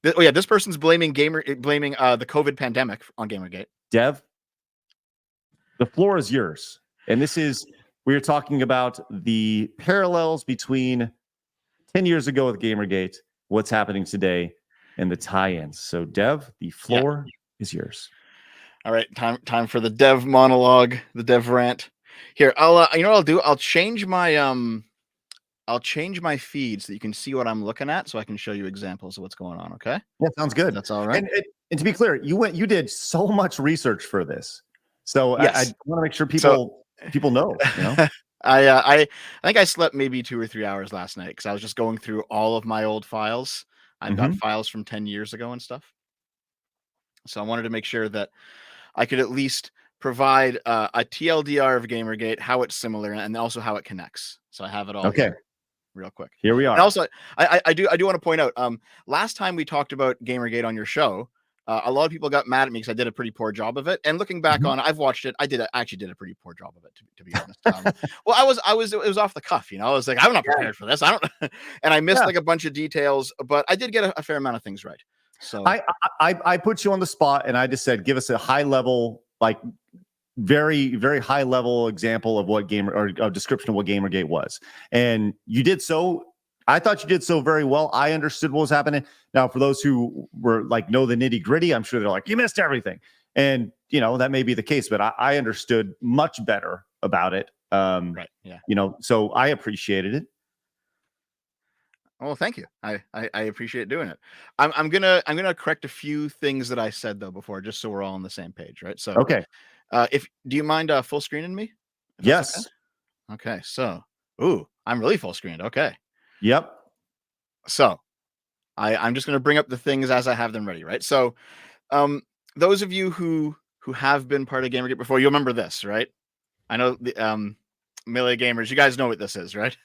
This person's blaming the COVID pandemic on Gamergate. Dev, the floor is yours. And we're talking about the parallels between 10 years ago with Gamergate, what's happening today, and the tie-ins. So, Dev, the floor is yours. All right, time for the Dev monologue, the Dev rant. Here, you know what I'll do? I'll change my feed so that you can see what I'm looking at, so I can show you examples of what's going on. Okay? Yeah, sounds good. That's all right. And to be clear, you did so much research for this, so yes. I want to make sure people know. You know, I think I slept maybe 2 or 3 hours last night because I was just going through all of my old files. I've got files from 10 years ago and stuff. So I wanted to make sure that I could at least provide a TLDR of Gamergate, how it's similar, and also how it connects. So I have it all here real quick. Here we are. And also, I do want to point out, last time we talked about Gamergate on your show, a lot of people got mad at me because I did a pretty poor job of it. And looking back on, I've watched it. I actually did a pretty poor job of it, to be honest. Well, it was off the cuff, you know. I was like, I'm not prepared for this. I don't, and I missed like a bunch of details, but I did get a fair amount of things right. So I put you on the spot, and I just said, give us a high level, like very, very high level example of what a description of what Gamergate was, and you did so. I thought you did so very well. I understood what was happening. Now, for those who were like know the nitty gritty, I'm sure they're like, you missed everything, and you know that may be the case, but I understood much better about it. Right. Yeah. You know, so I appreciated it. Oh, thank you. I appreciate doing it. I'm gonna correct a few things that I said though before, just so we're all on the same page, right? So okay. Do you mind full screening me? Yes. Okay. So, I'm really full screened. Okay. Yep. So, I'm just gonna bring up the things as I have them ready, right? So, those of you who have been part of Gamergate before, you remember this, right? I know the Melee Gamers, you guys know what this is, right?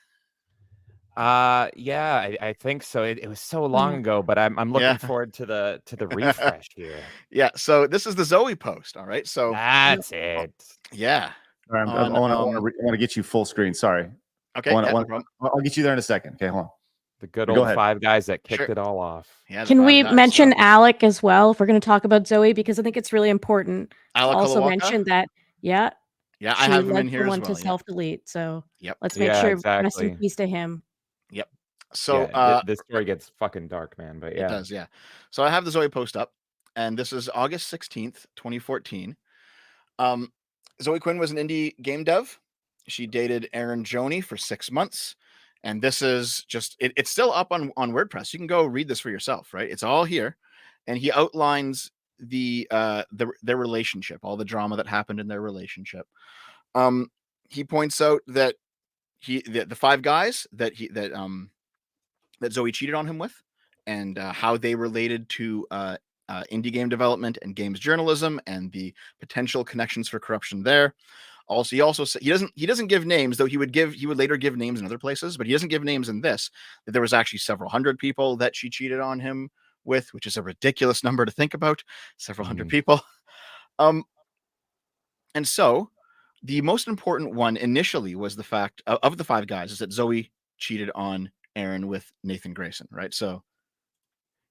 Yeah, I think so. It was so long ago, but I'm looking forward to the refresh here. Yeah, so this is the Zoe post, all right? So that's it. Yeah. All right, I want to get you full screen. Sorry. Okay. I'll get you there in a second. Okay, hold on. The good old five guys that kicked it all off. Yeah, can we mention Alec as well if we're going to talk about Zoe, because I think it's really important to also mention that. Yeah, I have him in here as well. To self-delete, so yep. Let's make sure rest in peace to him. Yep. So this story gets fucking dark, man. But yeah, it does. Yeah. So I have the Zoe post up, and this is August 16th, 2014. Zoe Quinn was an indie game dev. She dated Aaron Joni for 6 months. And this is just, it's still up on WordPress. You can go read this for yourself, right? It's all here. And he outlines their relationship, all the drama that happened in their relationship. He points out that the five guys that Zoe cheated on him with, and how they related to indie game development and games journalism, and the potential connections for corruption there. Also, he doesn't give names, though he would later give names in other places, but he doesn't give names in this. That there was actually several hundred people that she cheated on him with, which is a ridiculous number to think about. Several hundred people. And so the most important one initially was the fact of the five guys is that Zoe cheated on Aaron with Nathan Grayson, right? So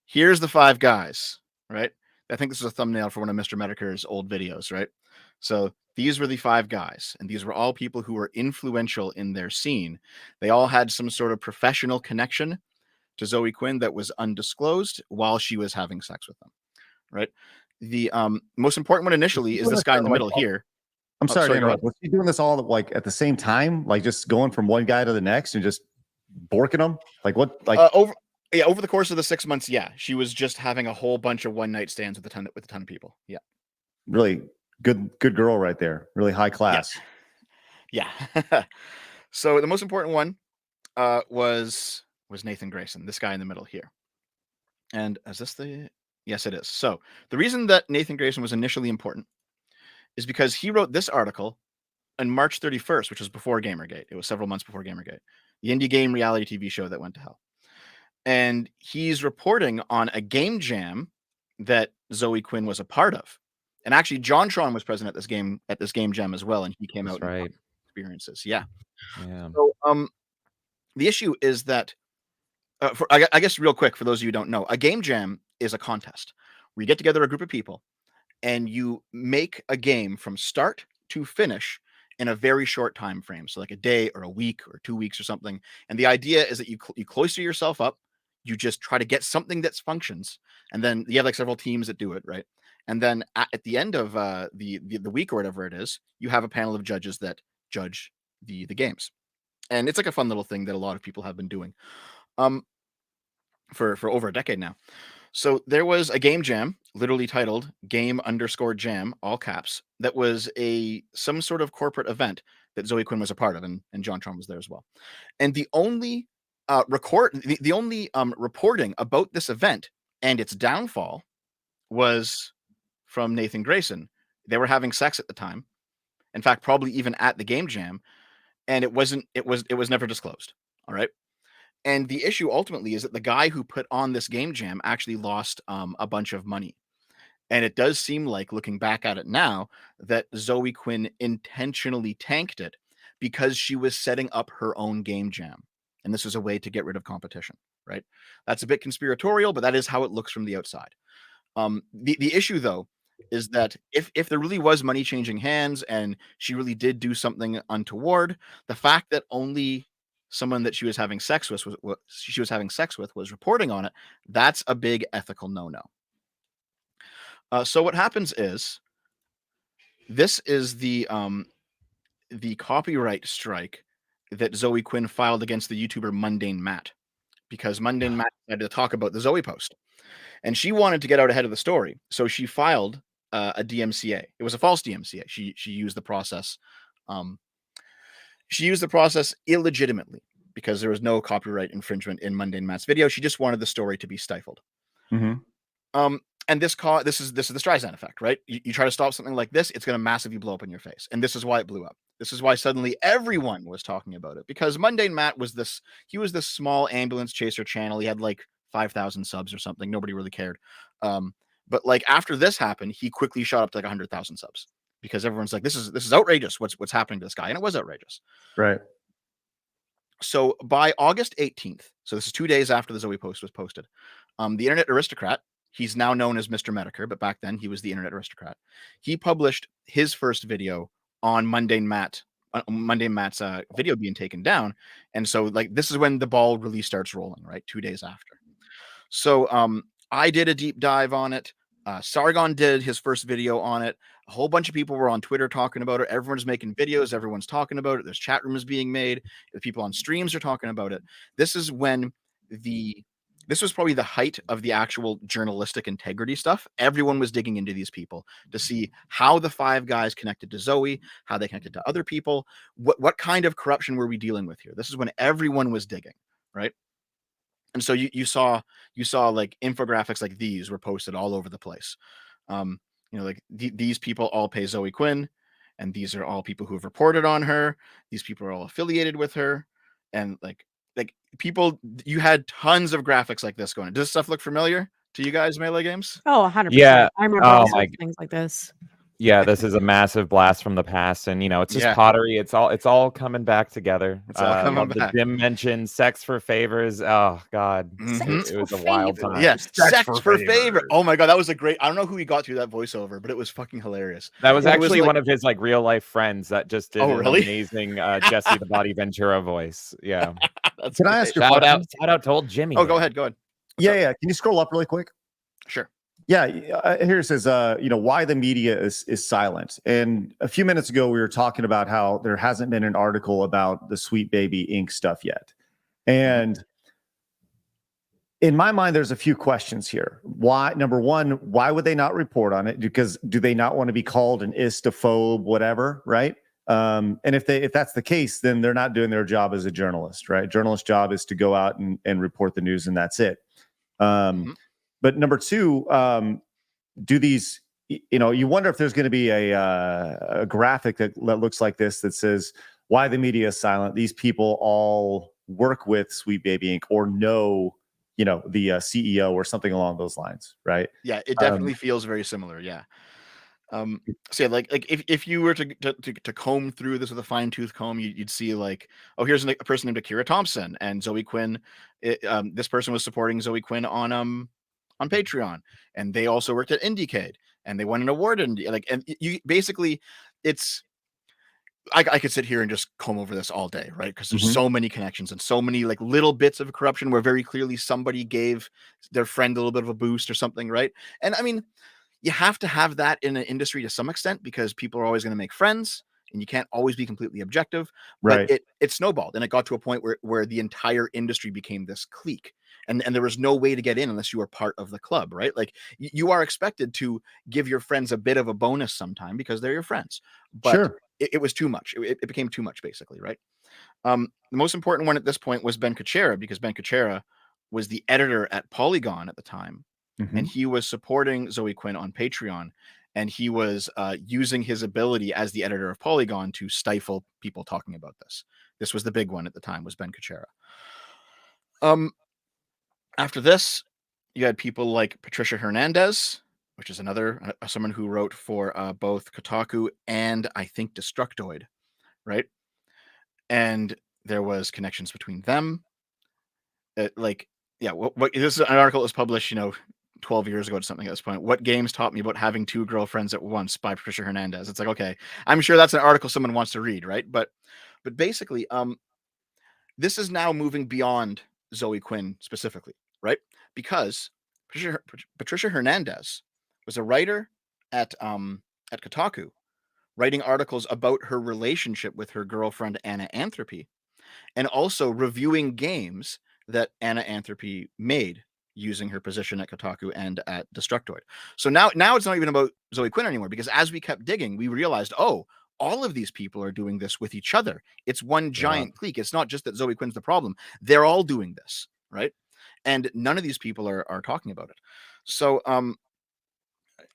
here's the five guys, right? I think this is a thumbnail for one of Mr. Medicare's old videos, right? So these were the five guys, and these were all people who were influential in their scene. They all had some sort of professional connection to Zoe Quinn that was undisclosed while she was having sex with them, right? The most important one initially is this guy in the middle here. I'm sorry to interrupt. Was he doing this all like at the same time, like just going from one guy to the next and just borking them? Like what? Like over the course of the 6 months, she was just having a whole bunch of one night stands with a ton of people. Yeah, really good girl right there. Really high class. Yeah. So the most important one was Nathan Grayson, this guy in the middle here. And is this the? Yes, it is. So the reason that Nathan Grayson was initially important is because he wrote this article on March 31st, which was before Gamergate. It was several months before Gamergate, the indie game reality TV show that went to hell. And he's reporting on a game jam that Zoe Quinn was a part of. And actually, JonTron was present at this game jam as well, and he came out right experiences. Yeah. So the issue is that I guess real quick, for those of you who don't know, a game jam is a contest where you get together a group of people and you make a game from start to finish in a very short time frame. So like a day or a week or 2 weeks or something. And the idea is that you cloister yourself up. You just try to get something that functions. And then you have like several teams that do it, right? And then at the end of the week or whatever it is, you have a panel of judges that judge the games. And it's like a fun little thing that a lot of people have been doing for over a decade now. So there was a game jam, literally titled Game_Jam, all caps, that was some sort of corporate event that Zoe Quinn was a part of, and John Tron was there as well. And the only reporting about this event and its downfall was from Nathan Grayson. They were having sex at the time. In fact, probably even at the game jam, and it was never disclosed. All right. And the issue ultimately is that the guy who put on this game jam actually lost a bunch of money. And it does seem like, looking back at it now, that Zoe Quinn intentionally tanked it because she was setting up her own game jam. And this was a way to get rid of competition, right? That's a bit conspiratorial, but that is how it looks from the outside. The issue, though, is that if there really was money changing hands and she really did do something untoward, the fact that only someone that she was having sex with was reporting on it, that's a big ethical no-no. So what happens is, this is the copyright strike that Zoe Quinn filed against the YouTuber Mundane Matt, because Mundane Matt had to talk about the Zoe post, and she wanted to get out ahead of the story, so she filed a DMCA. It was a false DMCA. She used the process. She used the process illegitimately because there was no copyright infringement in Mundane Matt's video. She just wanted the story to be stifled. Mm-hmm. And this is the Streisand effect, right? You try to stop something like this, it's going to massively blow up in your face. And this is why it blew up. This is why suddenly everyone was talking about it, because Mundane Matt was this small ambulance chaser channel. He had like 5,000 subs or something. Nobody really cared. But like after this happened, he quickly shot up to like 100,000 subs because everyone's like, this is outrageous. What's happening to this guy? And it was outrageous. Right. So by August 18th, so this is 2 days after the Zoe post was posted, the internet aristocrat, he's now known as Mr. Medicare, but back then he was the internet aristocrat. He published his first video on Mundane Matt's video being taken down. And so like, this is when the ball really starts rolling, right? 2 days after. So I did a deep dive on it. Sargon did his first video on it. A whole bunch of people were on Twitter talking about it. Everyone's making videos. Everyone's talking about it. There's chat rooms being made. The people on streams are talking about it. This is when this was probably the height of the actual journalistic integrity stuff. Everyone was digging into these people to see how the five guys connected to Zoe, how they connected to other people. What kind of corruption were we dealing with here? This is when everyone was digging, right? And so you saw like infographics like these were posted all over the place. Like these people all pay Zoe Quinn, and these are all people who have reported on her. These people are all affiliated with her, and like people. You had tons of graphics like this going. Does this stuff look familiar to you guys, Melee Games? Oh, 100%. Yeah. I remember all sorts of things like this. Yeah, this is a massive blast from the past, and it's just pottery. It's all coming back together. It's all coming back. The Jim mentioned sex for favors. Oh God, it was a wild time. Yeah, sex for favor. Oh my God, that was a great. I don't know who he got through that voiceover, but it was fucking hilarious. That was actually one of his like real life friends that just did an amazing Jesse the Body Ventura voice. Yeah. Can I ask you a shout question? out to old Jimmy. Oh, go ahead. What's yeah. Can you scroll up really quick? Sure. Yeah, here it says, why the media is silent. And a few minutes ago, we were talking about how there hasn't been an article about the Sweet Baby Inc. stuff yet. And in my mind, there's a few questions here. Why? Number one, why would they not report on it? Because do they not want to be called an istophobe, whatever, right? And if that's the case, then they're not doing their job as a journalist, right? Journalist's job is to go out and report the news, and that's it. But number two, do these, you wonder if there's going to be a graphic that looks like this that says why the media is silent. These people all work with Sweet Baby Inc. or know, the CEO or something along those lines, right? Yeah, it definitely feels very similar. Yeah. So yeah, like if you were to comb through this with a fine tooth comb, you'd see like, oh, here's a person named Akira Thompson and Zoe Quinn. This person was supporting Zoe Quinn on on Patreon, and they also worked at Indiecade, and they won an award, and you basically, it's. I could sit here and just comb over this all day, right? Because there's so many connections and so many like little bits of corruption where very clearly somebody gave their friend a little bit of a boost or something, right? And I mean, you have to have that in an industry to some extent because people are always going to make friends and you can't always be completely objective. But Right. it snowballed and it got to a point where the entire industry became this clique. And there was no way to get in unless you were part of the club, right? Like you are expected to give your friends a bit of a bonus sometime because they're your friends. But Sure. it was too much. It became too much, basically, right? The most important one at this point was Ben Kuchera, because Ben Kuchera was the editor at Polygon at the time, and he was supporting Zoe Quinn on Patreon, and he was using his ability as the editor of Polygon to stifle people talking about this. This was the big one at the time, was Ben Kuchera. After this, you had people like Patricia Hernandez, which is another someone who wrote for both Kotaku and I think Destructoid, right? And there was connections between them. What this is an article that was published, 12 years ago or something at this point. What games taught me about having two girlfriends at once, by Patricia Hernandez. It's like, okay, I'm sure that's an article someone wants to read, right? But basically, this is now moving beyond Zoe Quinn specifically, right? Because Patricia Hernandez was a writer at Kotaku, writing articles about her relationship with her girlfriend Anna Anthropy, and also reviewing games that Anna Anthropy made using her position at Kotaku and at Destructoid. So now it's not even about Zoe Quinn anymore, because as we kept digging, we realized, oh, all of these people are doing this with each other. It's one giant clique. It's not just that Zoe Quinn's the problem. They're all doing this, right? And none of these people are talking about it. So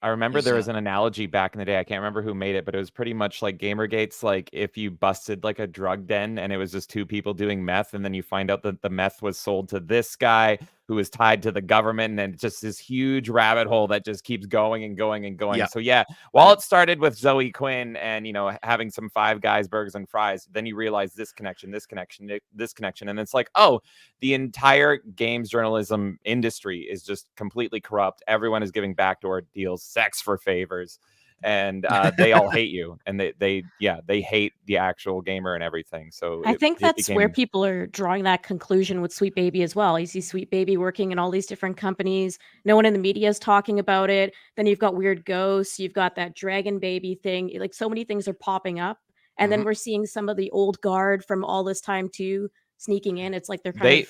I remember there was an analogy back in the day. I can't remember who made it, but it was pretty much like Gamergate's like if you busted like a drug den and it was just two people doing meth, and then you find out that the meth was sold to this guy who is tied to the government, and then just this huge rabbit hole that just keeps going and going and going. Yeah. So yeah, while it started with Zoe Quinn and having some Five Guys burgers and fries, then you realize this connection, and it's like, oh, the entire games journalism industry is just completely corrupt. Everyone is giving backdoor deals, sex for favors, and they all hate you, and they hate the actual gamer and everything. So I think that's where people are drawing that conclusion with Sweet Baby as well. You see Sweet Baby working in all these different companies. No one in the media is talking about it. Then you've got Weird Ghosts. You've got that Dragon Baby thing. Like, so many things are popping up. And then we're seeing some of the old guard from all this time too sneaking in. It's like they're kind of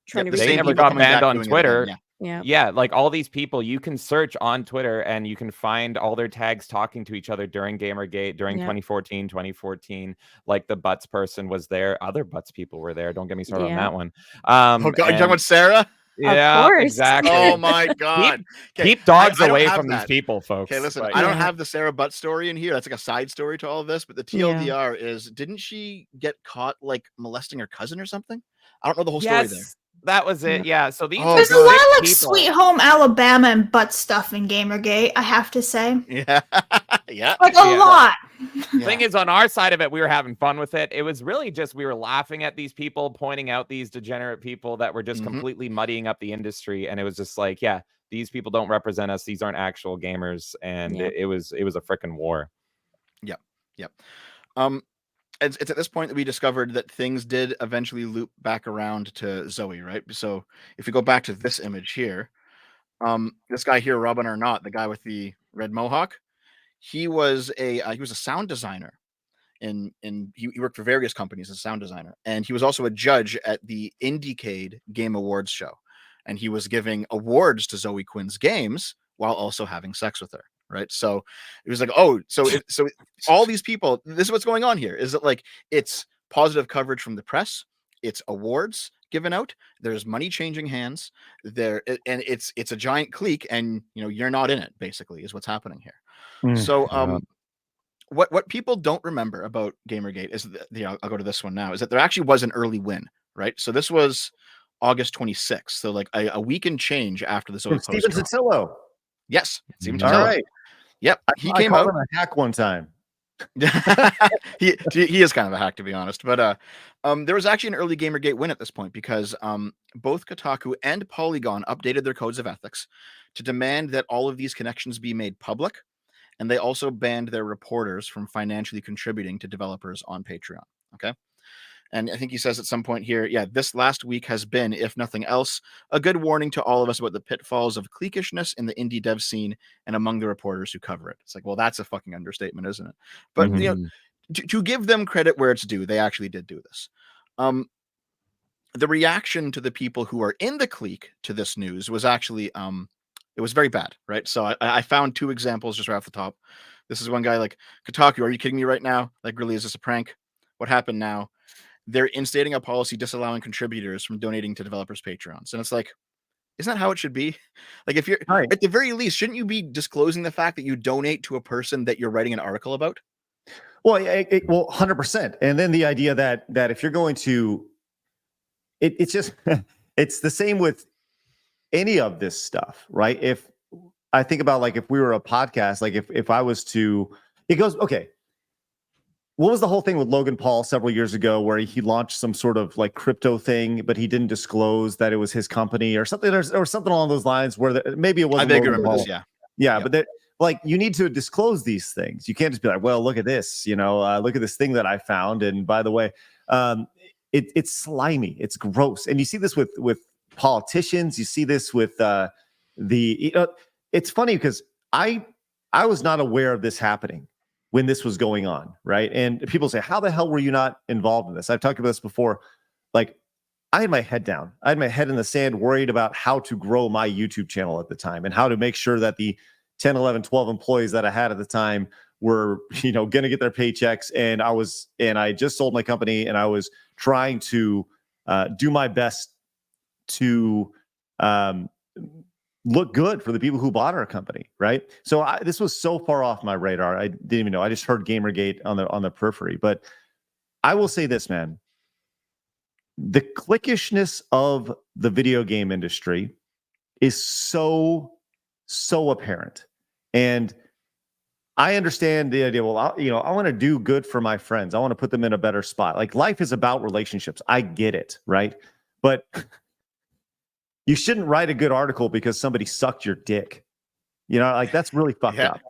trying to. They never got banned on Twitter. Yeah, like all these people, you can search on Twitter and you can find all their tags talking to each other during Gamergate, during 2014. Like the Butts person was there. Other Butts people were there. Don't get me started on that one. Oh God, you're talking about Sarah? Yeah, exactly. Oh my God. Keep dogs away from these people, folks. Okay, listen, I don't have the Sarah Butt story in here. That's like a side story to all of this. But the TLDR is, didn't she get caught like molesting her cousin or something? I don't know the whole story there. That was it. Yeah. So these there's a lot of like Sweet Home Alabama and butt stuff in Gamergate, I have to say. Yeah. Yeah. Like a lot. Thing is, on our side of it, we were having fun with it. It was really just we were laughing at these people, pointing out these degenerate people that were just completely muddying up the industry. And it was just like, yeah, these people don't represent us. These aren't actual gamers. And it was a freaking war. Yep. Yep. It's at this point that we discovered that things did eventually loop back around to Zoe, right? So if we go back to this image here, this guy here, Robin Arnott, the guy with the red mohawk, he was a sound designer, and he worked for various companies as a sound designer, and he was also a judge at the Indiecade Game Awards show, and he was giving awards to Zoe Quinn's games while also having sex with her. Right. So it was like, oh, so all these people, this is what's going on here, is that like it's positive coverage from the press, it's awards given out, there's money changing hands there, and it's a giant clique, and you're not in it, basically, is what's happening here. So what people don't remember about Gamergate is that, I'll go to this one now, is that there actually was an early win, right? So this was August 26th, so like a week and change after the Zoe post. Steven Zitsillo. Yes. All right. Yep. He came out a hack one time. he is kind of a hack, to be honest. But there was actually an early Gamergate win at this point because both Kotaku and Polygon updated their codes of ethics to demand that all of these connections be made public, and they also banned their reporters from financially contributing to developers on Patreon. Okay. And I think he says at some point here, yeah, this last week has been, if nothing else, a good warning to all of us about the pitfalls of cliquishness in the indie dev scene and among the reporters who cover it. It's like, well, that's a fucking understatement, isn't it? But you know, to give them credit where it's due, they actually did do this. The reaction to the people who are in the clique to this news was actually it was very bad, right? So I found two examples just right off the top. This is one guy like, Kotaku, are you kidding me right now? Like, really, is this a prank? What happened now? They're instating a policy disallowing contributors from donating to developers' Patreons. And it's like, isn't that how it should be? Like, if you're at the very least, shouldn't you be disclosing the fact that you donate to a person that you're writing an article about? Well, well, 100%. And then the idea that if you're going to, it's just, it's the same with any of this stuff, right? If I think about like if we were a podcast, like if I was to, it goes, okay. What was the whole thing with Logan Paul several years ago where he launched some sort of like crypto thing, but he didn't disclose that it was his company or something, or something along those lines where maybe it wasn't. I vaguely remember this, yeah. Yeah, yep. But like you need to disclose these things. You can't just be like, well, look at this, look at this thing that I found. And by the way, it's slimy, it's gross. And you see this with politicians. You see this with it's funny because I was not aware of this happening when this was going on, right? And people say, how the hell were you not involved in this? I've talked about this before. Like, I had my head down. I had my head in the sand, worried about how to grow my YouTube channel at the time and how to make sure that the 10, 11, 12 employees that I had at the time were, going to get their paychecks. And I just sold my company and I was trying to do my best to look good for the people who bought our company, right? So this was so far off my radar. I didn't even know. I just heard Gamergate on the periphery. But I will say this, man. The cliquishness of the video game industry is so apparent. And I understand the idea, well, I want to do good for my friends. I want to put them in a better spot. Like, life is about relationships. I get it, right? But you shouldn't write a good article because somebody sucked your dick. Like, that's really fucked up.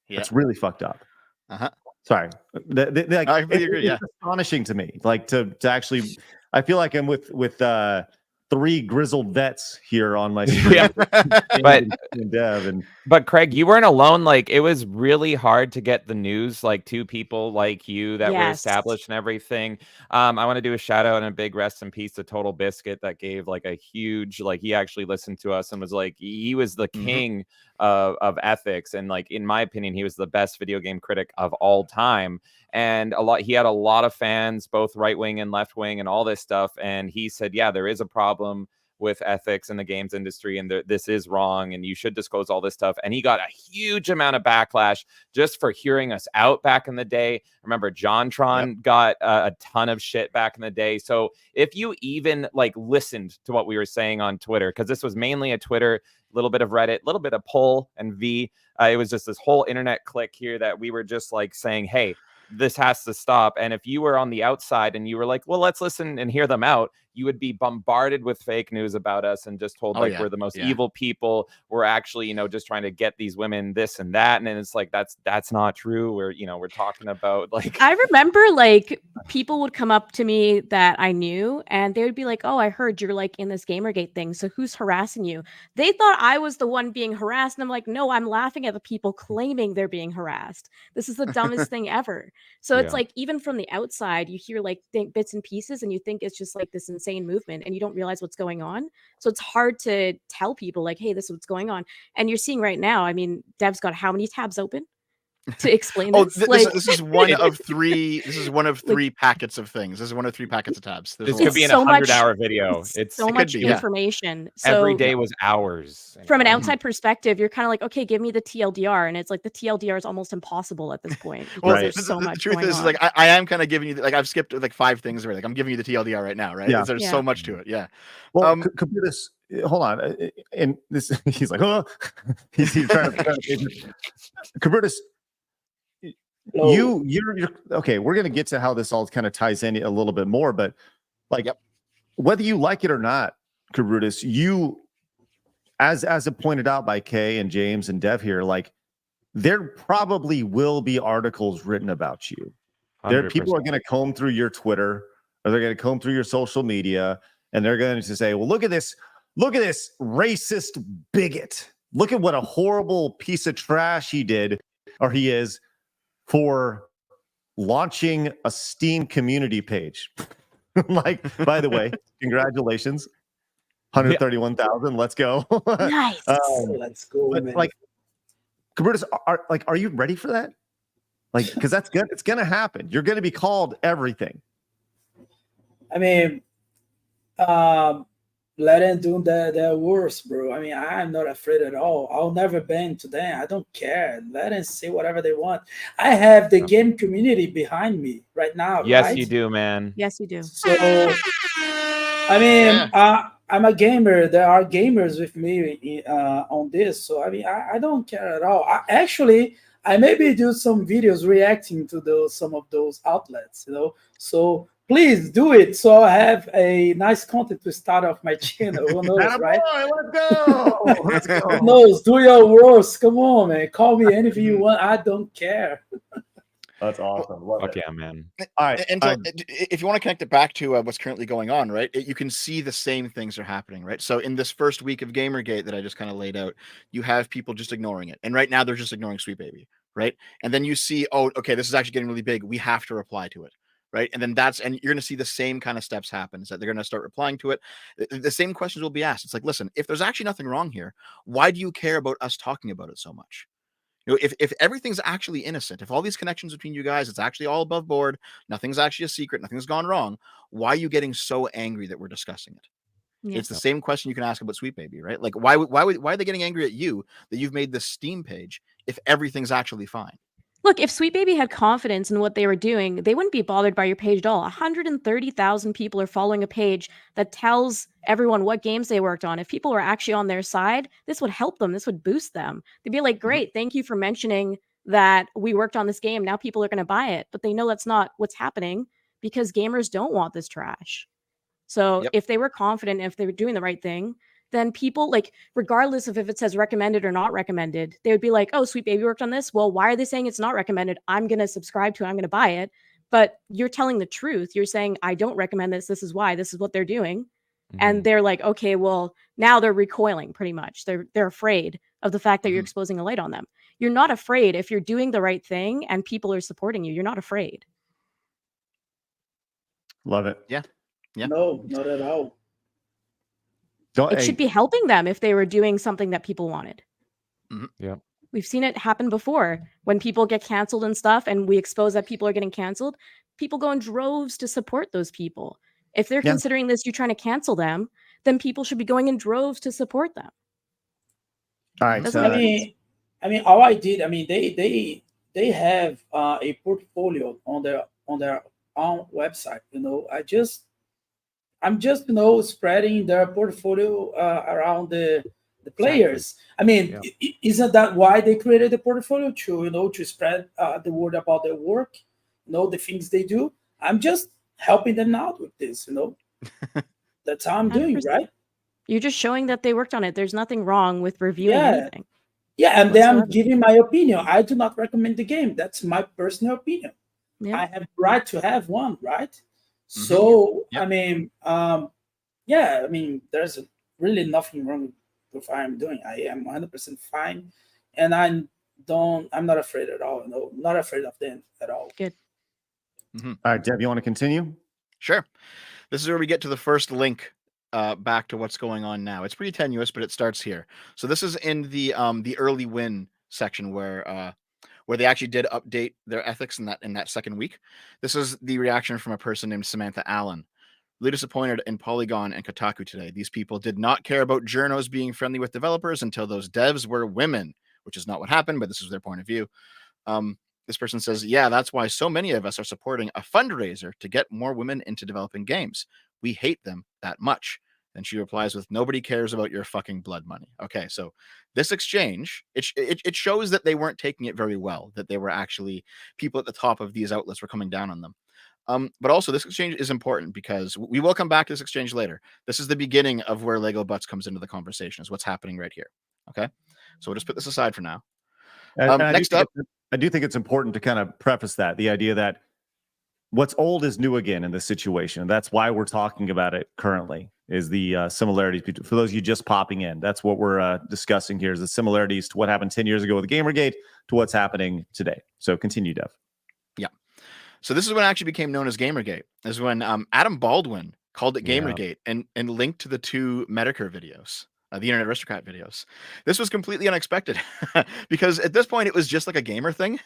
Yeah. That's really fucked up. Uh-huh. Sorry. I completely agree, it's astonishing to me. Like, to actually, I feel like I'm with three grizzled vets here on my stream. Yeah. But Craig, you weren't alone. Like, it was really hard to get the news, like, to people like you that were established and everything. I want to do a shout out and a big rest in peace to TotalBiscuit that gave like a huge, like, he actually listened to us and was like, he was the king of ethics. And like, in my opinion, he was the best video game critic of all time. And he had a lot of fans, both right wing and left wing and all this stuff. And he said, yeah, there is a problem with ethics in the games industry and this is wrong and you should disclose all this stuff. And he got a huge amount of backlash just for hearing us out back in the day. Remember, JonTron got a ton of shit back in the day. So if you even like listened to what we were saying on Twitter, because this was mainly a Twitter, a little bit of Reddit, a little bit of Pull and V, it was just this whole internet clique here that we were just like saying, hey, this has to stop. And if you were on the outside and you were like, well, let's listen and hear them out, you would be bombarded with fake news about us and just told we're the most evil people. We're actually, just trying to get these women this and that. And it's like, that's not true. We're talking about like, I remember like people would come up to me that I knew and they would be like, oh, I heard you're like in this Gamergate thing. So who's harassing you? They thought I was the one being harassed. And I'm like, no, I'm laughing at the people claiming they're being harassed. This is the dumbest thing ever. So it's like, even from the outside, you hear like bits and pieces and you think it's just like this insane movement and you don't realize what's going on. So it's hard to tell people like, hey, this is what's going on. And you're seeing right now, I mean, Dev's got how many tabs open to explain this? This is one of three. This is one of three packets of things. This is one of three packets of tabs. This could be an 100-hour video. It's so much information. So every day was hours. From an outside perspective, you're kind of like, okay, give me the TLDR, and it's like the TLDR is almost impossible at this point. Well, there's so much. The truth is, like, I am kind of giving you, like, I've skipped like 5 things already. Like, I'm giving you the TLDR right now, right? Yeah. There's so much to it. Yeah. Well, computers. Hold on, and this he's like, oh, he's trying to Computers. you're okay. We're gonna get to how this all kind of ties in a little bit more, but like, whether you like it or not, Karutis, you, as pointed out by Kay and James and Dev here, like, there probably will be articles written about you. There, people are going to comb through your Twitter, or they're going to comb through your social media, and they're going to say, well, look at this racist bigot. Look at what a horrible piece of trash he did, or he is, for launching a Steam community page. Like, by the way, congratulations. 131,000. Let's go. Nice. Let's go, but man. like, Karutis, are you ready for that? Like, because that's good. It's gonna happen. You're gonna be called everything. I mean, let them do their worst, bro. I mean, I'm not afraid at all. I'll never bend to them. I don't care. Let them say whatever they want. I have the game community behind me right now. Yes, right? you do, man. Yes, you do. So, I mean, I'm a gamer. There are gamers with me on this. So, I mean, I don't care at all. I maybe do some videos reacting to some of those outlets, you know. So please do it, so I have a nice content to start off my channel. Who knows, right? Let's go. Let's go. Who knows? Do your worst. Come on, man. Call me anything you want. I don't care. That's awesome. Love Fuck it. yeah, man. All right. And if you want to connect it back to what's currently going on, right, you can see the same things are happening, right? So in this first week of Gamergate that I just kind of laid out, you have people just ignoring it. And right now they're just ignoring Sweet Baby, right? And then you see, oh, okay, this is actually getting really big. We have to reply to it, right? And then you're going to see the same kind of steps happen, is that they're going to start replying to it. The same questions will be asked. It's like, listen, if there's actually nothing wrong here, why do you care about us talking about it so much? You know, if everything's actually innocent, if all these connections between you guys, it's actually all above board, nothing's actually a secret, nothing's gone wrong, why are you getting so angry that we're discussing it? Yeah. It's the same question you can ask about Sweet Baby, right? Like, why are they getting angry at you that you've made this Steam page if everything's actually fine? Look, if Sweet Baby had confidence in what they were doing, they wouldn't be bothered by your page at all. 130,000 people are following a page that tells everyone what games they worked on. If people were actually on their side, this would help them. This would boost them. They'd be like, great, thank you for mentioning that we worked on this game. Now people are going to buy it. But they know that's not what's happening because gamers don't want this trash. So if they were confident, if they were doing the right thing, then people, like, regardless of if it says recommended or not recommended, they would be like, oh, Sweet Baby worked on this. Well, why are they saying it's not recommended? I'm going to subscribe to it. I'm going to buy it. But you're telling the truth. You're saying, I don't recommend this. This is why. This is what they're doing. And they're like, okay, well, now they're recoiling pretty much. They're afraid of the fact that you're exposing a light on them. You're not afraid if you're doing the right thing and people are supporting you. You're not afraid. Love it. Yeah. No, not at all. It should be helping them if they were doing something that people wanted. Yeah. We've seen it happen before when people get canceled and stuff, and we expose that people are getting canceled. People go in droves to support those people. If they're considering this, you're trying to cancel them, then people should be going in droves to support them. All right. I mean, all I did. I mean, they have a portfolio on their own website. You know, I'm just, you know, spreading their portfolio around the players. I mean, isn't that why they created the portfolio, to, you know, to spread the word about their work, you know, the things they do? I'm just helping them out with this, you know. That's how I'm doing, right? You're just showing that they worked on it. There's nothing wrong with reviewing anything. Yeah, and then I'm giving my opinion. I do not recommend the game. That's my personal opinion. Yeah. I have the right to have one, right? So, I mean, I mean, there's really nothing wrong with what I'm doing. I am 100% fine, and I'm not afraid at all. No, not afraid of them at all. Good. All right, Deb, you want to continue? Sure. This is where we get to the first link back to what's going on now. It's pretty tenuous, but it starts here. So this is in the early win section where they actually did update their ethics in that second week. This is the reaction from a person named Samantha Allen. Really disappointed in Polygon and Kotaku today. These people did not care about journos being friendly with developers until those devs were women, which is not what happened, but this is their point of view. This person says, yeah, that's why so many of us are supporting a fundraiser to get more women into developing games. We hate them that much. Then she replies with, "Nobody cares about your fucking blood money." Okay, so this exchange, it shows that they weren't taking it very well, that they were actually, people at the top of these outlets were coming down on them. But also this exchange is important because we will come back to this exchange later. This is the beginning of where Lego Butts comes into the conversation, is what's happening right here. Okay, so we'll just put this aside for now. Next up, I do think it's important to kind of preface that, the idea that what's old is new again in this situation. That's why we're talking about it currently, is the similarities between, for those of you just popping in, that's what we're discussing here, is the similarities to what happened 10 years ago with Gamergate to what's happening today. So continue, Dev. Yeah. So this is when it actually became known as Gamergate, is when Adam Baldwin called it Gamergate and linked to the two Medicare videos, the Internet Aristocrat videos. This was completely unexpected because at this point it was just like a gamer thing.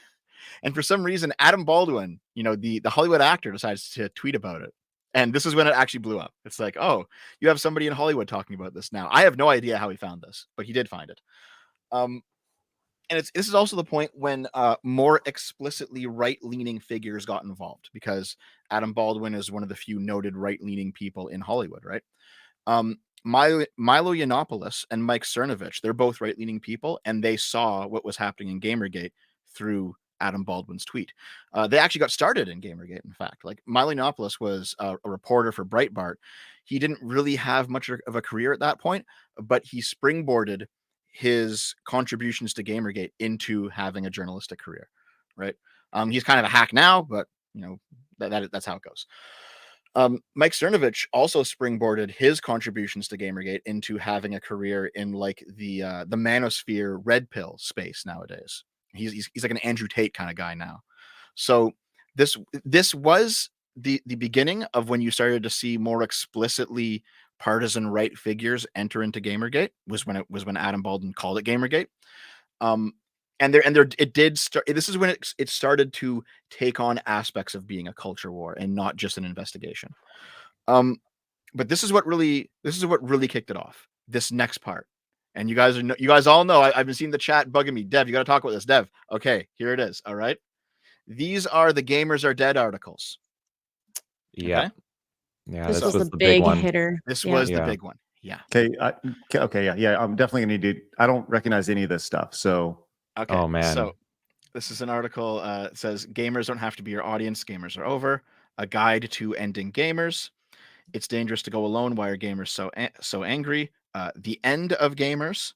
And for some reason, Adam Baldwin, the Hollywood actor, decides to tweet about it. And this is when it actually blew up. It's like, oh, you have somebody in Hollywood talking about this now. I have no idea how he found this, but he did find it. And this is also the point when more explicitly right-leaning figures got involved, because Adam Baldwin is one of the few noted right-leaning people in Hollywood, right? Milo Yiannopoulos and Mike Cernovich, they're both right-leaning people, and they saw what was happening in Gamergate through Adam Baldwin's tweet. They actually got started in Gamergate, in fact. Like, Milo Yiannopoulos was a reporter for Breitbart. He didn't really have much of a career at that point, but he springboarded his contributions to Gamergate into having a journalistic career, right? He's kind of a hack now, but that's how it goes. Mike Cernovich also springboarded his contributions to Gamergate into having a career in like the manosphere red pill space nowadays. He's like an Andrew Tate kind of guy now. So this was the beginning of when you started to see more explicitly partisan right figures enter into Gamergate, was when Adam Baldwin called it Gamergate. It did start. This is when it started to take on aspects of being a culture war and not just an investigation. But this is what really kicked it off. This next part, and you guys all know. I've been seeing the chat bugging me. Dev, you got to talk about this. Dev, okay, here it is. All right, these are the Gamers Are Dead articles. Yeah. Okay? Yeah, This was the big hitter. This was the big one. Yeah. Okay. Yeah. I'm definitely gonna need to. I don't recognize any of this stuff. So. Okay. Oh man. So this is an article. It says gamers don't have to be your audience. Gamers are over. A guide to ending gamers. It's dangerous to go alone. Why are gamers so angry? The end of gamers.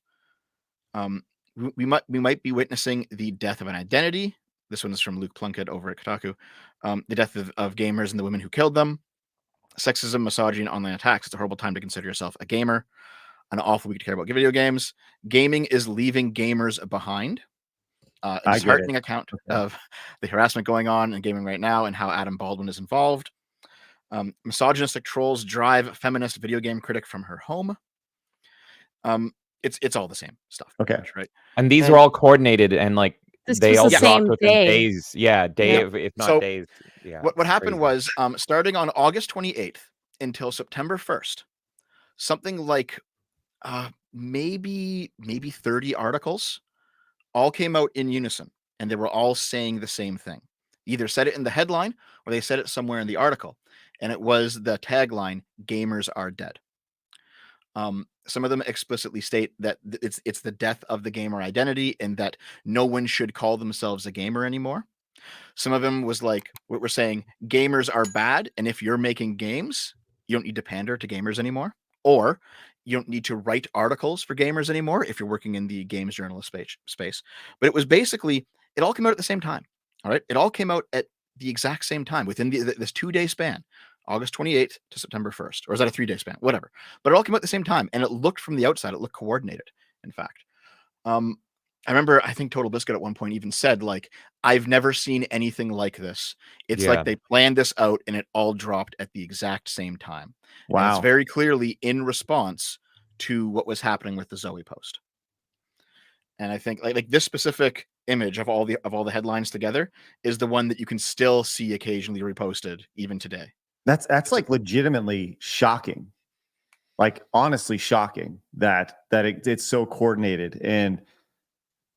We might be witnessing the death of an identity. This one is from Luke Plunkett over at Kotaku. The death of gamers and the women who killed them. Sexism, misogyny, online attacks. It's a horrible time to consider yourself a gamer. An awful week to care about video games. Gaming is leaving gamers behind. A disheartening account of the harassment going on in gaming right now and how Adam Baldwin is involved. Misogynistic trolls drive feminist video game critic from her home. It's all the same stuff. Okay. Much, right. And these are all coordinated and like they all dropped within days. Yeah, if not days. Yeah. What happened was starting on August 28th until September 1st, something like maybe 30 articles all came out in unison, and they were all saying the same thing. Either said it in the headline or they said it somewhere in the article, and it was the tagline, "Gamers are dead." Some of them explicitly state that it's the death of the gamer identity and that no one should call themselves a gamer anymore. Some of them was like what we're saying, gamers are bad, and if you're making games, you don't need to pander to gamers anymore, or you don't need to write articles for gamers anymore if you're working in the games journalist space. But it was basically, it all came out at the same time. All right, it all came out at the exact same time within this 2-day span. August 28th to September 1st, or is that a 3-day span? Whatever. But it all came out at the same time, and it looked from the outside, it looked coordinated, in fact. I remember, I think TotalBiscuit at one point even said, like, I've never seen anything like this. It's like they planned this out, and it all dropped at the exact same time. Wow. And it's very clearly in response to what was happening with the Zoe post. And I think like this specific image of all the headlines together is the one that you can still see occasionally reposted even today. That's like legitimately shocking, like honestly shocking that it's so coordinated. And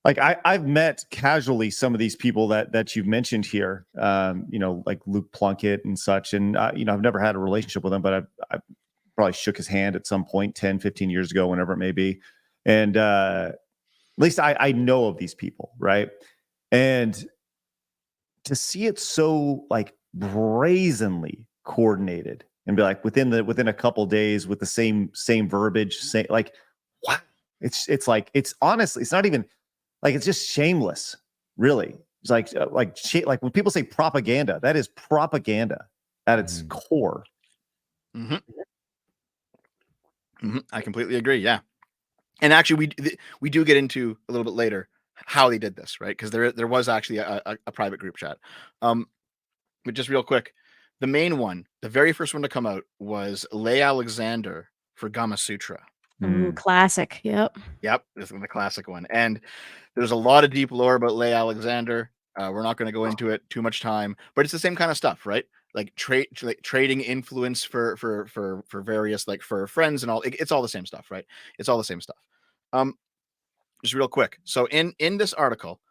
like I've met casually some of these people that you've mentioned here, like Luke Plunkett and such. And I've never had a relationship with them, but I've probably shook his hand at some point 10, 15 years ago, whenever it may be. And at least I know of these people, right? And to see it so like brazenly coordinated and be like within a couple days with the same verbiage, say like, wow, it's like, it's honestly, it's not even like, it's just shameless, really. It's like when people say propaganda, that is propaganda at its core. Mm-hmm. Mm-hmm. I completely agree. Yeah. And actually, we do get into a little bit later how they did this, right? Because there was actually a private group chat. But just real quick, the main one, the very first one to come out was Leigh Alexander for Gama Sutra. Ooh, classic. Yep. This is the classic one. And there's a lot of deep lore about Leigh Alexander. We're not going to go into it too much time, but it's the same kind of stuff, right? Like trading influence for various, like for friends and all. It's all the same stuff, right? It's all the same stuff. Just real quick. So in this article,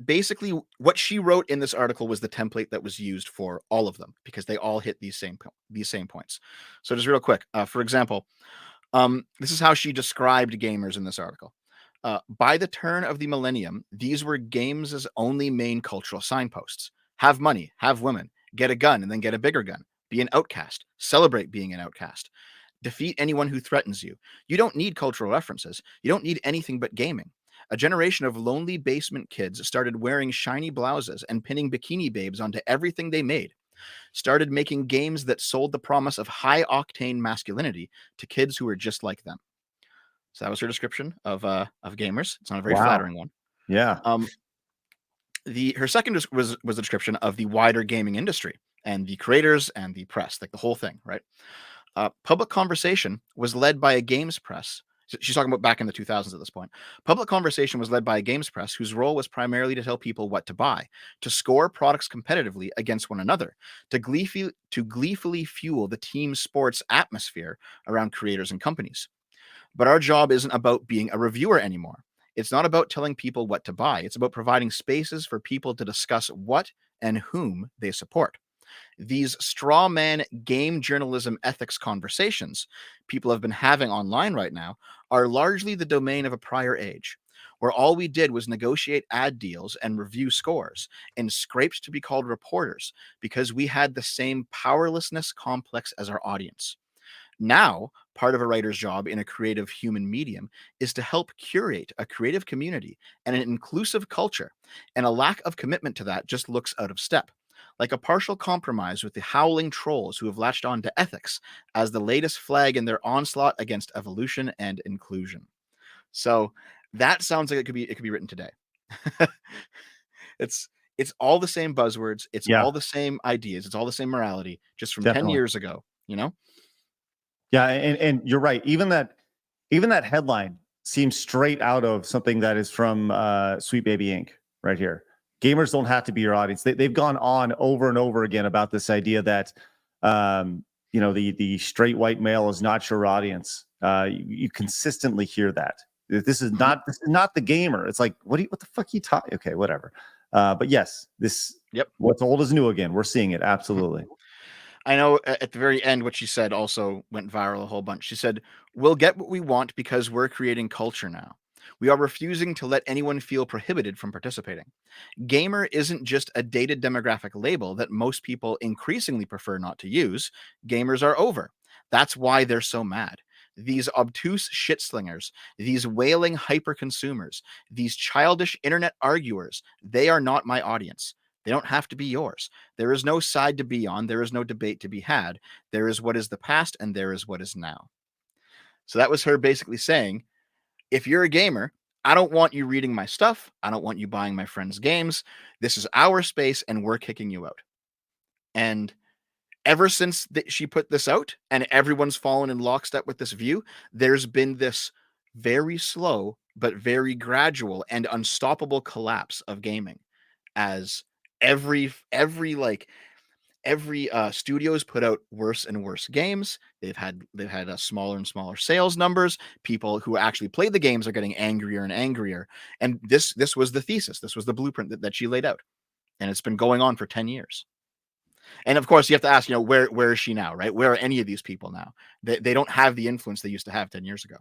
basically what she wrote in this article was the template that was used for all of them, because they all hit these same points. So just real quick, for example, this is how she described gamers in this article. By the turn of the millennium, these were games' only main cultural signposts. Have money, have women, get a gun and then get a bigger gun, be an outcast, celebrate being an outcast, defeat anyone who threatens you. You don't need cultural references. You don't need anything but gaming. A generation of lonely basement kids started wearing shiny blouses and pinning bikini babes onto everything they made. Started making games that sold the promise of high-octane masculinity to kids who were just like them. So that was her description of gamers. It's not a very flattering one. Yeah. Her second was the description of the wider gaming industry and the creators and the press, like the whole thing, right? Public conversation was led by a games press. She's talking about back in the 2000s at this point. Public conversation was led by a games press whose role was primarily to tell people what to buy, to score products competitively against one another, to gleefully fuel the team sports atmosphere around creators and companies. But our job isn't about being a reviewer anymore. It's not about telling people what to buy. It's about providing spaces for people to discuss what and whom they support. These straw man game journalism ethics conversations people have been having online right now are largely the domain of a prior age, where all we did was negotiate ad deals and review scores and scraped to be called reporters because we had the same powerlessness complex as our audience. Now, part of a writer's job in a creative human medium is to help curate a creative community and an inclusive culture, and a lack of commitment to that just looks out of step, like a partial compromise with the howling trolls who have latched on to ethics as the latest flag in their onslaught against evolution and inclusion. So that sounds like it could be written today. It's all the same buzzwords, it's all the same ideas, it's all the same morality, just from 10 years ago, you know? Yeah, and you're right. Even that headline seems straight out of something that is from Sweet Baby Inc. right here. Gamers don't have to be your audience. They've gone on over and over again about this idea that the straight white male is not your audience. You consistently hear that. This is not the gamer. It's like, what the fuck are you talking? Okay, whatever. But yes, what's old is new again. We're seeing it, absolutely. I know at the very end, what she said also went viral a whole bunch. She said, "We'll get what we want because we're creating culture now. We are refusing to let anyone feel prohibited from participating. Gamer isn't just a dated demographic label that most people increasingly prefer not to use. Gamers are over. That's why they're so mad. These obtuse shit-slingers, these wailing hyper-consumers, these childish internet arguers, they are not my audience. They don't have to be yours. There is no side to be on. There is no debate to be had. There is what is the past and there is what is now." So that was her basically saying, if you're a gamer, I don't want you reading my stuff. I don't want you buying my friends' games. This is our space and we're kicking you out. And ever since she put this out and everyone's fallen in lockstep with this view, there's been this very slow but very gradual and unstoppable collapse of gaming as every studio's put out worse and worse games. They've had smaller and smaller sales numbers. People who actually play the games are getting angrier and angrier. And this was the thesis. This was the blueprint that she laid out. And it's been going on for 10 years. And of course, you have to ask, where is she now, right? Where are any of these people now? They don't have the influence they used to have 10 years ago.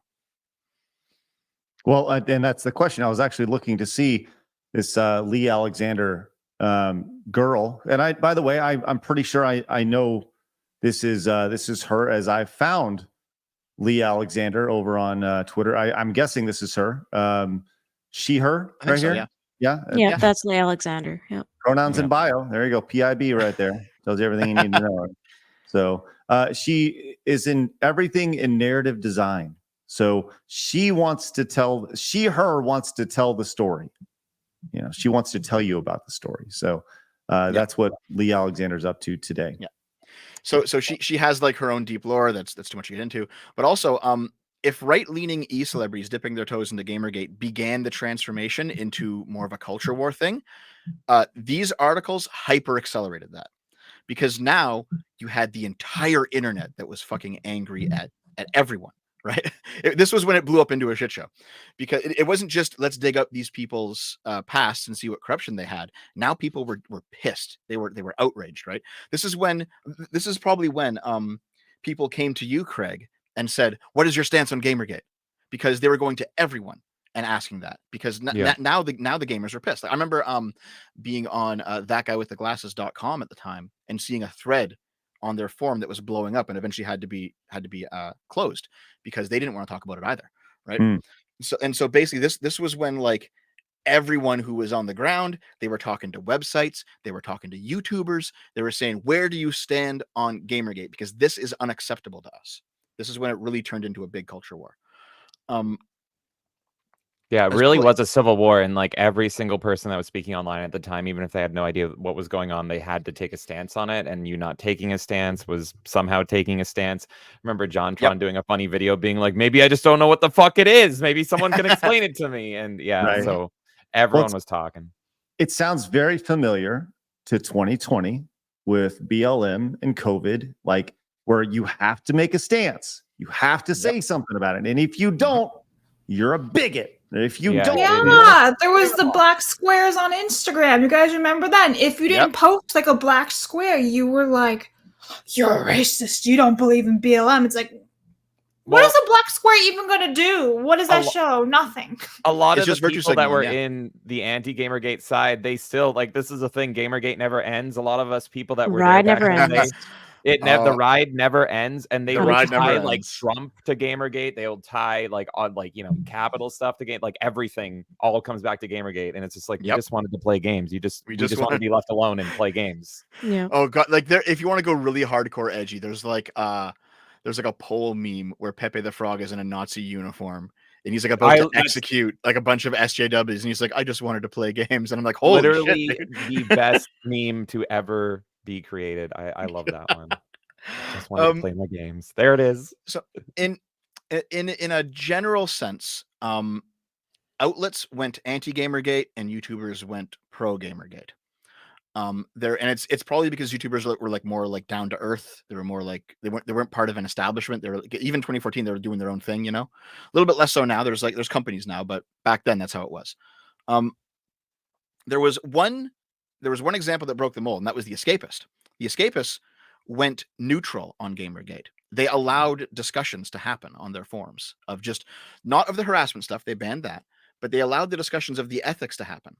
Well, and that's the question. I was actually looking to see this Lee Alexander girl, and by the way, I'm pretty sure I know this is her, as I found Lee Alexander over on Twitter. I'm guessing this is her. She, her, I think right so, here. yeah. Yeah, that's Leigh Alexander. Yep. Pronouns in bio. There you go. PIB right there. Tells you everything you need to know. So she is in everything in narrative design. So she wants to tell the story. She wants to tell you about the story. So that's what Lee Alexander's up to today. Yeah. So she has like her own deep lore that's too much to get into. But also, if right-leaning e-celebrities dipping their toes into Gamergate began the transformation into more of a culture war thing, these articles hyper accelerated that, because now you had the entire internet that was fucking angry at everyone. Right. This was when it blew up into a shit show, because it wasn't just let's dig up these people's past and see what corruption they had. Now people were pissed. They were outraged. Right. This is probably when people came to you, Craig, and said, "What is your stance on Gamergate?" Because they were going to everyone and asking that, because now the gamers are pissed. I remember being on thatguywiththeglasses.com at the time and seeing a thread on their forum that was blowing up and eventually had to be closed because they didn't want to talk about it either, right? So basically this was when like everyone who was on the ground, they were talking to websites, they were talking to YouTubers, they were saying, where do you stand on Gamergate? Because this is unacceptable to us. This is when it really turned into a big culture war. Yeah, it really was a civil war, and like every single person that was speaking online at the time, even if they had no idea what was going on, they had to take a stance on it, and you not taking a stance was somehow taking a stance. Remember John Tron doing a funny video being like, maybe I just don't know what the fuck it is. Maybe someone can explain it to me. And so everyone was talking. It sounds very familiar to 2020 with BLM and COVID, like where you have to make a stance. You have to say something about it. And if you don't, you're a bigot. If you don't, there was the black squares on Instagram. You guys remember that? And if you didn't post like a black square, you were like, "You're a racist. You don't believe in BLM." It's like, what is a black square even going to do? What does that show? Nothing. A lot of the people that were in the anti-Gamergate side, they still like, this is a thing. Gamergate never ends. A lot of us people that were Ride there never back in the day, ends. the ride never ends, and they will tie like ends. Trump to Gamergate. They'll tie like on like capital stuff to game, like everything all comes back to Gamergate, and it's just like you just wanted to play games. We just want to be left alone and play games. Yeah. Oh god, like if you want to go really hardcore edgy, there's like a poll meme where Pepe the Frog is in a Nazi uniform. And he's like about to execute like a bunch of SJWs, and he's like, "I just wanted to play games," and I'm like, "Holy literally shit, the best meme to ever be created." I love that one. Just wanted to play my games. There it is. So in a general sense, outlets went anti-Gamergate and YouTubers went pro-Gamergate. There, and it's probably because YouTubers were like more like down to earth. They were more like they weren't part of an establishment. They were even 2014 they were doing their own thing, a little bit less so now. There's companies now, but back then that's how it was. There was one example that broke the mold, and that was the Escapist. The Escapists went neutral on Gamergate. They allowed discussions to happen on their forums of just not of the harassment stuff. They banned that, but they allowed the discussions of the ethics to happen.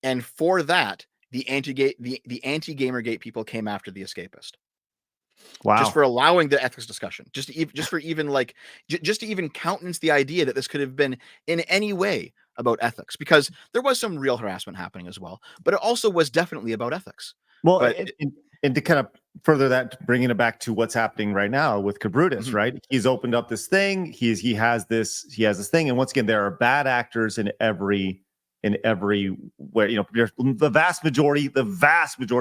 And for that, the anti-Gamergate people came after the Escapist. Wow. Just for allowing the ethics discussion, just to even countenance the idea that this could have been in any way about ethics, because there was some real harassment happening as well, but it also was definitely about ethics. Well, and to kind of further that, bringing it back to what's happening right now with Cabrutus, right? He's opened up this thing. He has this thing, and once again, there are bad actors in every way. The vast majority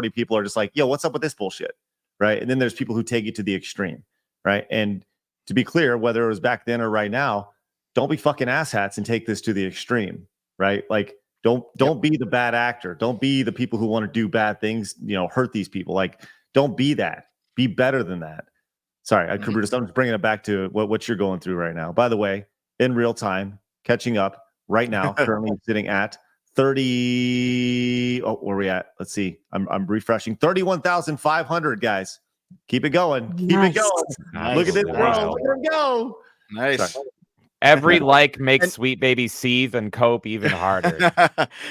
of people are just like, "Yo, what's up with this bullshit?" Right? And then there's people who take it to the extreme, right? And to be clear, whether it was back then or right now, don't be fucking asshats and take this to the extreme, right? Like, don't be the bad actor. Don't be the people who want to do bad things, hurt these people. Like, don't be that. Be better than that. Sorry, Cabrutus, I'm just bringing it back to what you're going through right now. By the way, in real time, catching up right now, currently sitting at 30. Oh, where are we at? Let's see. I'm refreshing. 31,500 guys. Keep it going. Keep it going. Nice. Look at this Nice. row. Look at him go. Nice. Sorry. Every like makes And- Sweet Baby seethe and cope even harder.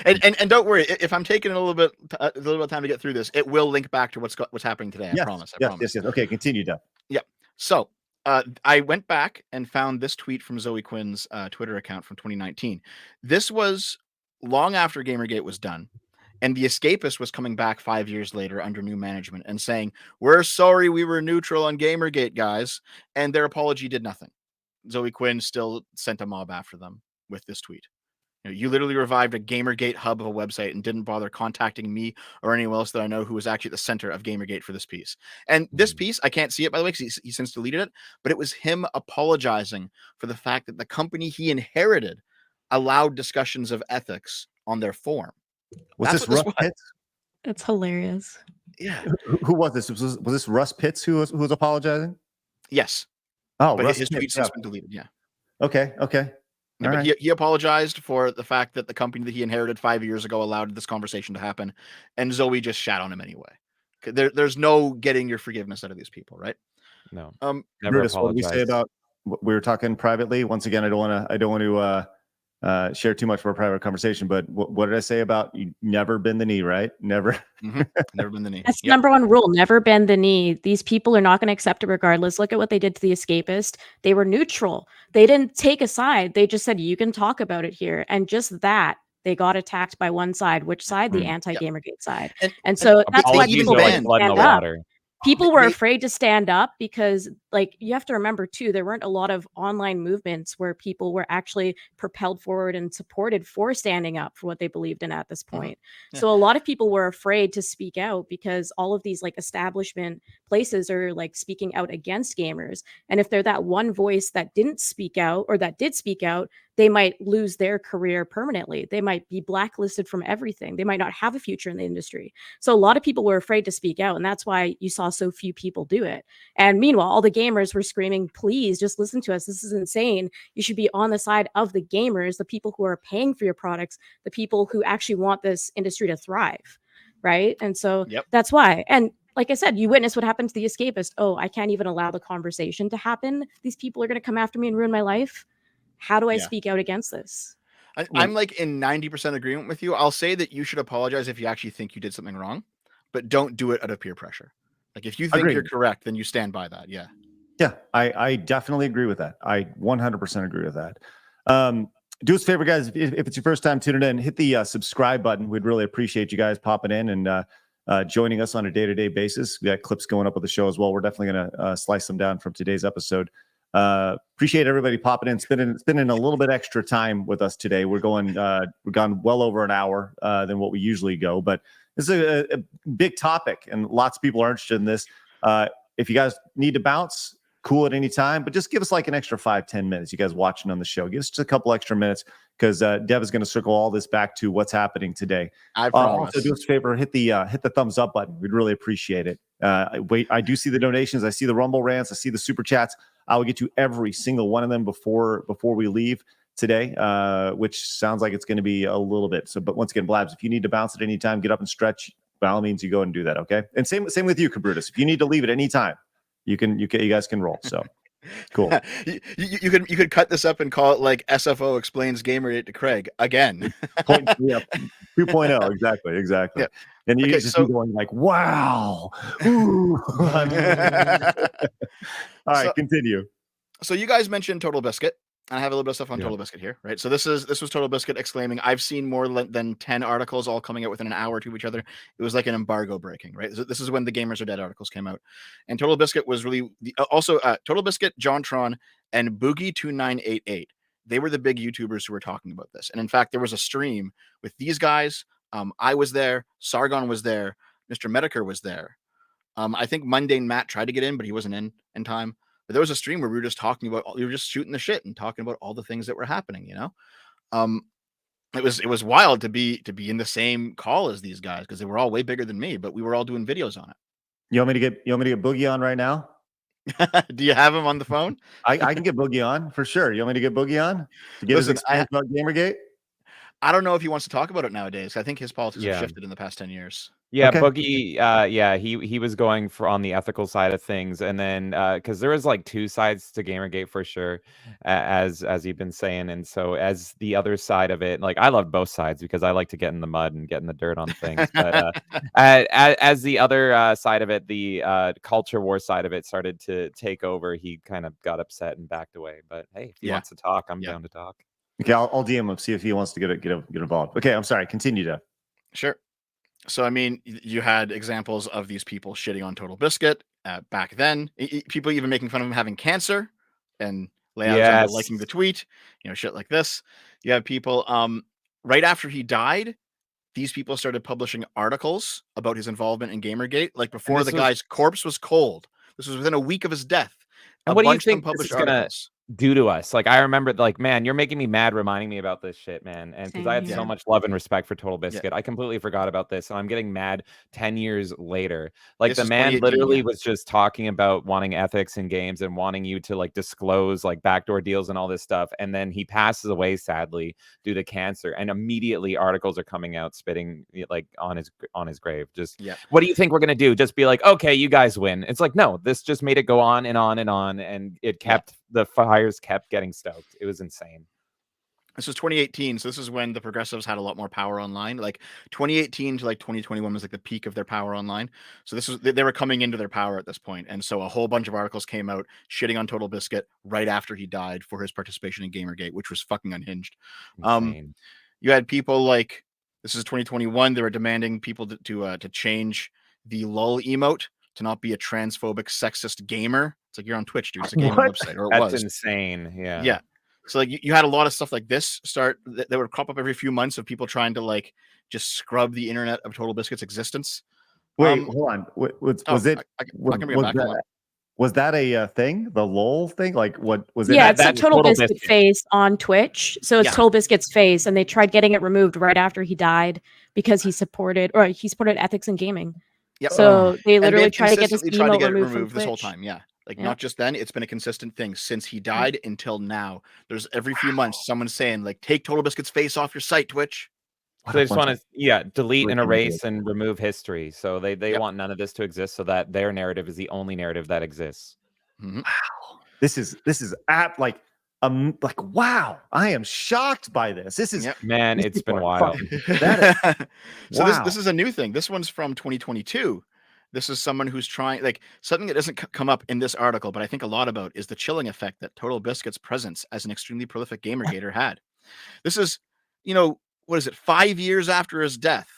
and don't worry, if I'm taking a little bit of time to get through this, it will link back to what's happening today. I promise. I promise. Yes. Okay, continue, Deb. So I went back and found this tweet from Zoe Quinn's Twitter account from 2019. This was long after Gamergate was done. And the Escapist was coming back 5 years later under new management and saying, "We're sorry we were neutral on Gamergate, guys." And their apology did nothing. Zoe Quinn still sent a mob after them with this tweet. You literally revived a Gamergate hub of a website and didn't bother contacting me or anyone else that I know who was actually at the center of Gamergate for this piece. And this piece, I can't see it, by the way, because he since deleted it, but it was him apologizing for the fact that the company he inherited allowed discussions of ethics on their forum. Was That's this what Russ this was. Pitts? It's hilarious. Yeah. Who was this? Was this Russ Pitts who was apologizing? Yes. Oh, But Russ his Pitts, tweet's since been deleted. Yeah. Okay. Yeah, All but right. he apologized for the fact that the company that he inherited 5 years ago allowed this conversation to happen, and Zoe just shat on him anyway. There's no getting your forgiveness out of these people, right? No, Um, never Brutus, what did we say apologize. about what we were talking privately? Once again, I don't want to share too much of our private conversation, but what did I say about you never bend the knee, right? Never. never been the knee. That's Yep. number one rule. Never bend the knee. These people are not going to accept it regardless. Look at what they did to the Escapist. They were neutral. They didn't take a side. They just said, you can talk about it here. And just that, they got attacked by one side. Which side? The anti-Gamergate side. And so that's why Apologies people are like didn't blood in the stand up. water. People were They- afraid to stand up because, like, you have to remember too, there weren't a lot of online movements where people were actually propelled forward and supported for standing up for what they believed in at this point. Yeah. So a lot of people were afraid to speak out because all of these like establishment places are like speaking out against gamers. And if they're that one voice that didn't speak out or that did speak out, they might lose their career permanently. They might be blacklisted from everything. They might not have a future in the industry. So a lot of people were afraid to speak out, and that's why you saw so few people do it. And meanwhile, all the gamers were screaming, "Please just listen to us. This is insane. You should be on the side of the gamers, the people who are paying for your products, the people who actually want this industry to thrive." Right. And so that's why. And like I said, you witness what happened to the Escapist. Oh, I can't even allow the conversation to happen. These people are going to come after me and ruin my life. How do I speak out against this? I'm like in 90% agreement with you. I'll say that you should apologize if you actually think you did something wrong, but don't do it out of peer pressure. Like if you think you're correct, then you stand by that. Yeah. Yeah, I definitely agree with that. I 100% agree with that. Do us a favor, guys. If it's your first time tuning in, hit the subscribe button. We'd really appreciate you guys popping in and joining us on a day-to-day basis. We got clips going up with the show as well. We're definitely going to slice them down from today's episode. Appreciate everybody popping in, spending a little bit extra time with us today. We've gone well over an hour than what we usually go, but this is a big topic and lots of people are interested in this. If you guys need to bounce, cool at any time, but just give us like an extra 5-10 minutes. You guys watching on the show, give us just a couple extra minutes because Dev is going to circle all this back to what's happening today. I promise. Also, do us a favor, hit the thumbs up button. We'd really appreciate it. I do see the donations. I see the Rumble rants. I see the super chats. I will get to every single one of them before we leave today, which sounds like it's going to be a little bit. So, but once again, Blabs, if you need to bounce at any time, get up and stretch. By all means, you go and do that. Okay. And same with you, Cabrutus. If you need to leave at any time, you guys can roll. So cool. you could cut this up and call it like SFO explains Gamergate to Craig again. 2.0. Exactly. Yeah. And you just be going like, wow. Ooh. All right, continue. So you guys mentioned TotalBiscuit. I have a little bit of stuff on TotalBiscuit here, right? So this was TotalBiscuit exclaiming, "I've seen more than 10 articles all coming out within an hour or two of each other." It was like an embargo breaking, right? This is when the Gamers Are Dead articles came out, and TotalBiscuit was really TotalBiscuit, JonTron, and Boogie2988. They were the big YouTubers who were talking about this, and in fact, there was a stream with these guys. I was there. Sargon was there. Mr. Medicare was there. I think Mundane Matt tried to get in, but he wasn't in time. But there was a stream where we were just talking about, we were just shooting the shit and talking about all the things that were happening, you know? It was wild to be in the same call as these guys because they were all way bigger than me, but we were all doing videos on it. You want me to get Boogie on right now? Do you have him on the phone? I can get Boogie on for sure. You want me to get Boogie on to give us experience about Gamergate? I don't know if he wants to talk about it nowadays. I think his politics have Yeah. shifted in the past 10 years. Yeah, Okay. Boogie, yeah, he was going for on the ethical side of things, and then because there was like two sides to Gamergate for sure, as you've been saying, and so as the other side of it, like I love both sides because I like to get in the mud and get in the dirt on things, but as the other side of it, the culture war side of it started to take over, he kind of got upset and backed away. But hey, if he Yeah. wants to talk, I'm Yeah. down to talk. Okay, I'll DM him, see if he wants to get involved. Okay, I'm sorry. Continue, Jeff. Sure. So, I mean, you had examples of these people shitting on TotalBiscuit back then. People even making fun of him having cancer and lay out example liking Yes. the tweet, shit like this. You have people, right after he died, these people started publishing articles about his involvement in Gamergate. Like before the guy's corpse was cold. This was within a week of his death. And A what do you bunch of them think this published is gonna articles. do to us? Like, I remember, like, man, you're making me mad reminding me about this shit, man. And because Same I had here. so much love and respect for Total Yeah. Biscuit, I completely forgot about this, and I'm getting mad 10 years later. Like, This the is man 2018, literally yeah. was just talking about wanting ethics in games and wanting you to like disclose like backdoor deals and all this stuff. And then he passes away sadly due to cancer, and immediately articles are coming out spitting like on his grave. Just Yeah. what do you think we're gonna do? Just be like, okay, you guys win. It's like, no, this just made it go on and on and on, and it kept the fires kept getting stoked. It was insane. This was 2018, so this is when the progressives had a lot more power online. Like 2018 to like 2021 was like the peak of their power online. So this was they were coming into their power at this point, and so a whole bunch of articles came out shitting on TotalBiscuit right after he died for his participation in Gamergate, which was fucking unhinged. Insane. You had people like, this is 2021. They were demanding people to change the lull emote to not be a transphobic, sexist gamer. It's like, you're on Twitch, dude. It's a gaming What? website, or it That's was. insane. Yeah. Yeah. So like you had a lot of stuff like this start that would crop up every few months of people trying to like just scrub the internet of TotalBiscuit's existence. Wait, hold on. Was it? I can bring it back. Hold on. Was that a thing? The LOL thing? Like what was it? Yeah, That- it's that's a Total Total Biscuit Biscuit. face on Twitch. So it's Yeah. Total Biscuit's face, and they tried getting it removed right after he died because he supported ethics in gaming. Yep. So they And literally they've tried to get this consistently tried to emote get it removed from removed this whole Twitch. time. Yeah. Like Yeah. not just then, it's been a consistent thing since he died until now. There's every few months someone saying like, take TotalBiscuit's face off your site, Twitch. So they just want to, delete and freaking erase and remove history. So they Yep. want none of this to exist, so that their narrative is the only narrative that exists. Mhm. Wow. This is like wow. I am shocked by this. This is Yep. Man, these it's people been are wild. fucking- that is- So wow. this is a new thing. This one's from 2022. This is someone who's trying, like, something that doesn't come up in this article, but I think a lot about is the chilling effect that TotalBiscuit's presence as an extremely prolific gamergater had. This is, what is it? 5 years after his death,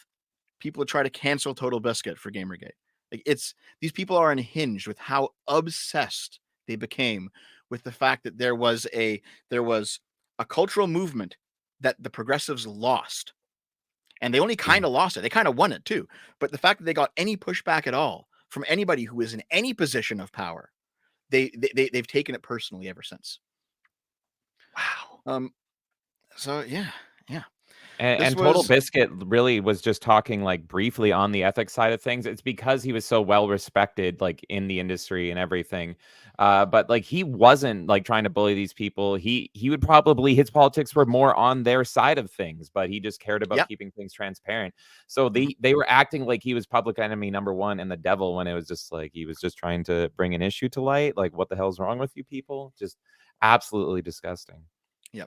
people try to cancel TotalBiscuit for Gamergate. Like, these people are unhinged with how obsessed they became with the fact that there was a cultural movement that the progressives lost. And they only kind of lost it. They kind of won it too. But the fact that they got any pushback at all from anybody who is in any position of power, they've taken it personally ever since. Wow. So yeah. And TotalBiscuit really was just talking like briefly on the ethics side of things. It's because he was so well respected, like in the industry and everything. But like he wasn't like trying to bully these people. He would probably, his politics were more on their side of things, but he just cared about keeping things transparent. So they were acting like he was public enemy number one and the devil, when it was just like he was just trying to bring an issue to light. Like, what the hell's wrong with you people? Just absolutely disgusting. Yeah.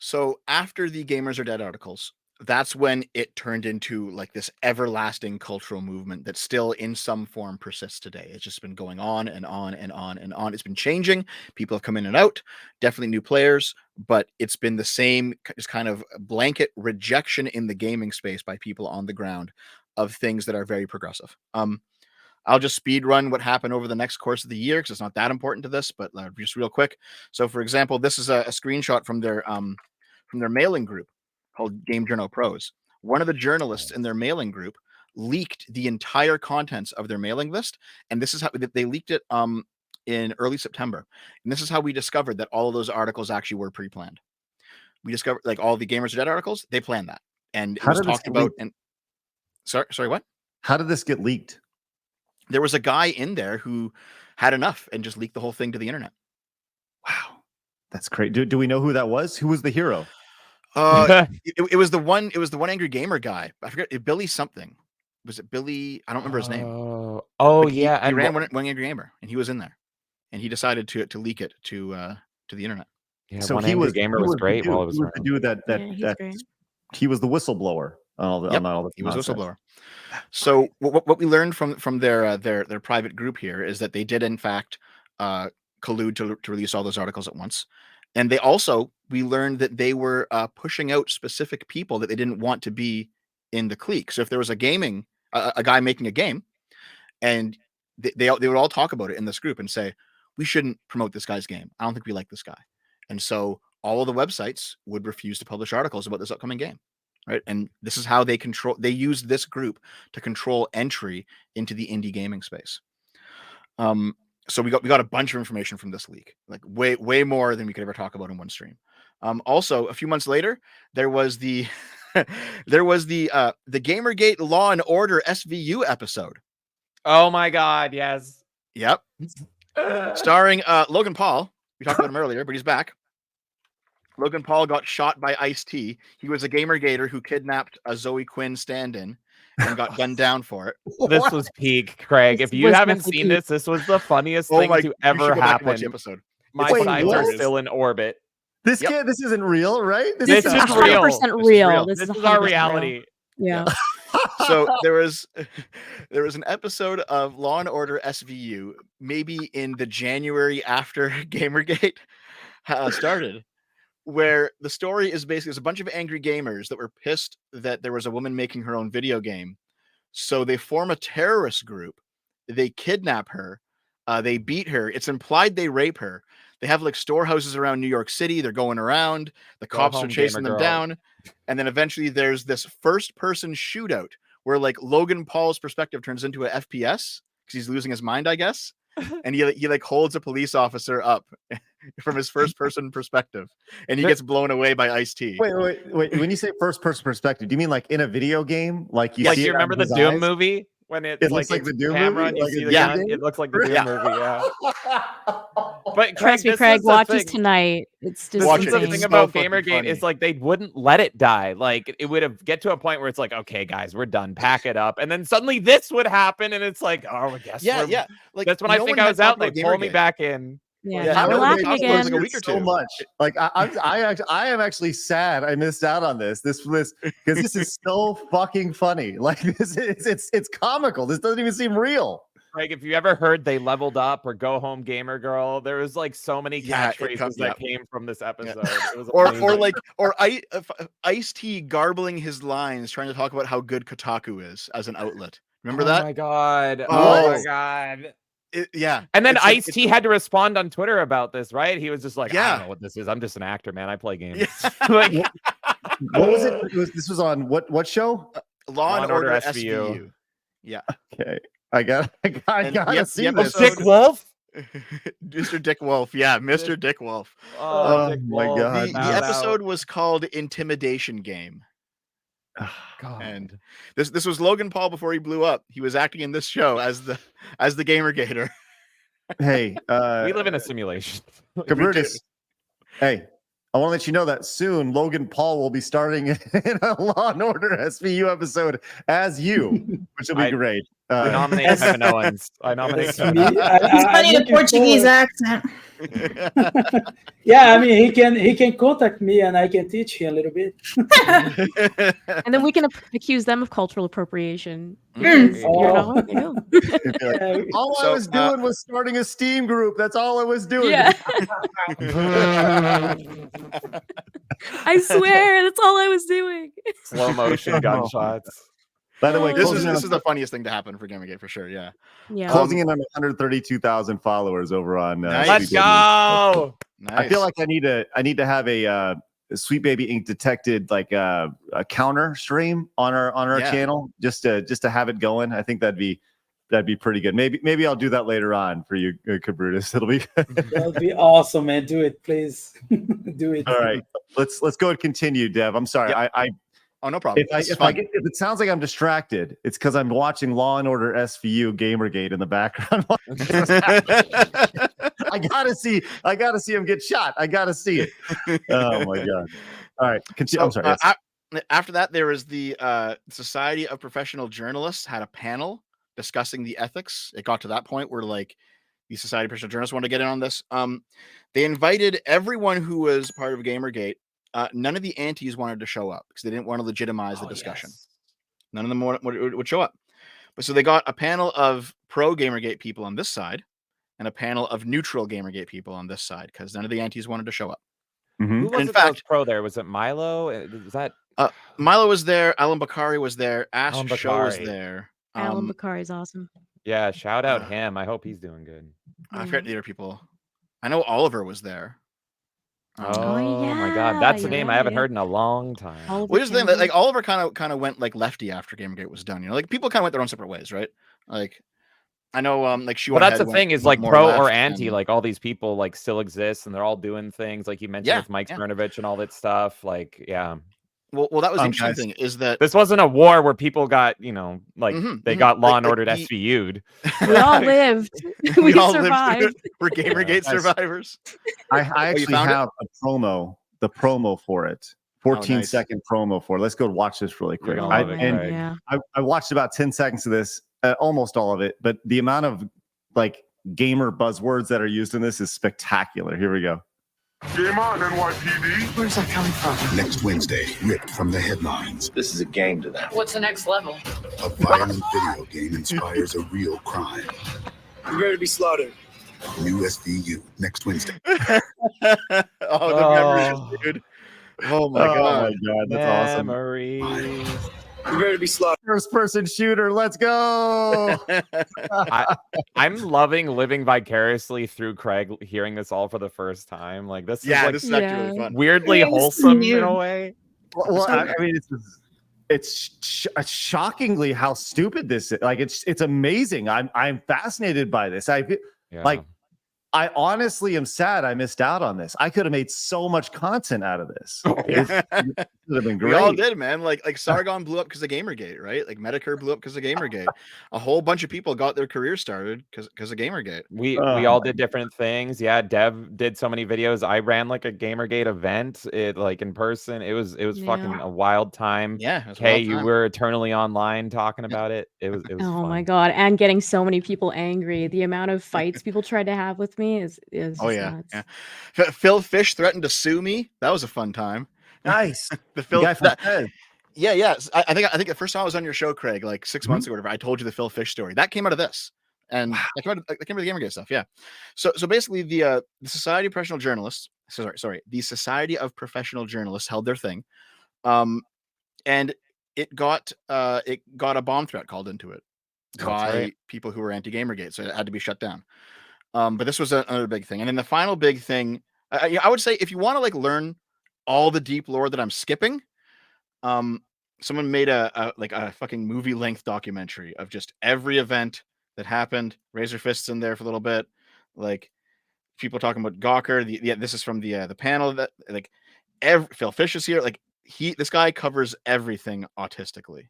So after the Gamers Are Dead articles, that's when it turned into like this everlasting cultural movement that still in some form persists today. It's just been going on and on and on and on. It's been changing. People have come in and out, definitely new players, but it's been the same just kind of blanket rejection in the gaming space by people on the ground of things that are very progressive. I'll just speed run what happened over the next course of the year because it's not that important to this, but just real quick. So for example, this is a screenshot from their mailing group called Game Journal Pros. One of the journalists in their mailing group leaked the entire contents of their mailing list, and this is how they leaked it in early September. And this is how we discovered that all of those articles actually were pre-planned. We discovered like all the Gamers Are Dead articles, they planned that, and it was talked about. And sorry, what? How did this get leaked? There was a guy in there who had enough and just leaked the whole thing to the internet. Wow, that's great. Do we know who that was? Who was the hero? It was the one. It was the one angry gamer guy. I forget. Billy something. Was it Billy? I don't remember his name. Oh, But yeah. He And ran one angry gamer, and he was in there, and he decided to leak it to the internet. yeah, So one he angry was gamer he was was the great while dude, it was he was the dude he's that great. he was the whistleblower on all the Yep, on all the he was a nonsense. whistleblower. So what we learned from their private group here is that they did in fact collude to release all those articles at once, and we learned that they were pushing out specific people that they didn't want to be in the clique. So if there was a guy making a game, and they would all talk about it in this group and say, we shouldn't promote this guy's game. I don't think we like this guy. And so all of the websites would refuse to publish articles about this upcoming game. Right. And this is how they use this group to control entry into the indie gaming space. So we got a bunch of information from this leak, like way more than we could ever talk about in one stream. Also, a few months later, there was the Gamergate Law and Order SVU episode. Oh my God, yes. Yep. Starring Logan Paul. We talked about him earlier, but he's back. Logan Paul got shot by Ice-T. He was a Gamergater who kidnapped a Zoe Quinn stand-in and got gunned down for it. This was peak, Craig. This If you was haven't definitely seen peak. this was the funniest thing to you should ever go back and watch the happen. episode. My Wait, sights what? are still in orbit. This Yep. this isn't real, right? This is not real. 100% This is real. real. This is 100% our real. reality. Yeah. So there was an episode of Law and Order SVU, maybe in the January after Gamergate started, where the story is basically there's a bunch of angry gamers that were pissed that there was a woman making her own video game. So they form a terrorist group. They kidnap her. They beat her. It's implied they rape her. They have like storehouses around New York City. They're going around. The cops are chasing them down. And then eventually there's this first person shootout where like Logan Paul's perspective turns into an FPS because he's losing his mind, I guess. And he like holds a police officer up from his first person perspective, and he gets blown away by Ice-T. Wait. When you say first person perspective, do you mean like in a video game? Like you Like see you it remember on the his Doom eyes? movie when it's It looks like it's the Doom camera movie? and you Like see in the the gun? game? It looks like the Doom Yeah. movie, yeah. But Craig, Trust me, this Craig, is the watch this thing. tonight. It's just Watch This it. is the insane. thing so about fucking Gamergate funny. is like they wouldn't let it die. Like it would have get to a point where it's like, okay, guys, we're done, pack it up, and then suddenly this would happen, and it's like, oh, I guess Yeah. Like that's when I no think one I had was out. talked They about pull me Gamergate. back in. Yeah, Yeah, now I we're remember laughing talking about it again. like a week or so two. much. Like I am actually sad I missed out on this because this is so fucking funny. Like this is it's comical. This doesn't even seem real. Like if you ever heard "They Leveled Up" or "Go Home Gamer Girl," there was like so many catchphrases that came from this episode. It was amazing. or Ice-T garbling his lines, trying to talk about how good Kotaku is as an outlet. Remember that? Oh my god! Oh. Oh my god! Yeah. And then It's like- Ice-T had to respond on Twitter about this, right? He was just like, I Yeah. don't know what this is. I'm just an actor, man. I play games. Yeah. Like, What was it? This was on what show? Law and Order SVU. Yeah. Okay. I gotta the see episode- this. Dick Wolf. Mr. Dick Wolf. Yeah, Mr. Dick Wolf. Oh Dick my Wolf. God. The Shout out. episode was called Intimidation Game. God. And this was Logan Paul before he blew up. He was acting in this show as the Gamergater. Hey, We live in a simulation. Gamergate. Hey, I want to let you know that soon Logan Paul will be starting in a Law and Order SVU episode as you, which will be great. I nominate Kevin Owens. I nominate That's Kevin me. Owens. He's funny in a looking Portuguese forward- accent. Yeah, I mean he can contact me and I can teach him a little bit. And then we can accuse them of cultural appropriation. Mm. Because you're not. You know. Yeah, All I So, was doing was starting a Steam group. That's all I was doing. Yeah. I swear, that's all I was doing. Slow motion gunshots. By the way, this closing is the funniest thing to happen for Gamergate for sure. Yeah. Yeah. closing in on 132,000 followers over on. Nice. Let's Sweet Baby. go. Nice. I feel like I need to have a Sweet Baby Inc. detected like a counter stream on our Yeah. channel just to have it going. I think that'd be pretty good. Maybe I'll do that later on for you, Cabrutus. It'll be good. that'll be awesome, man. Do it, please. Do it. All right. Let's go and continue, Dev. I'm sorry. Yep. Oh, no problem. If it sounds like I'm distracted, it's because I'm watching Law and Order SVU Gamergate in the background. I gotta see him get shot. I gotta see it. Oh my god. All right. Continue. I'm So, sorry. Yes. after that, there was the Society of Professional Journalists had a panel discussing the ethics. It got to that point where like the Society of Professional Journalists wanted to get in on this. They invited everyone who was part of Gamergate. None of the antis wanted to show up because they didn't want to legitimize the discussion. Yes. None of them would show up. But so they got a panel of pro Gamergate people on this side and a panel of neutral Gamergate people on this side because none of the antis wanted to show up. Who was in it that was fact- pro there? Was it Milo? Was that Milo was there. Alan Bakari was there. Ash Alan Show was Bakari. there. Alan Bakari is awesome. Yeah, shout out him. I hope he's doing good. I forget the other people. I know Oliver was there. Oh my god, that's a name I haven't heard in a long time. Oliver Well, here's the thing, Kennedy. like Oliver kind of went like lefty after Gamergate was done. You know, like people kind of went their own separate ways, right? Like I know, like she. Well, that's the thing is like more pro left or anti, and- like all these people like still exist and they're all doing things like you mentioned with Mike Cernovich and all that stuff. Like, yeah. Well, that was the interesting guys. thing is that This wasn't a war where people got, you know, like they got Law and Like, Ordered he- SVU'd. We all lived. we all lived through survived. it. We're Gamergate guys. survivors. I you actually found it? have the promo for it. 14-second promo for it. Let's go watch this really quick. gonna love it, And Craig. Yeah. I watched about 10 seconds of this, almost all of it, but the amount of like gamer buzzwords that are used in this is spectacular. Here we go. Game on, NYPD. Where's that coming from? Next Wednesday, ripped from the headlines. This is a game to them. What's the next level? A violent video game inspires a real crime. You ready to be slaughtered? New SVU next Wednesday. Oh, the memories, dude. Oh my god. That's awesome. Memories. You ready to be slaughtered? First person shooter. Let's go. I'm loving living vicariously through Craig hearing this all for the first time. Like this Yeah, is like this is actually really fun. weirdly Yeah, this is wholesome in new. a way. Well, I mean, it's shockingly how stupid this is. Like, it's amazing. I'm fascinated by this. Yeah. Like, I honestly am sad I missed out on this. I could have made so much content out of this. It would have been great. We all did, man. Like Sargon blew up because of Gamergate, right? Like Medicare blew up because of Gamergate. A whole bunch of people got their career started because of Gamergate. We Oh all my did different things. Yeah, Dev did so many videos. I ran like a Gamergate event, like in person. It was fucking a wild time. Yeah. it was a Kay, wild you time. were eternally online talking about it. It was Oh fun. my god! And getting so many people angry. The amount of fights people tried to have with me is Oh just yeah. nuts. Yeah. Phil Fish threatened to sue me. That was a fun time. Nice. The The Phil. guy from Fez. Yeah. I think the first time I was on your show, Craig, like 6 months ago, or whatever, I told you the Phil Fish story. That came out of this, and that came out of the Gamergate stuff. Yeah. So basically, the Society of Professional Journalists. Sorry, the Society of Professional Journalists held their thing, and it got a bomb threat called into it by people who were anti-Gamergate, so it had to be shut down. But this was another big thing, and then the final big thing, I would say, if you want to like learn all the deep lore that I'm skipping, someone made a fucking movie length documentary of just every event that happened. Razor Fist's in there for a little bit, like people talking about Gawker. This is from the panel that like Phil Fish is here. Like this guy covers everything autistically.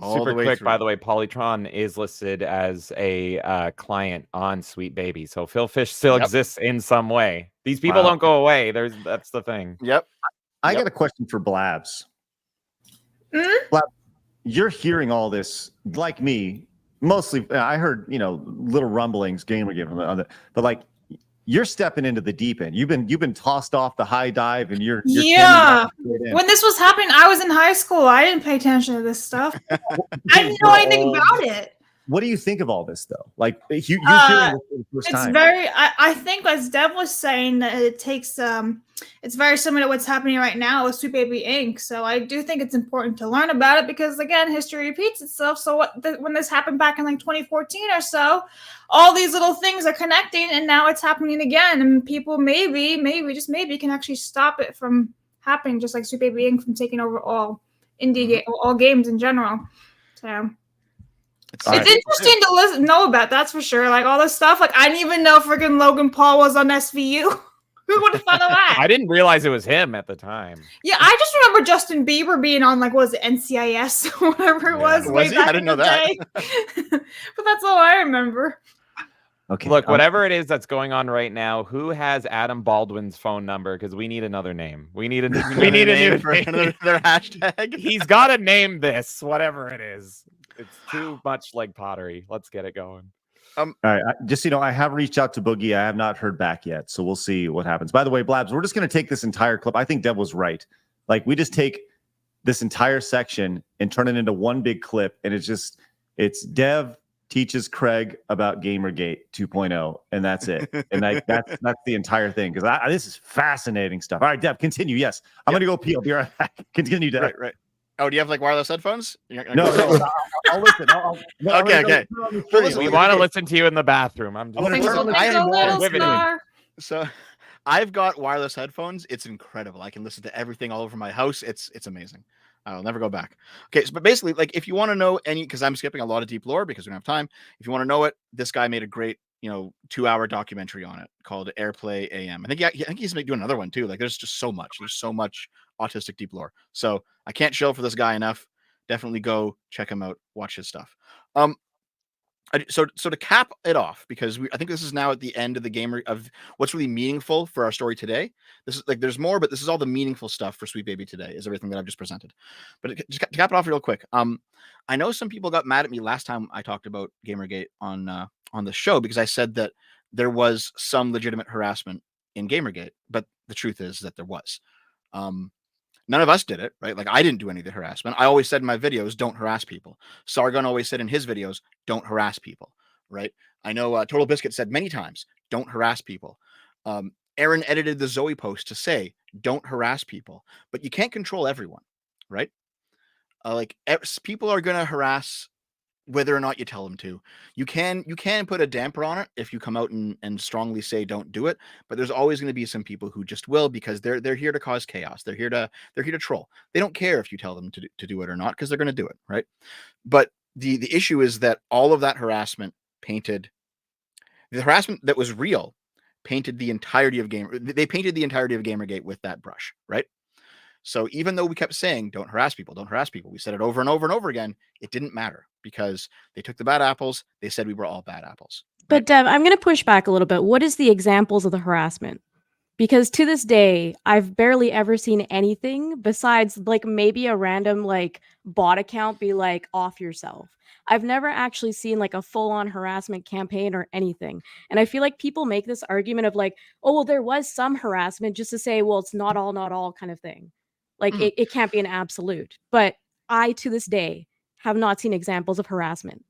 All Super the way quick, through. by the way, Polytron is listed as a client on Sweet Baby. So Phil Fish still exists in some way. These people Wow. don't go away. That's the thing. Yep. I got a question for Blabs. Blab, you're hearing all this like me. Mostly, I heard little rumblings, Gamergate from the, but like you're stepping into the deep end. You've been tossed off the high dive, and you're Yeah. straight in. When this was happening, I was in high school. I didn't pay attention to this stuff. I didn't know anything about it. What do you think of all this, though? Like you hearing this for the first It's time. very. I think, as Dev was saying, that it takes. It's very similar to what's happening right now with Sweet Baby Inc. So I do think it's important to learn about it because, again, history repeats itself. So when this happened back in like 2014 or so, all these little things are connecting, and now it's happening again. And people maybe just maybe can actually stop it from happening, just like Sweet Baby Inc. from taking over all all games in general. So. It's interesting to know about, that's for sure. Like all this stuff. Like I didn't even know freaking Logan Paul was on SVU. Who would have thought of that? I didn't realize it was him at the time. Yeah, I just remember Justin Bieber being on like was it NCIS or whatever it was. Was he? I didn't know that. But that's all I remember. Okay. Look, whatever it is that's going on right now, who has Adam Baldwin's phone number? Because we need another name. We need a new name for name. another hashtag. He's got to name this, whatever it is. It's too much like pottery. Let's get it going. All right. Just I have reached out to Boogie. I have not heard back yet, so we'll see what happens. By the way, Blabs, we're just going to take this entire clip. I think Dev was right. Like, we just take this entire section and turn it into one big clip, and it's Dev teaches Craig about Gamergate 2.0, and that's it. And that's the entire thing, because this is fascinating stuff. All right, Dev, continue. Yes, I'm going to go pee. I'll be right back. Continue, Dev. Right. Oh, do you have like wireless headphones? No, I'll listen. Okay. We want to listen to you in the bathroom. So I've got wireless headphones. It's incredible. I can listen to everything all over my house. It's amazing. I'll never go back. Okay, but basically, like, if you want to know because I'm skipping a lot of deep lore because we don't have time. If you want to know it, this guy made a great 2-hour documentary on it called Airplay AM. I think he's doing another one too. Like, there's just so much. There's so much autistic deep lore. So I can't chill for this guy enough. Definitely go check him out. Watch his stuff. So to cap it off, because I think this is now at the end of the gamer of what's really meaningful for our story today. This is like, there's more, but this is all the meaningful stuff for Sweet Baby today is everything that I've just presented. But just to cap it off real quick. I know some people got mad at me last time I talked about Gamergate on the show because I said that there was some legitimate harassment in Gamergate, but the truth is that there was. None of us did it, right? Like, I didn't do any of the harassment. I always said in my videos, don't harass people. Sargon always said in his videos, don't harass people, right? I know TotalBiscuit said many times, don't harass people. Aaron edited the Zoe post to say, don't harass people. But you can't control everyone, right? People are going to harass whether or not you tell them to. You can put a damper on it if you come out and strongly say don't do it, but there's always going to be some people who just will, because they're here to cause chaos. They're here to troll. They don't care if you tell them to do it or not, because they're going to do it, right? But the issue is that all of that harassment painted the harassment that was real painted the entirety of Gamergate with that brush, right? So even though we kept saying, don't harass people, we said it over and over and over again, it didn't matter, because they took the bad apples. They said we were all bad apples. Right? But Dev, I'm going to push back a little bit. What is the examples of the harassment? Because to this day, I've barely ever seen anything besides like maybe a random like bot account be like, off yourself. I've never actually seen like a full-on harassment campaign or anything. And I feel like people make this argument of like, oh, well, there was some harassment, just to say, well, it's not all kind of thing. Like it can't be an absolute. But I, to this day, have not seen examples of harassment.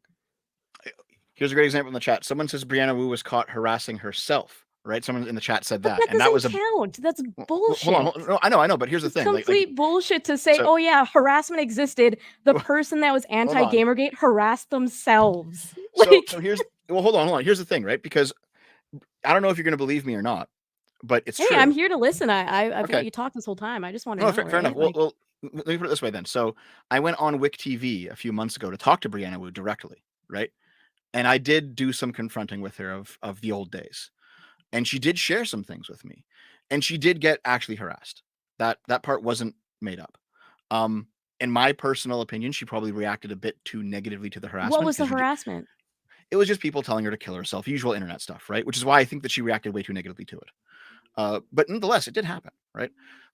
Here's a great example in the chat. Someone says Brianna Wu was caught harassing herself, right? Someone in the chat said that. But that doesn't count. That's bullshit. Hold on. No, I know. But here's the thing. Complete bullshit to say, oh yeah, harassment existed. The person that was anti-Gamergate harassed themselves. So here's, hold on. Here's the thing, right? Because I don't know if you're going to believe me or not, but it's true. I'm here to listen. I've let you talk this whole time. I just want to know. Fair enough. Well, let me put it this way then. So I went on Wick TV a few months ago to talk to Brianna Wu directly, right? And I did do some confronting with her of the old days. And she did share some things with me. And she did get actually harassed. That part wasn't made up. In my personal opinion, she probably reacted a bit too negatively to the harassment. What was the harassment? It was just people telling her to kill herself, usual internet stuff, right? Which is why I think that she reacted way too negatively to it. But nonetheless, it did happen, right?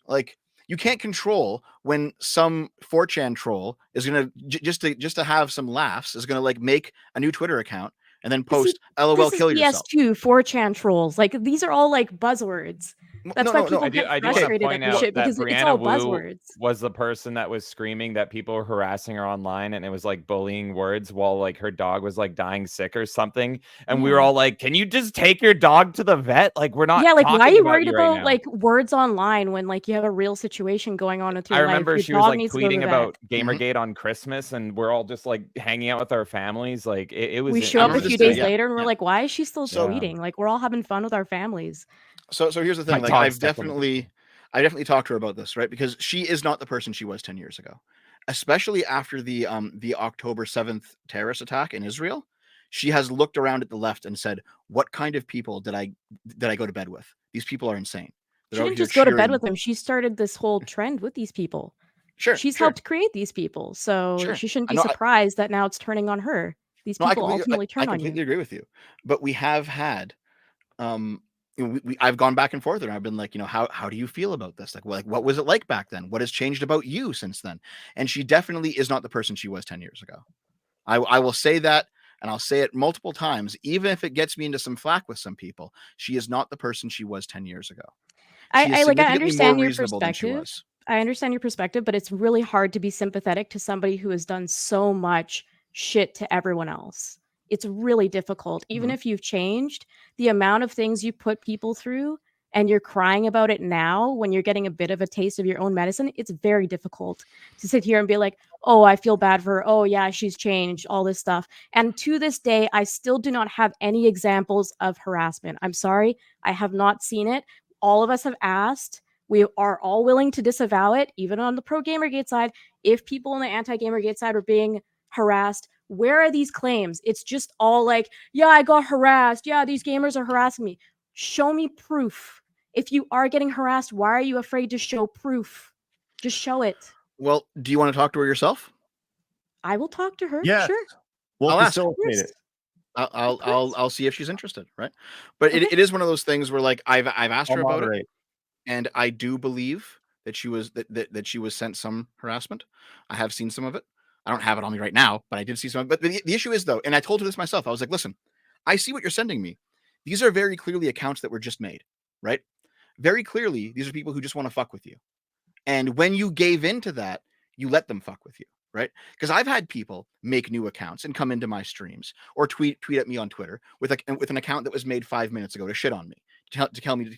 Like, you can't control when some 4chan troll is gonna just to have some laughs is gonna like make a new Twitter account and then post LOL kill yourself. PS2 4chan trolls, like these are all like buzzwords. That's why people get frustrated at this shit, because it's all buzzwords. Was the person that was screaming that people were harassing her online, and it was like bullying words while like her dog was like dying sick or something, and we were all like, "Can you just take your dog to the vet? Like, we're not." Yeah, like why are you worried about like words online when like you have a real situation going on with your life? I remember she was like tweeting about Gamergate on Christmas, and we're all just like hanging out with our families. Like it was. We show up a few days later, and we're like, "Why is she still tweeting? Like we're all having fun with our families." So here's the thing. Like I've definitely talked to her about this, right? Because she is not the person she was 10 years ago, especially after the October 7th terrorist attack in Israel. She has looked around at the left and said, "What kind of people did I go to bed with? These people are insane." She didn't just go to bed with them. She started this whole trend with these people. She's helped create these people, so she shouldn't be surprised that now it's turning on her. These No, people ultimately I turn on completely you. agree with you. But we have had, I've gone back and forth, and I've been like, how do you feel about this? Like, what was it like back then? What has changed about you since then? And she definitely is not the person she was 10 years ago. I will say that, and I'll say it multiple times, even if it gets me into some flack with some people. She is not the person she was 10 years ago. She is I significantly more understand your reasonable than she perspective. was. I understand your perspective, but it's really hard to be sympathetic to somebody who has done so much shit to everyone else. It's really difficult. Even if you've changed, the amount of things you put people through and you're crying about it now when you're getting a bit of a taste of your own medicine, it's very difficult to sit here and be like, oh, I feel bad for her. Oh, yeah, she's changed, all this stuff. And to this day, I still do not have any examples of harassment. I'm sorry, I have not seen it. All of us have asked. We are all willing to disavow it, even on the pro Gamergate side. If people on the anti Gamergate side are being harassed, where are these claims? It's just all like, yeah, I got harassed. Yeah, these gamers are harassing me. Show me proof. If you are getting harassed, why are you afraid to show proof? Just show it. Well, do you want to talk to her yourself? I will talk to her. Yes. Sure. We'll I'll ask. facilitate it. I'll see if she's interested, right? But Okay. it is one of those things where, like, I've asked I'll her about it, moderate. and I do believe that she was that she was sent some harassment. I have seen some of it. I don't have it on me right now, but I did see some. But the issue is, though, and I told her this myself. I was like, listen, I see what you're sending me. These are very clearly accounts that were just made, right? Very clearly, these are people who just want to fuck with you. And when you gave into that, you let them fuck with you, right? Because I've had people make new accounts and come into my streams or tweet at me on Twitter with an account that was made 5 minutes ago to shit on me, to tell me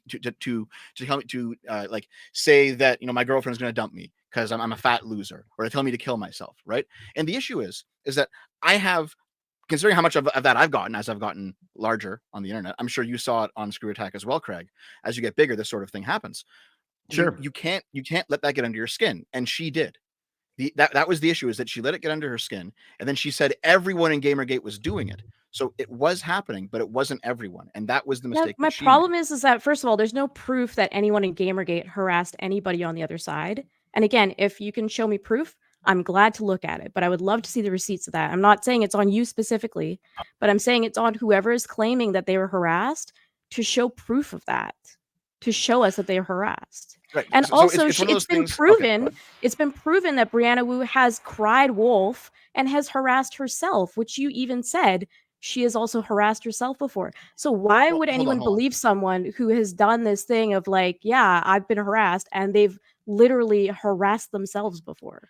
to like say that my girlfriend's going to dump me because I'm a fat loser, or to tell me to kill myself, right? And the issue is that I have, considering how much of that I've gotten as I've gotten larger on the internet. I'm sure you saw it on Screw Attack as well, Craig. As you get bigger, this sort of thing happens. Sure. You can't let that get under your skin, and she did. That was the issue, is that she let it get under her skin, and then she said everyone in Gamergate was doing it. So it was happening, but it wasn't everyone, and that was the mistake. My that she problem made. is that, first of all, there's no proof that anyone in Gamergate harassed anybody on the other side. And again, if you can show me proof, I'm glad to look at it, but I would love to see the receipts of that. I'm not saying it's on you specifically, but I'm saying it's on whoever is claiming that they were harassed to show proof of that, to show us that they were harassed. Right. And So also, it's one of those it's been things. Okay, go ahead. it's been proven that Brianna Wu has cried wolf and has harassed herself, which you even said she has also harassed herself before. So why Well, would hold anyone on. believe someone who has done this thing of like, yeah, I've been harassed, and they've literally harassed themselves before?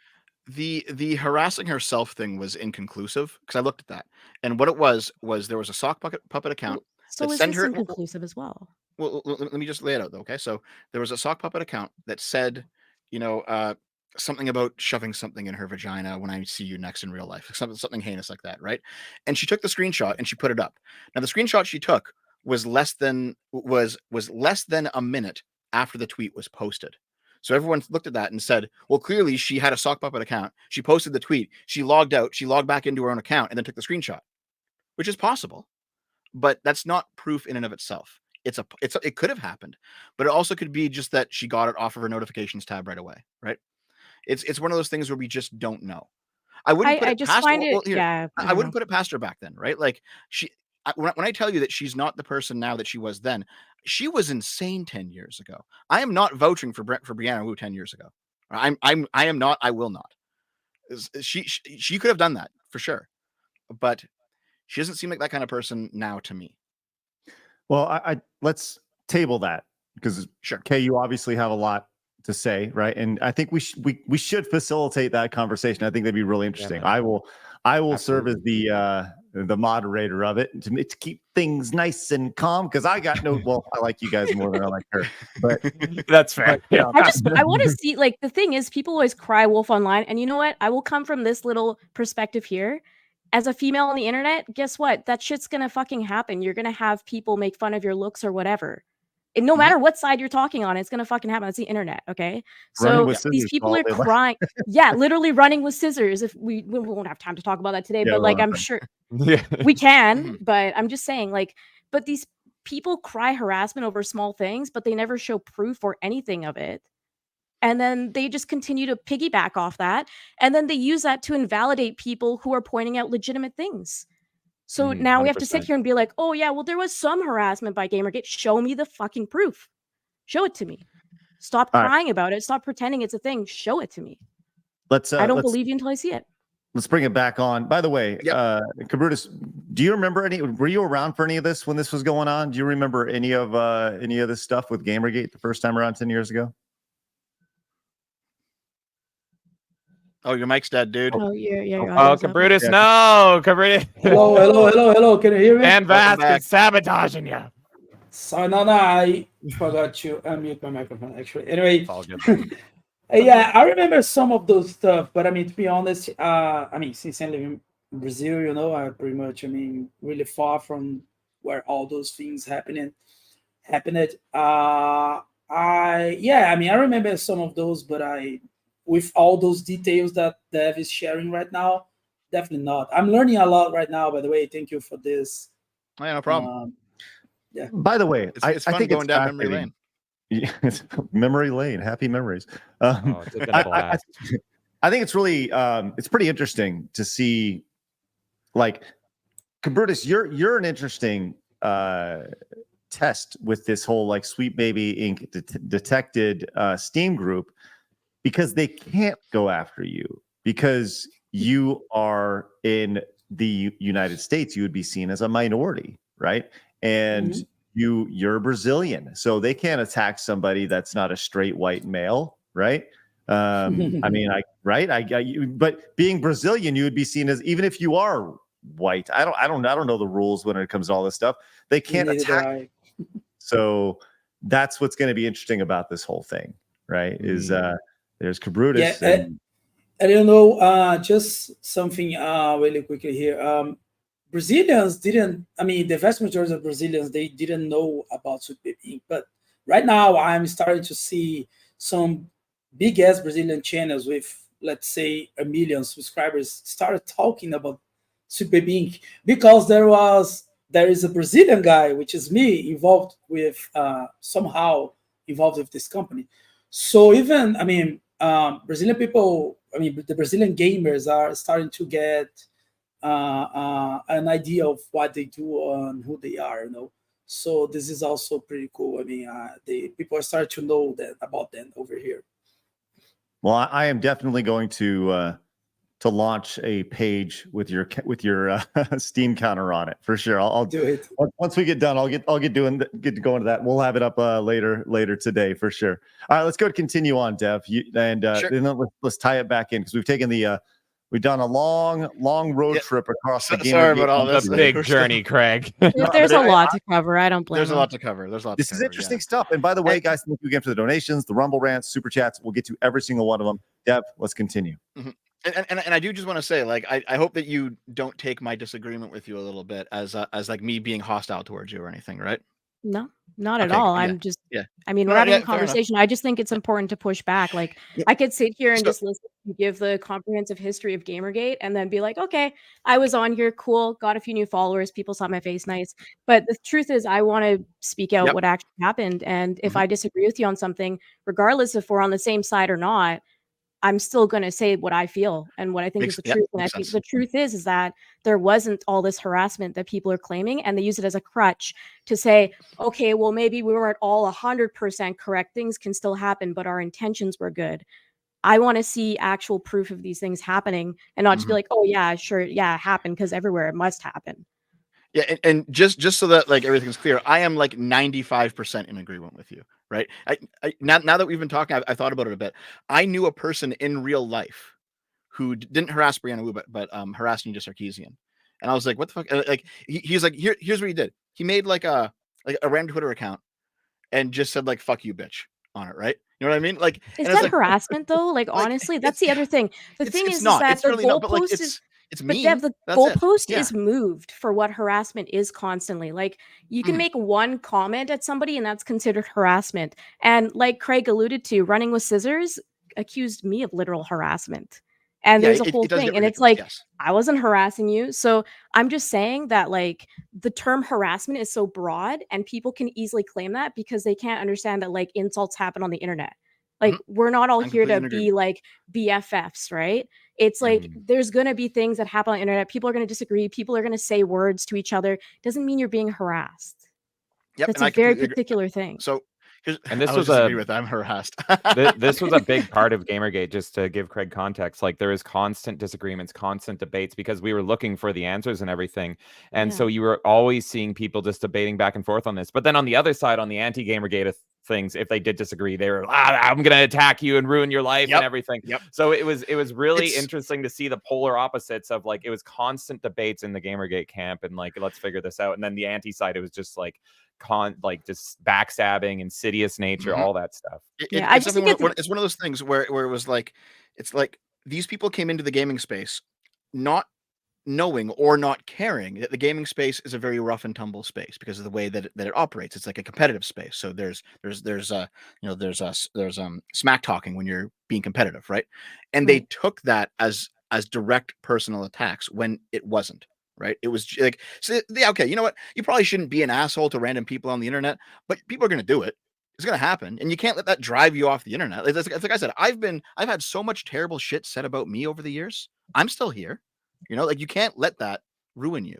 The harassing herself thing was inconclusive, because I looked at that, and what it was there was a sock puppet account So that is sent this her. inconclusive as well? Well, let me just lay it out, though. Okay, so there was a sock puppet account that said, something about shoving something in her vagina when I see you next in real life, something heinous like that, right? And she took the screenshot and she put it up. Now, the screenshot she took was less than a minute after the tweet was posted. So everyone looked at that and said, well, clearly she had a sock puppet account. She posted the tweet. She logged out. She logged back into her own account and then took the screenshot, which is possible. But that's not proof in and of itself. It could have happened, but it also could be just that she got it off of her notifications tab right away, right? It's one of those things where we just don't know. I wouldn't put I it just past. find Well, it, here, yeah, I I don't wouldn't know. put it past her back then, right? Like when I tell you that she's not the person now that she was then, she was insane 10 years ago. I am not vouching for Brianna Wu 10 years ago. I am not. I will not. She could have done that for sure, but she doesn't seem like that kind of person now to me. Well, I let's table that, because Sure. Kay, you obviously have a lot to say, right? And I think we should facilitate that conversation. I think that'd be really interesting. man. I will serve as the moderator of it to keep things nice and calm, because I got no. Well, I like you guys more than I like her, but That's fair. yeah. I want to see, like, the thing is, people always cry wolf online, and you know what? I will come from this little perspective here. As a female on the internet, guess what? That shit's gonna fucking happen. You're gonna have people make fun of your looks or whatever. And no matter what side you're talking on, it's gonna fucking happen. It's the internet, okay? Running So with these scissors people all are day long. crying. Yeah, literally running with scissors. If we won't have time to talk about that today, Yeah, but we like, won't I'm have sure Yeah. we can, but I'm just saying, like, but these people cry harassment over small things, but they never show proof or anything of it. And then they just continue to piggyback off that. And then they use that to invalidate people who are pointing out legitimate things. So now we have to sit 100%. here and be like, oh yeah, well there was some harassment by Gamergate. Show me the fucking proof. Show it to me. Stop All right. crying about it. Stop pretending it's a thing. Show it to me. Let's I don't believe you until I see it. let's bring it back on. By the way, Cabrutus, do you remember were you around for any of this when this was going on? Do you remember any of this stuff with Gamergate the first time around 10 years ago? Oh, your mic's dead, dude. Oh, yeah. Oh, Cabrutus, no, Cabrutus. Hello. Can you hear me? And Vasquez sabotaging you. Sorry, no, I forgot to unmute my microphone. Actually, anyway. It's all good. Yeah, I remember some of those stuff, but I mean, to be honest, since I live in Brazil, you know, I pretty much, really far from where all those things happened. I remember some of those, but with all those details that Dev is sharing right now, definitely not. I'm learning a lot right now, by the way. Thank you for this. Yeah, no problem. Yeah. By the way, it's fun I think going down memory lane. Yeah, memory lane, happy memories. It's been a blast. I think it's really it's pretty interesting to see, like, Cabrutus, you're an interesting test with this whole like Sweet Baby Inc. detected Steam group, because they can't go after you because you are in the United States. You would be seen as a minority, right? And you're Brazilian, so they can't attack somebody that's not a straight white male, right? I got you, but being Brazilian, you would be seen as, even if you are white. I don't know the rules when it comes to all this stuff. They can't attack. So that's what's going to be interesting about this whole thing, right? Is there's Cabrutus. Yeah, I don't know. Just something really quickly here. Brazilians didn't, the vast majority of Brazilians, they didn't know about Sweet Baby Inc. But right now, I'm starting to see some big-ass Brazilian channels with, let's say, 1 million subscribers started talking about Sweet Baby Inc. because there is a Brazilian guy, which is me, involved with, somehow involved with this company. So even, Brazilian people, the Brazilian gamers are starting to get an idea of what they do and who they are, you know. So this is also pretty cool. The people are starting to know about them over here. Well, I am definitely going to launch a page with your Steam counter on it for sure. I'll do it once we get done. I'll get to going to that. We'll have it up later today for sure. All right, let's go to continue on, Dev. Then let's tie it back in, because we've done a long road trip across the game. Sorry about all this. Big journey, Craig. There's a lot to cover. I don't blame There's them. a lot to cover. This is interesting stuff. And by the way, guys, thank you again for the donations, the Rumble rants, super chats. We'll get to every single one of them. Dev, let's continue. Mm-hmm. And I do just want to say, like, I hope that you don't take my disagreement with you a little bit as like me being hostile towards you or anything, right? No, not at all. I'm just, we're having a conversation. I just think it's important to push back. Like, I could sit here and just listen and give the comprehensive history of Gamergate and then be like, okay, I was on here, cool, got a few new followers, people saw my face, nice. But the truth is, I want to speak out what actually happened. And if I disagree with you on something, regardless if we're on the same side or not, I'm still going to say what I feel and what I think is the truth. And I think the truth is that there wasn't all this harassment that people are claiming, and they use it as a crutch to say, okay, well, maybe we weren't all 100% correct. Things can still happen, but our intentions were good. I want to see actual proof of these things happening and not just be like, oh yeah, sure. Yeah, it happened because everywhere it must happen. Yeah, and just so that like everything's clear, I am like 95% in agreement with you, right? Now that we've been talking, I thought about it a bit. I knew a person in real life who didn't harass Brianna Wu, but harassed Ninja Sarkeesian, and I was like, what the fuck? Like he's like, here's what he did. He made like a random Twitter account and just said like, fuck you, bitch, on it, right? You know what I mean? Like, is that harassment though? Like honestly, that's the other thing. The thing is that the goalpost is. It's but mean. Dev, the goalpost is moved for what harassment is constantly. Like you can make one comment at somebody and that's considered harassment. And like Craig alluded to, Running with Scissors accused me of literal harassment. And there's a whole thing. And it's like, I wasn't harassing you. So I'm just saying that like the term harassment is so broad and people can easily claim that because they can't understand that like insults happen on the internet. Like we're not all here to be like BFFs, right? It's like there's going to be things that happen on the internet. People are going to disagree. People are going to say words to each other. Doesn't mean you're being harassed. Yep, That's and a I very completely agree. particular thing. So And I this would was disagree a with that. I'm harassed. this was a big part of Gamergate, just to give Craig context. Like, there is constant disagreements, constant debates, because we were looking for the answers and everything. And so you were always seeing people just debating back and forth on this. But then on the other side, on the anti-Gamergate things, if they did disagree, they were, I'm going to attack you and ruin your life and everything. So it was really interesting to see the polar opposites of, like, it was constant debates in the Gamergate camp and, like, let's figure this out. And then the anti side, it was just like just backstabbing, insidious nature, all that stuff. It's definitely it's one of those things where it was like, it's like these people came into the gaming space not knowing or not caring that the gaming space is a very rough and tumble space because of the way that it operates. It's like a competitive space. So there's smack talking when you're being competitive, right? And they took that as direct personal attacks when it wasn't. Right. It was like, so, yeah, okay, you know what? You probably shouldn't be an asshole to random people on the internet, but people are going to do it. It's going to happen. And you can't let that drive you off the internet. It's like I said, I've had so much terrible shit said about me over the years. I'm still here. You know, like, you can't let that ruin you.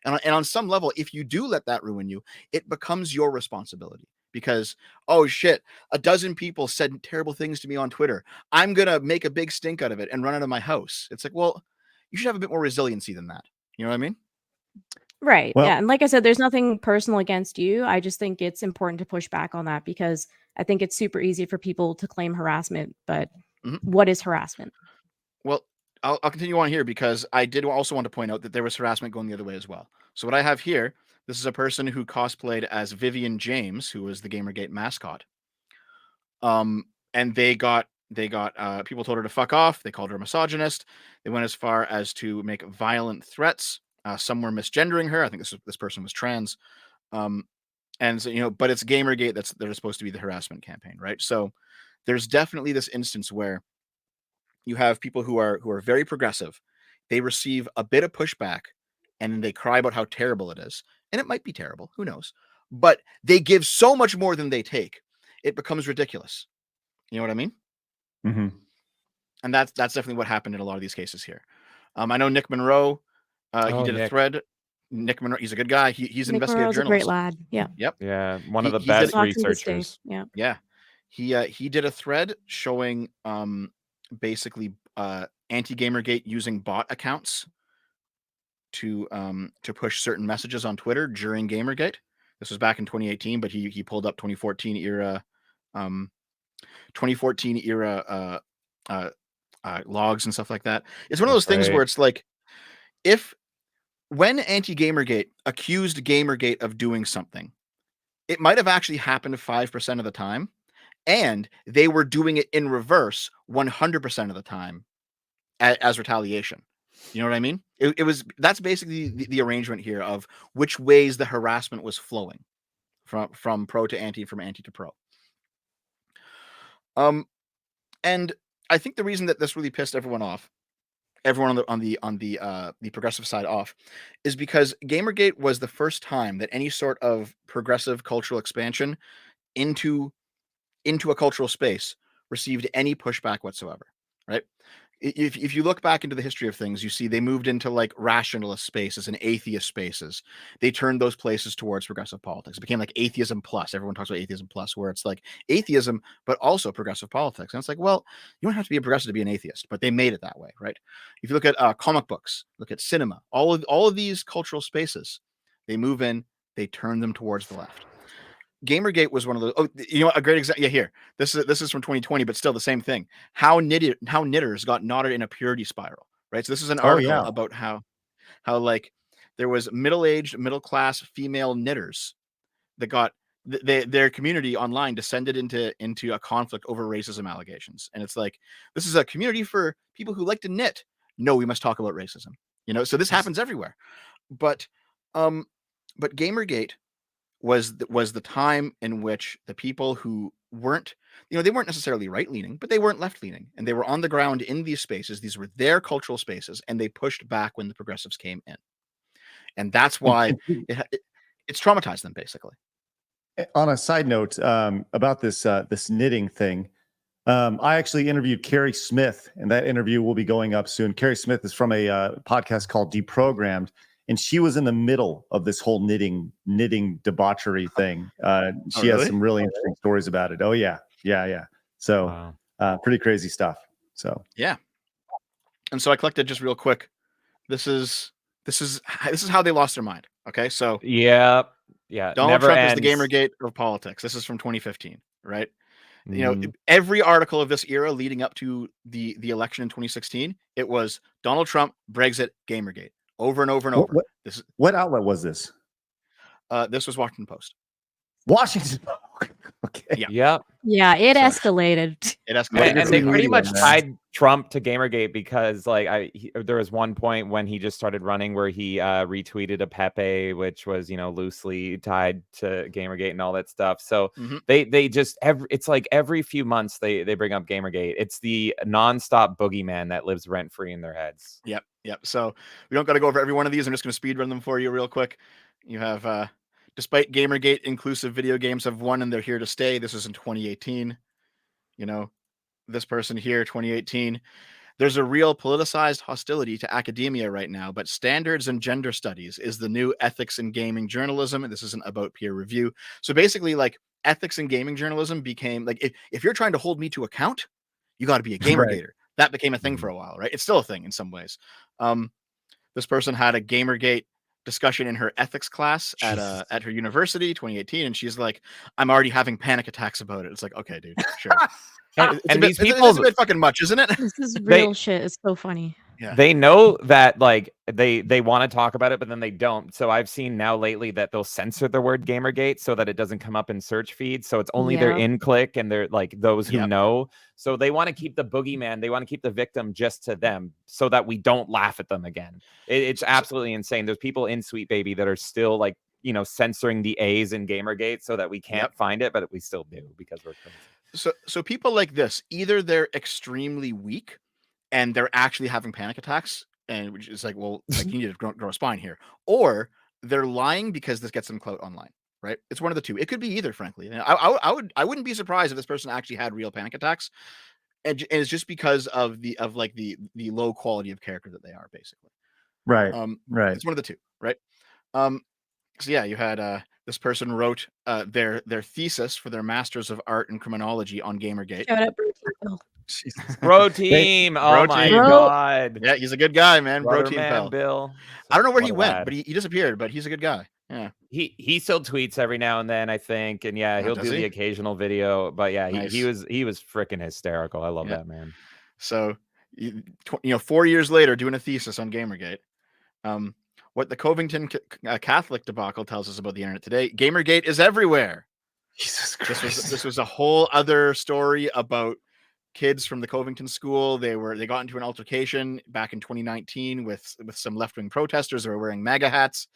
And on some level, if you do let that ruin you, it becomes your responsibility because, oh shit, a dozen people said terrible things to me on Twitter. I'm going to make a big stink out of it and run out of my house. It's like, well, you should have a bit more resiliency than that. You know what I mean? Right. Well- yeah. And like I said, there's nothing personal against you. I just think it's important to push back on that because I think it's super easy for people to claim harassment. But what is harassment? Well, I'll continue on here because I did also want to point out that there was harassment going the other way as well. So what I have here, this is a person who cosplayed as Vivian James, who was the Gamergate mascot. And they got people told her to fuck off. They called her a misogynist. They went as far as to make violent threats. Some were misgendering her. I think this person was trans. And so, you know, but it's Gamergate that are supposed to be the harassment campaign, right? So there's definitely this instance where you have people who are very progressive. They receive a bit of pushback and then they cry about how terrible it is. And it might be terrible, who knows? But they give so much more than they take. It becomes ridiculous. You know what I mean? Mm-hmm. And that's definitely what happened in a lot of these cases here. I know Nick Monroe, he did a thread. Nick Monroe, he's a good guy. He's an Nick investigative Monroe's journalist. a great lad. Yeah. Yep. Yeah, one of the He best did- researchers. Yeah. Yeah. He did a thread showing basically anti-Gamergate using bot accounts to push certain messages on Twitter during Gamergate. This was back in 2018, but he pulled up 2014 era logs and stuff like that. It's one of those things where it's like, when anti-Gamergate accused Gamergate of doing something, it might have actually happened 5% of the time, and they were doing it in reverse 100% of the time as retaliation. You know what I mean? That's basically the arrangement here of which ways the harassment was flowing from pro to anti, from anti to pro. And I think the reason that this really pissed everyone off, everyone on the progressive side off, is because Gamergate was the first time that any sort of progressive cultural expansion into a cultural space received any pushback whatsoever, right? If you look back into the history of things, you see they moved into like rationalist spaces and atheist spaces. They turned those places towards progressive politics. It became like atheism plus. Everyone talks about atheism plus, where it's like atheism, but also progressive politics. And it's like, well, you don't have to be a progressive to be an atheist, but they made it that way, right? If you look at comic books, look at cinema, all of these cultural spaces, they move in, they turn them towards the left. Gamergate was one of those. Oh, you know what? A great example. Yeah, here. This is from 2020, but still the same thing. How knitters got knotted in a purity spiral, right? So this is an article about how like there was middle-aged, middle-class female knitters that got their community online descended into a conflict over racism allegations. And it's like, this is a community for people who like to knit. No, we must talk about racism. You know, so this happens everywhere. But Gamergate was the time in which the people who weren't, you know, they weren't necessarily right-leaning, but they weren't left-leaning, and they were on the ground in these spaces. These were their cultural spaces, and they pushed back when the progressives came in. And that's why it's traumatized them, basically. On a side note, about this knitting thing, I actually interviewed Carrie Smith, and that interview will be going up soon. Carrie Smith is from a podcast called Deprogrammed, and she was in the middle of this whole knitting debauchery thing. She has some really interesting stories about it. Oh yeah. So pretty crazy stuff. So yeah. And so I collected just real quick. This is how they lost their mind. Okay, so yeah, Donald Trump is the Gamergate of politics. This is from 2015, right? You know, every article of this era leading up to the election in 2016, it was Donald Trump, Brexit, Gamergate, over and over and over. What outlet was this? This was Washington Post. Washington. Okay. Yeah. Yeah, it escalated. It escalated. And they pretty much tied Trump to Gamergate because, like, there was one point when he just started running where he retweeted a Pepe, which was, you know, loosely tied to Gamergate and all that stuff. So they just it's like every few months they bring up Gamergate. It's the nonstop boogeyman that lives rent free in their heads. Yep. So we don't got to go over every one of these. I'm just going to speed run them for you real quick. You have despite Gamergate, inclusive video games have won and they're here to stay. This is in 2018. You know, this person here, 2018. There's a real politicized hostility to academia right now, but standards and gender studies is the new ethics in gaming journalism. And this isn't about peer review. So basically, like, ethics in gaming journalism became like, if you're trying to hold me to account, you got to be a Gamergater. Right. That became a thing for a while, right? It's still a thing in some ways. This person had a Gamergate discussion in her ethics class at her university, 2018, and she's like, I'm already having panic attacks about it. It's like, okay, dude, sure. and these people, it's a bit fucking much, isn't it? This is real shit. It's so funny. Yeah. They know that, like, they want to talk about it, but then they don't. So I've seen now lately that they'll censor the word Gamergate so that it doesn't come up in search feeds. So it's only their in-click and they're like those who know. So they want to keep the boogeyman, they want to keep the victim just to them so that we don't laugh at them again. It's absolutely insane. There's people in Sweet Baby that are still, like, you know, censoring the A's in Gamergate so that we can't find it, but we still do because we're crazy. So people like this, either they're extremely weak and they're actually having panic attacks, and which is like, well, like, you need to grow a spine here, or they're lying because this gets them clout online, right? It's one of the two. It could be either, frankly. And I wouldn't be surprised if this person actually had real panic attacks, and it's just because of the low quality of character that they are, basically. Right. Right. It's one of the two, right? So yeah, you had this person wrote their thesis for their Masters of Art in Criminology on Gamergate. Shout out Bro Bro Team. Oh my God. Yeah, he's a good guy, man. Bro Team man, pal. Bill. I don't know where he went, but he disappeared, but he's a good guy. Yeah. He still tweets every now and then, I think. And yeah, he'll do the occasional video. But yeah, he was freaking hysterical. I love that, man. So, 4 years later, doing a thesis on Gamergate. What the Covington Catholic debacle tells us about the internet today, Gamergate is everywhere. Jesus Christ. This was a whole other story about kids from the Covington school. They got into an altercation back in 2019 with some left-wing protesters that were wearing MAGA hats.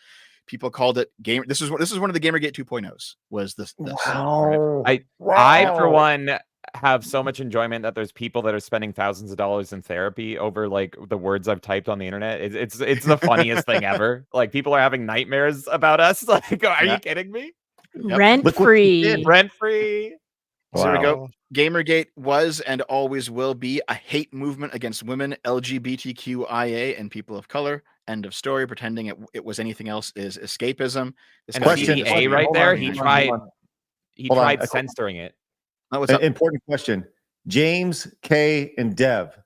People called it game. This is one of the Gamergate 2.0s. Was this? Wow. Right? I for one have so much enjoyment that there's people that are spending thousands of dollars in therapy over, like, the words I've typed on the internet. It's the funniest thing ever. Like, people are having nightmares about us. Like, are you kidding me? Rent free. Rent free. Wow. So there we go. Gamergate was and always will be a hate movement against women, LGBTQIA, and people of color. End of story. Pretending it was anything else is escapism. This and CDA right there, he tried censoring it. Important question. James, K, and Dev.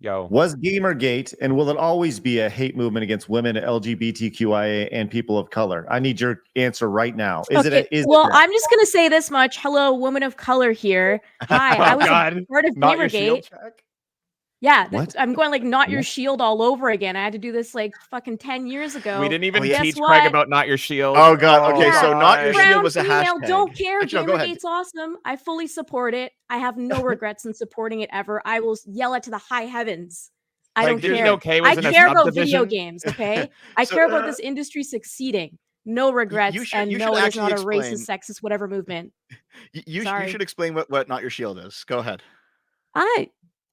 Yo. Was Gamergate and will it always be a hate movement against women, LGBTQIA, and people of color? I need your answer right now. I'm just going to say this much. Hello, woman of color here. Hi, I was a part of Gamergate. Yeah, I'm going like Not Your Shield all over again. I had to do this like fucking 10 years ago. We didn't even teach Craig about Not Your Shield. Oh God. Okay, so Not Your Shield was a hashtag. Don't care. Gamergate's awesome. I fully support it. I have no regrets in supporting it ever. I will yell it to the high heavens. I don't care. I care about video games. Okay, I care about this industry suckesucceeding. No regrets, and no, it is not a racist, sexist, whatever movement. You should explain what Not Your Shield is. Go ahead.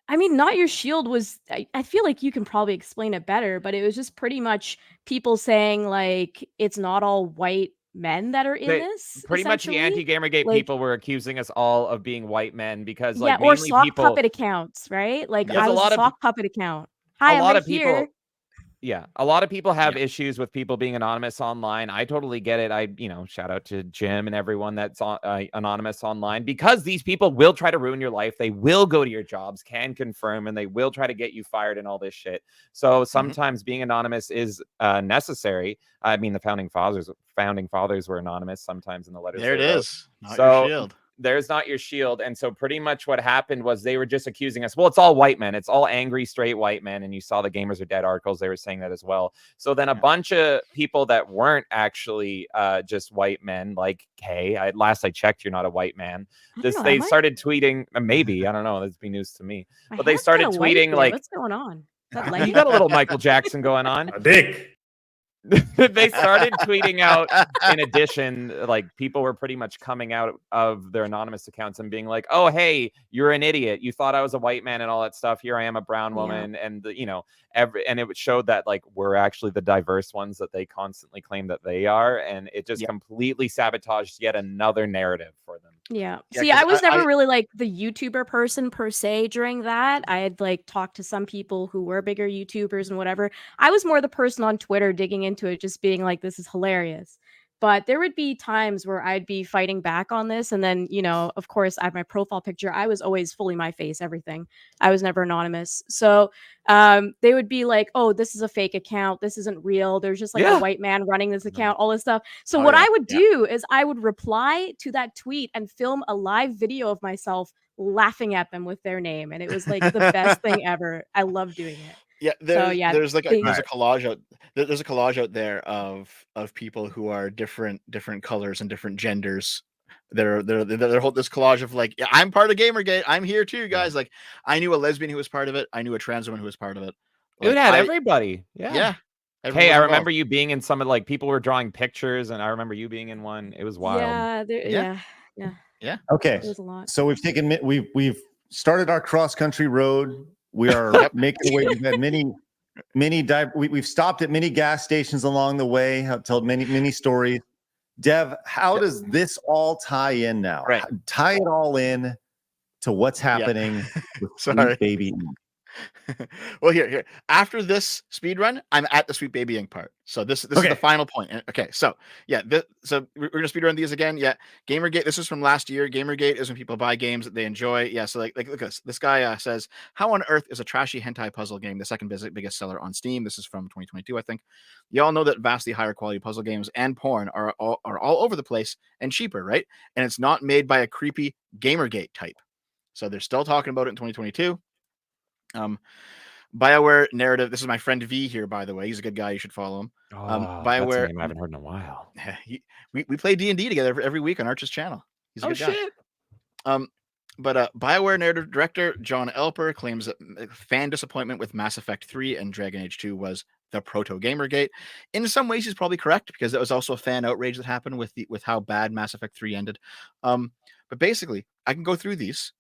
I mean, Not Your Shield was, I feel like you can probably explain it better, but it was just pretty much people saying, like, it's not all white men that are in this. Pretty much the essentially. anti-Gamergate Like, people were accusing us all of being white men because, yeah, like, or mainly sock people. puppet accounts, right? Like, Because I a was a lot of sock puppet account. a Hi, I'm lot right of people. here. Yeah, a lot of people have Yeah. issues with people being anonymous online. I totally get it. I, shout out to Jim and everyone that's anonymous online, because these people will try to ruin your life. They will go to your jobs, can confirm, and they will try to get you fired and all this shit. So sometimes being anonymous is necessary. I mean, the founding fathers were anonymous sometimes in the letters. There it they wrote. is. Not So your shield. there's not your shield. And so pretty much what happened was they were just accusing us. Well, it's all white men. It's all angry, straight white men. And you saw the Gamers Are Dead articles. They were saying that as well. So then a bunch of people that weren't actually just white men, like, hey, last I checked, you're not a white man. They started tweeting, maybe, I don't know. That'd be news to me. But they started tweeting like, what's going on? You got a little Michael Jackson going on. A dick. They started tweeting out, in addition, like, people were pretty much coming out of their anonymous accounts and being like, oh, hey, you're an idiot. You thought I was a white man and all that stuff. Here I am, a brown woman. And, and it showed that, like, we're actually the diverse ones that they constantly claim that they are. And it just completely sabotaged yet another narrative for them. Yeah. Yeah, See, 'cause I was never really like the YouTuber person per se during that. I had like talked to some people who were bigger YouTubers and whatever. I was more the person on Twitter digging into it, just being like, this is hilarious. But there would be times where I'd be fighting back on this. And then, of course, I have my profile picture. I was always fully my face, everything. I was never anonymous. So they would be like, oh, this is a fake account. This isn't real. There's just like a white man running this account, all this stuff. So what I would do is I would reply to that tweet and film a live video of myself laughing at them with their name. And it was like the best thing ever. I love doing it. Yeah, So, there's like they- there's a collage out there's a collage out there of people who are different colors and different genders. They're hold this collage of like, yeah, I'm part of Gamergate. I'm here too, guys. Like, I knew a lesbian who was part of it. I knew a trans woman who was part of it. It Like, had everybody. Yeah. everyone Hey, was I involved. remember you being in some of, like, people were drawing pictures, and I remember you being in one. It was wild. Yeah. Okay. It was a lot. So we've started our cross country road. We are making way. We've had we've stopped at many gas stations along the way. I've told many stories. Dev, how does this all tie in now? Right. Tie it all in to what's happening with Sorry. Sweet Baby. Well, here. After this speed run, I'm at the Sweet Baby Inc. part. So this is the final point. Okay, so yeah, so we're gonna speed run these again. Yeah, Gamergate. This is from last year. Gamergate is when people buy games that they enjoy. Yeah, so like look at this. This guy says, "How on earth is a trashy hentai puzzle game the second biggest seller on Steam?" This is from 2022, I think. You all know that vastly higher quality puzzle games and porn are all over the place and cheaper, right? And it's not made by a creepy Gamergate type. So they're still talking about it in 2022. BioWare narrative. This is my friend V here, by the way. He's a good guy. You should follow him. That's a BioWare. name I haven't heard in a while. We play D&D together every week on Arch's channel. He's a good guy. Shit. But BioWare narrative director John Elper claims that fan disappointment with Mass Effect 3 and Dragon Age 2 was the proto Gamergate. In some ways, he's probably correct, because that was also a fan outrage that happened with how bad Mass Effect 3 ended. But basically, I can go through these.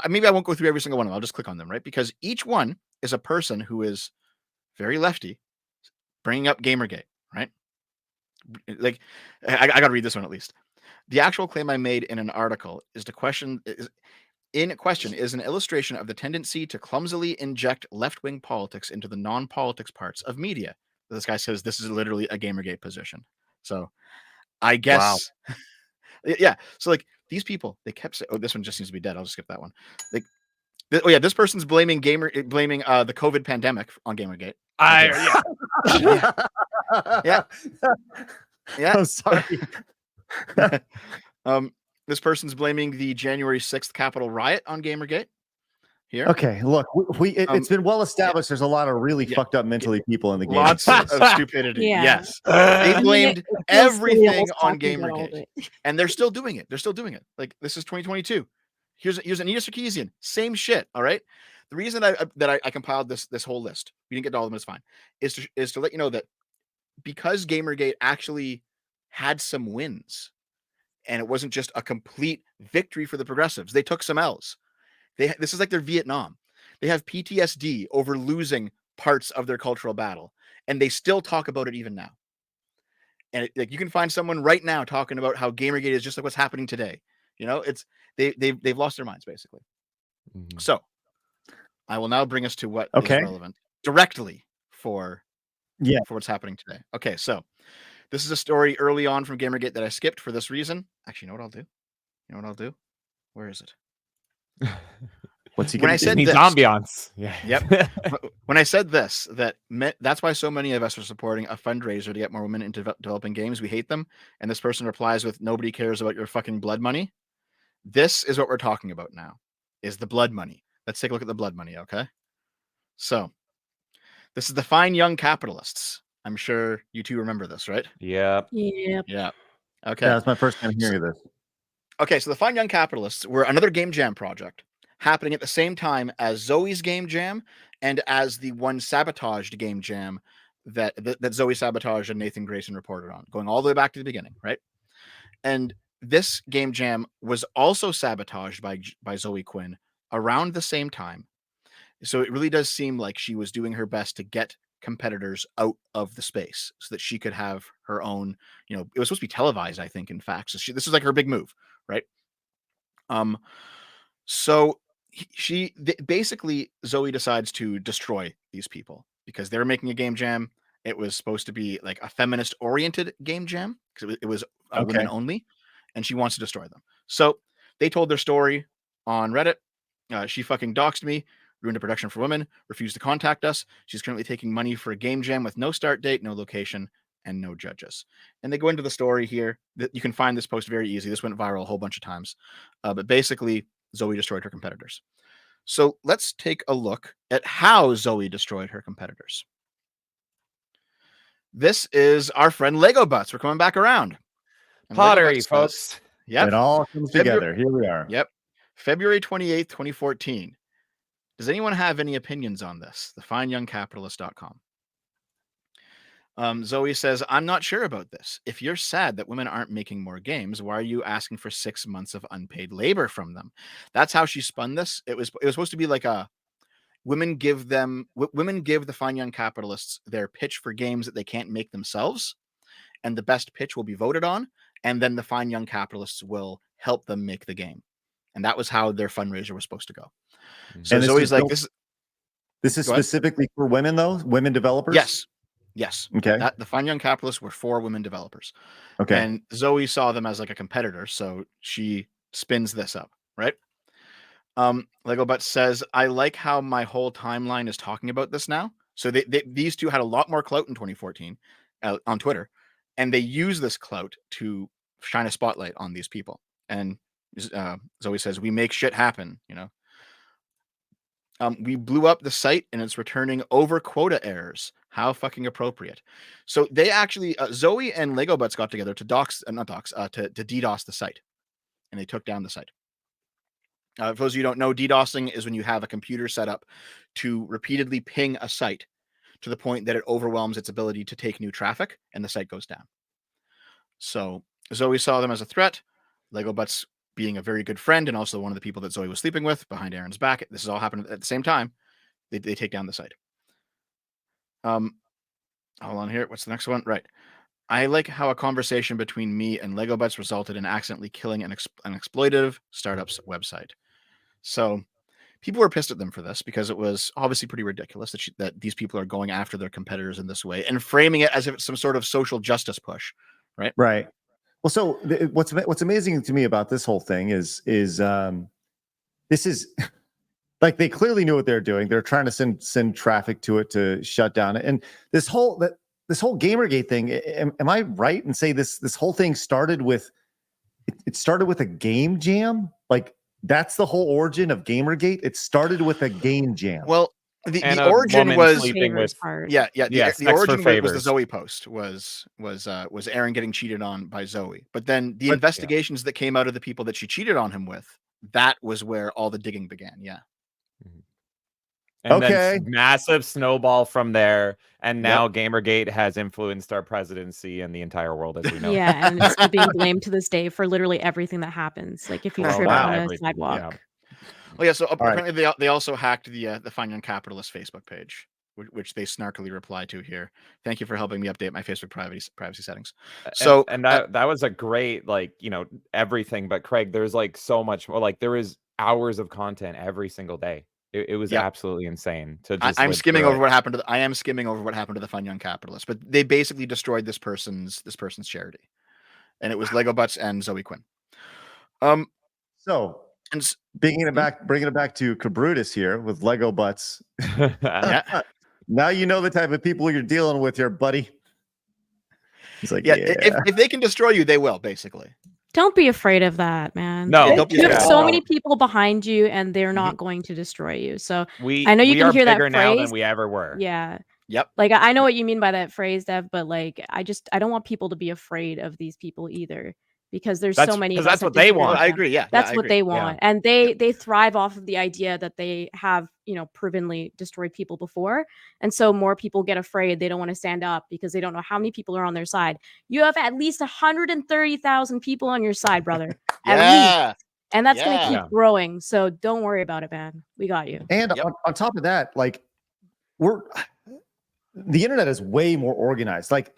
Maybe I won't go through every single one of them. I'll just click on them, right? Because each one is a person who is very lefty, bringing up Gamergate, right? Like, I got to read this one at least. The actual claim I made in an article is an illustration of the tendency to clumsily inject left-wing politics into the non-politics parts of media. This guy says this is literally a Gamergate position. So I guess, yeah. So like these people, they kept saying, oh, this one just seems to be dead. I'll just skip that one. Like, this person's blaming the COVID pandemic on Gamergate. Yeah. I'm sorry. This person's blaming the January 6th Capitol riot on Gamergate. Here. Okay, look, it's been well established. There's a lot of really fucked up mentally people in the game. Lots of stupidity. Yeah. Yes, they blamed it feels silly everything almost on talking about all of Gamergate, it. and they're still doing it. Like, this is 2022. Here's Anita Sarkeesian, same shit. All right. The reason I compiled this whole list, we didn't get to all of them, it's fine, is to let you know that because Gamergate actually had some wins, and it wasn't just a complete victory for the progressives. They took some L's. This is like their Vietnam. They have PTSD over losing parts of their cultural battle, and they still talk about it even now. And like you can find someone right now talking about how Gamergate is just like what's happening today. You know, it's they've lost their minds basically. So I will now bring us to what is relevant directly for what's happening today. Okay, so this is a story early on from Gamergate that I skipped for this reason. Actually, you know what I'll do? Where is it? What's he when gonna I do? said Needs this, ambiance. Yeah. Yep. When I said this, that's why so many of us are supporting a fundraiser to get more women into developing games. We hate them. And this person replies with, nobody cares about your fucking blood money. This is what we're talking about now, is the blood money. Let's take a look at the blood money, okay? So this is the Fine Young Capitalists. I'm sure you two remember this, right? Yep. Yep. Yeah. Okay. Yeah, that's my first time hearing of this. Okay, so the Fine Young Capitalists were another game jam project happening at the same time as Zoe's game jam and as the one sabotaged game jam that Zoe sabotaged and Nathan Grayson reported on, going all the way back to the beginning, right? And this game jam was also sabotaged by Zoe Quinn around the same time. So it really does seem like she was doing her best to get competitors out of the space so that she could have her own, you know, it was supposed to be televised, I think, in fact. So this was like her big move, right? So basically Zoe decides to destroy these people because they're making a game jam. It was supposed to be like a feminist oriented game jam because it was women only, and she wants to destroy them. So they told their story on Reddit. She fucking doxed me, ruined a production for women, refused to contact us. She's currently taking money for a game jam with no start date, no location, and no judges. And they go into the story here. You can find this post very easy. This went viral a whole bunch of times. But basically, Zoe destroyed her competitors. So let's take a look at how Zoe destroyed her competitors. This is our friend Lego Butts. We're coming back around. And Pottery, folks. Yep. It all comes together. Here we are. Yep. February 28th, 2014. Does anyone have any opinions on this? TheFineYoungCapitalist.com. Zoe says, I'm not sure about this. If you're sad that women aren't making more games, why are you asking for 6 months of unpaid labor from them? That's how she spun this. It was supposed to be like a women give the Fine Young Capitalists their pitch for games that they can't make themselves, and the best pitch will be voted on, and then the Fine Young Capitalists will help them make the game. And that was how their fundraiser was supposed to go. So and Zoe's like, this is specifically for women, though? Women developers? Yes. Okay. The Fine Young Capitalists were for women developers. Okay. And Zoe saw them as like a competitor, so she spins this up, right? Lego Butts says, I like how my whole timeline is talking about this now. So these two had a lot more clout in 2014 on Twitter, and they use this clout to shine a spotlight on these people. And Zoe says, we make shit happen, you know. We blew up the site and it's returning over quota errors. How fucking appropriate. So they actually, Zoe and Lego Butts got together to to DDoS the site. And they took down the site. For those of you who don't know, DDoSing is when you have a computer set up to repeatedly ping a site to the point that it overwhelms its ability to take new traffic and the site goes down. So Zoe saw them as a threat. Lego Butts, being a very good friend and also one of the people that Zoe was sleeping with behind Aaron's back, this is all happened at the same time. They take down the site. Hold on here. What's the next one? Right. I like how a conversation between me and Lego Butts resulted in accidentally killing an exploitative startup's website. So people were pissed at them for this because it was obviously pretty ridiculous that these people are going after their competitors in this way and framing it as if it's some sort of social justice push, right? Right. Well, so what's amazing to me about this whole thing is this is like they clearly knew what they're doing. They're trying to send traffic to it to shut down it. And this whole Gamergate thing. Am I right in say this whole thing started with a game jam? Like that's the whole origin of Gamergate. It started with a game jam. Well, the origin was sleeping with the origin was the Zoe post was Aaron getting cheated on by Zoe, but then the investigations that came out of the people that she cheated on him with, that was where all the digging began. And then massive snowball from there, and now Gamergate has influenced our presidency and the entire world as we know. Yeah, and it's still being blamed to this day for literally everything that happens. Like if you trip on a sidewalk. Well, yeah. So apparently they also hacked the Fine Young Capitalist Facebook page. which they snarkily reply to here. Thank you for helping me update my Facebook privacy settings. So and that was a great, like, everything. But Craig, there's like so much more. Like there is hours of content every single day. It was absolutely insane to just. I'm skimming over what happened to. I am skimming over what happened to the Fun Young Capitalist, but they basically destroyed this person's charity, and it was Lego Butts and Zoe Quinn. So bringing it back to Cabrutus here with Lego Butts. Yeah. Now you know the type of people you're dealing with here, buddy. He's like, if they can destroy you, they will, basically. Don't be afraid of that, man. No, you have so many people behind you, and they're not going to destroy you. So I know you can hear that phrase now than we ever were. Yeah. Yep. Like I know what you mean by that phrase, Dev, but like I don't want people to be afraid of these people either. Because there's so many. Because that's what they want. I agree. Yeah, that's what they want, and they thrive off of the idea that they have provenly destroyed people before, and so more people get afraid. They don't want to stand up because they don't know how many people are on their side. You have at least 130,000 people on your side, brother. At least, and that's going to keep growing. So don't worry about it, man. We got you. And on top of that, like the internet is way more organized. Like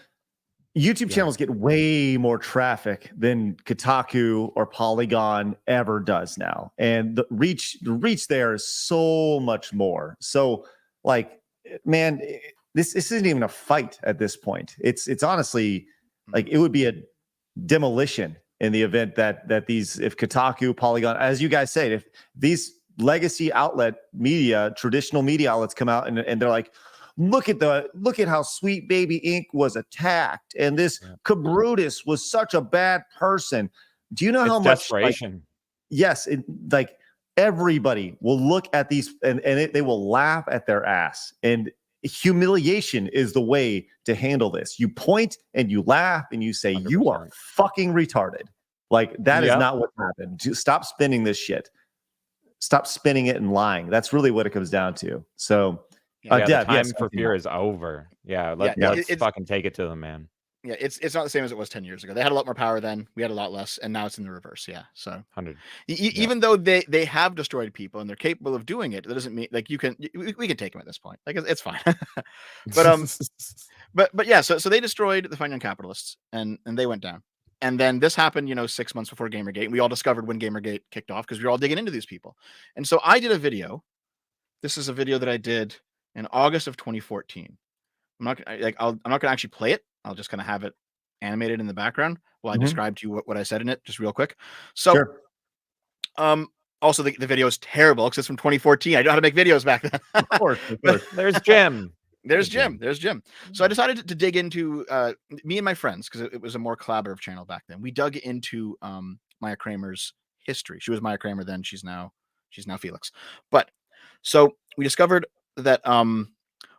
YouTube channels get way more traffic than Kotaku or Polygon ever does now. And the reach there is so much more. So like, man, this isn't even a fight at this point. It's honestly like it would be a demolition in the event that these, if Kotaku, Polygon, as you guys say, if these legacy outlet media, traditional media outlets come out and they're like, look at how Sweet Baby Inc. was attacked, and this Cabrutus was such a bad person. Do you know how much desperation? Yes, like everybody will look at these and they will laugh at their ass. And humiliation is the way to handle this. You point and you laugh and you say 100%. You are fucking retarded. Like that is not what happened. Stop spinning this shit. Stop spinning it and lying. That's really what it comes down to. So. The time for fear is over. Let's fucking take it to them, man. Yeah, it's not the same as it was 10 years ago. They had a lot more power then. We had a lot less, and now it's in the reverse. Yeah, so 100. Even though they have destroyed people and they're capable of doing it, that doesn't mean like we can take them at this point. Like it's fine. but yeah, so they destroyed the Fun Young Capitalists, and they went down. And then this happened, 6 months before Gamergate. And we all discovered when Gamergate kicked off because we were all digging into these people. And so I did a video. This is a video that I did in August of 2014. I'm not gonna actually play it. I'll just kind of have it animated in the background while I describe to you what I said in it, just real quick. So, also the video is terrible because it's from 2014. I know how to make videos back then. Of course. There's Jim. There's Jim. So I decided to dig into me and my friends because it was a more collaborative channel back then. We dug into Maya Kramer's history. She was Maya Kramer then. She's now Felix. But so we discovered that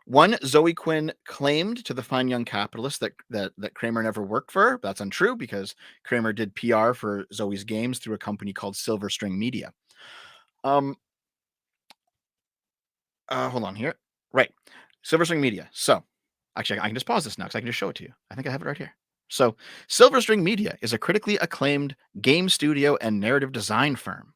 one, Zoe Quinn claimed to the Fine Young Capitalist that Kramer never worked for her. That's untrue because Kramer did PR for Zoe's games through a company called Silver String Media. Hold on here. Right. Silver String Media. So actually I can just pause this now because I can just show it to you. I think I have it right here. So Silver String Media is a critically acclaimed game studio and narrative design firm.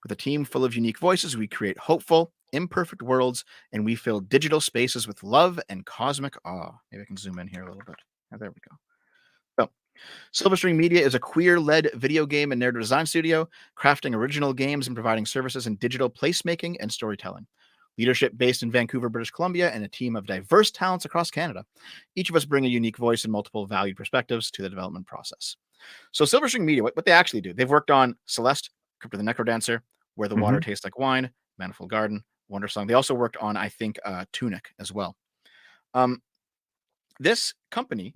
With a team full of unique voices, we create hopeful, imperfect worlds, and we fill digital spaces with love and cosmic awe. Maybe I can zoom in here a little bit. Oh, there we go. So, Silver String Media is a queer-led video game and narrative design studio, crafting original games and providing services in digital placemaking and storytelling. Leadership based in Vancouver, British Columbia, and a team of diverse talents across Canada. Each of us bring a unique voice and multiple valued perspectives to the development process. So, Silver String Media, what they actually do, they've worked on Celeste, Crypt of the Necrodancer, Where the Water Tastes Like Wine, Manifold Garden, Wonder Song. They also worked on, I think, Tunic as well. This company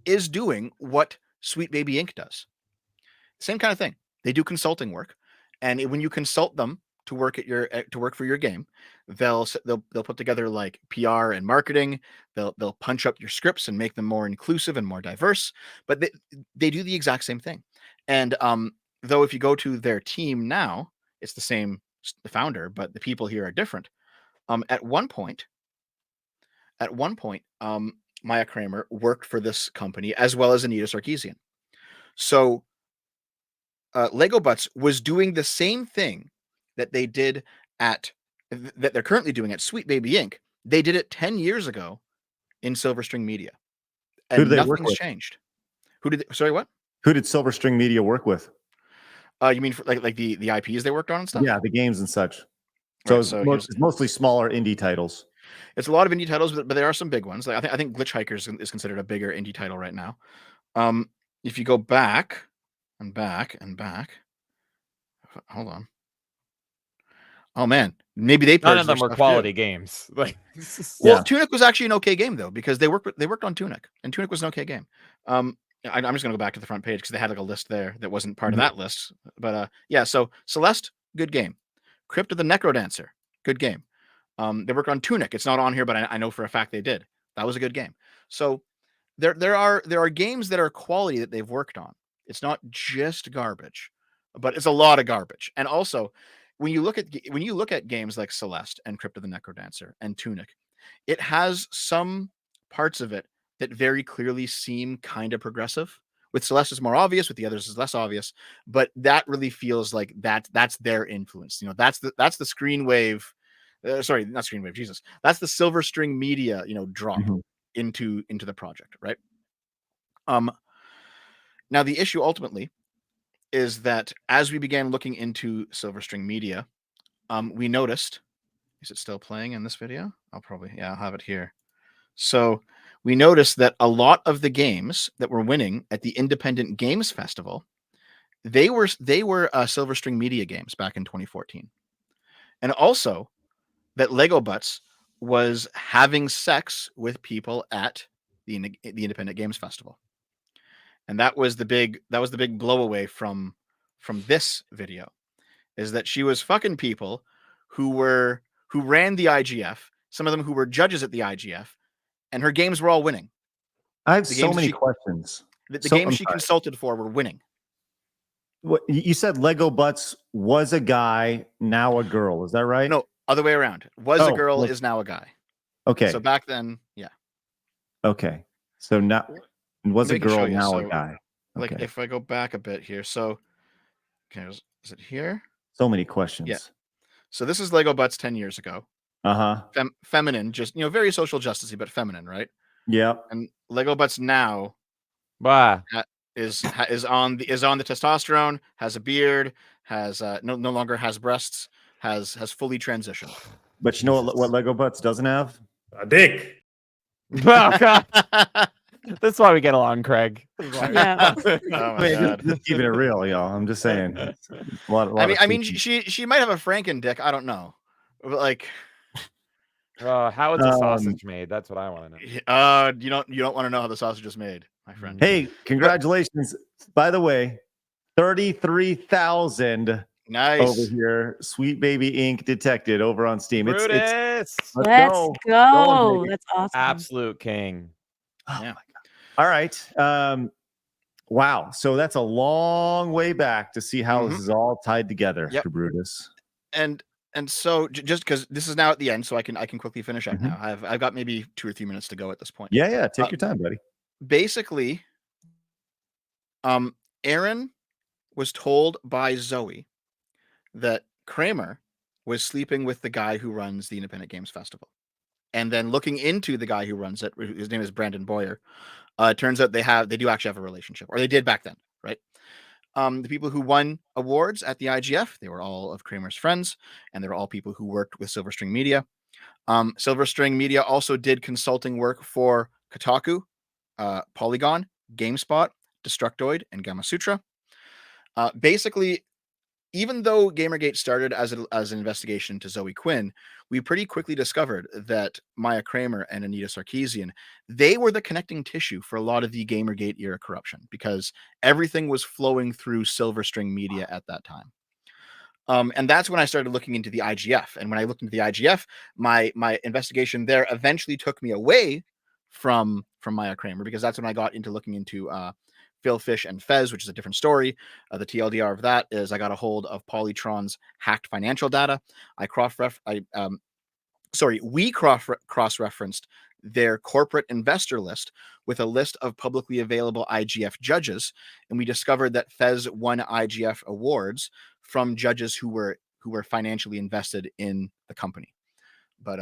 is doing what Sweet Baby Inc. does. Same kind of thing. They do consulting work, and when you consult them to work for your game, they'll put together like PR and marketing. They'll punch up your scripts and make them more inclusive and more diverse. But they do the exact same thing. And though if you go to their team now, it's the same. The founder, but the people here are different. At one point, Maya Kramer worked for this company as well as Anita Sarkeesian. So Lego Butts was doing the same thing that they did that they're currently doing at Sweet Baby Inc. They did it 10 years ago in Silver String Media, Who and did they work nothing's with? changed. Who did? Sorry, what? Who did Silver String Media work with? You mean for, like the IPs they worked on and stuff? Yeah, the games and such. Right, So, so it's mostly smaller indie titles. It's a lot of indie titles, but there are some big ones. Like I think Glitch Hikers is considered a bigger indie title right now. If you go back and back and back, hold on. Oh man, maybe they None purged of them their were stuff, quality too. games. Like, Well, Tunic was actually an okay game though, because they worked on Tunic, and Tunic was an okay game. I'm just gonna go back to the front page because they had like a list there that wasn't part of that list. But yeah, so Celeste, good game. Crypt of the Necrodancer, good game. They worked on Tunic. It's not on here, but I know for a fact they did. That was a good game. So there are games that are quality that they've worked on. It's not just garbage, but it's a lot of garbage. And also, when you look at games like Celeste and Crypt of the Necrodancer and Tunic, it has some parts of it that very clearly seem kind of progressive. With Celeste is more obvious, with the others is less obvious, but that really feels like that's their influence. That's the Screenwave. Sorry, not Screenwave. Jesus, that's the Silver String Media. Drop into the project, right? Now the issue ultimately is that as we began looking into Silver String Media, we noticed. Is it still playing in this video? I'll have it here. So we noticed that a lot of the games that were winning at the Independent Games Festival, they were Silver String Media games back in 2014, and also that Lego Butts was having sex with people at the Independent Games Festival, and that was the big blow away from this video, is that she was fucking people who ran the IGF, some of them who were judges at the IGF, and her games were all winning. I have so many questions. The games she consulted for were winning. What you said, Lego Butts was a guy, now a girl. Is that right? No, other way around. Was a girl, is now a guy. Okay. So back then, yeah. Okay. So now was a girl, now a guy. Like if I go back a bit here, so okay, is it here? So many questions. Yeah. So this is Lego Butts 10 years ago. Feminine, just very social justicey, but feminine, right? Yeah. And Lego Butts now is on the testosterone, has a beard, has no longer has breasts, has fully transitioned. But you know what Lego Butts doesn't have? A dick. Oh God. That's why we get along, Craig. Yeah. Just keeping it real, y'all. I'm just saying. I mean, she might have a Franken dick. I don't know, but like, how is the sausage made? That's what I want to know. You don't want to know how the sausage is made, my friend. Hey, congratulations! By the way, 33,000. Nice over here. Sweet Baby Inc. detected over on Steam. Let's go. That's awesome. Absolute king. Oh, yeah. All right. Wow. So that's a long way back to see how this is all tied together, Brutus. And so just because this is now at the end, so I can quickly finish up now. I've got maybe 2 or 3 minutes to go at this point. Yeah. Take your time, buddy. Basically, Aaron was told by Zoe that Kramer was sleeping with the guy who runs the Independent Games Festival. And then looking into the guy who runs it, his name is Brandon Boyer. It turns out they do actually have a relationship, or they did back then, right? The people who won awards at the IGF, they were all of Kramer's friends, and they were all people who worked with Silver String Media. Silver String Media also did consulting work for Kotaku, Polygon, GameSpot, Destructoid, and Gamasutra. Basically, even though Gamergate started as an investigation into Zoe Quinn, we pretty quickly discovered that Maya Kramer and Anita Sarkeesian, they were the connecting tissue for a lot of the Gamergate era corruption, because everything was flowing through Silver String Media at that time. And that's when I started looking into the IGF. And when I looked into the IGF, my investigation there eventually took me away from Maya Kramer, because that's when I got into looking into Phil Fish and Fez, which is a different story. The TLDR of that is I got a hold of Polytron's hacked financial data. We cross-referenced their corporate investor list with a list of publicly available IGF judges, and we discovered that Fez won IGF awards from judges who were financially invested in the company. But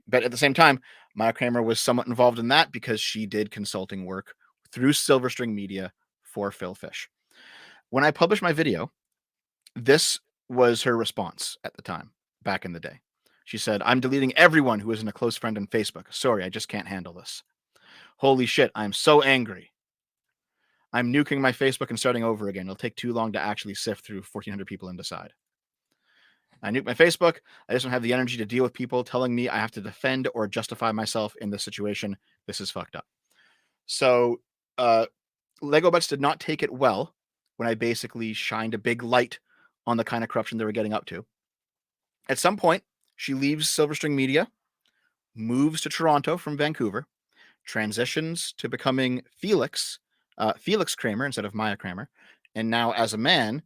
But at the same time, Maya Kramer was somewhat involved in that because she did consulting work through Silverstring Media for Phil Fish. When I published my video, this was her response at the time, back in the day. She said, "I'm deleting everyone who isn't a close friend on Facebook. Sorry, I just can't handle this. Holy shit, I'm so angry. I'm nuking my Facebook and starting over again. It'll take too long to actually sift through 1,400 people and decide. I nuked my Facebook. I just don't have the energy to deal with people telling me I have to defend or justify myself in this situation. This is fucked up." So Lego Butts did not take it well when I basically shined a big light on the kind of corruption they were getting up to. At some point, she leaves Silverstring Media, moves to Toronto from Vancouver, transitions to becoming Felix Kramer instead of Maya Kramer, and now as a man,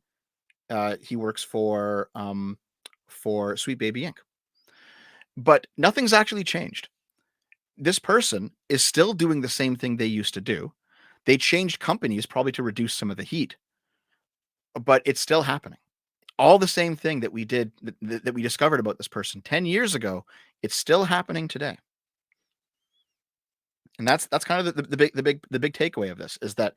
he works for Sweet Baby Inc. But nothing's actually changed. This person is still doing the same thing they used to do. They changed companies probably to reduce some of the heat, but it's still happening. All the same thing that we did, that we discovered about this person 10 years ago, it's still happening today. And that's kind of the big takeaway of this, is that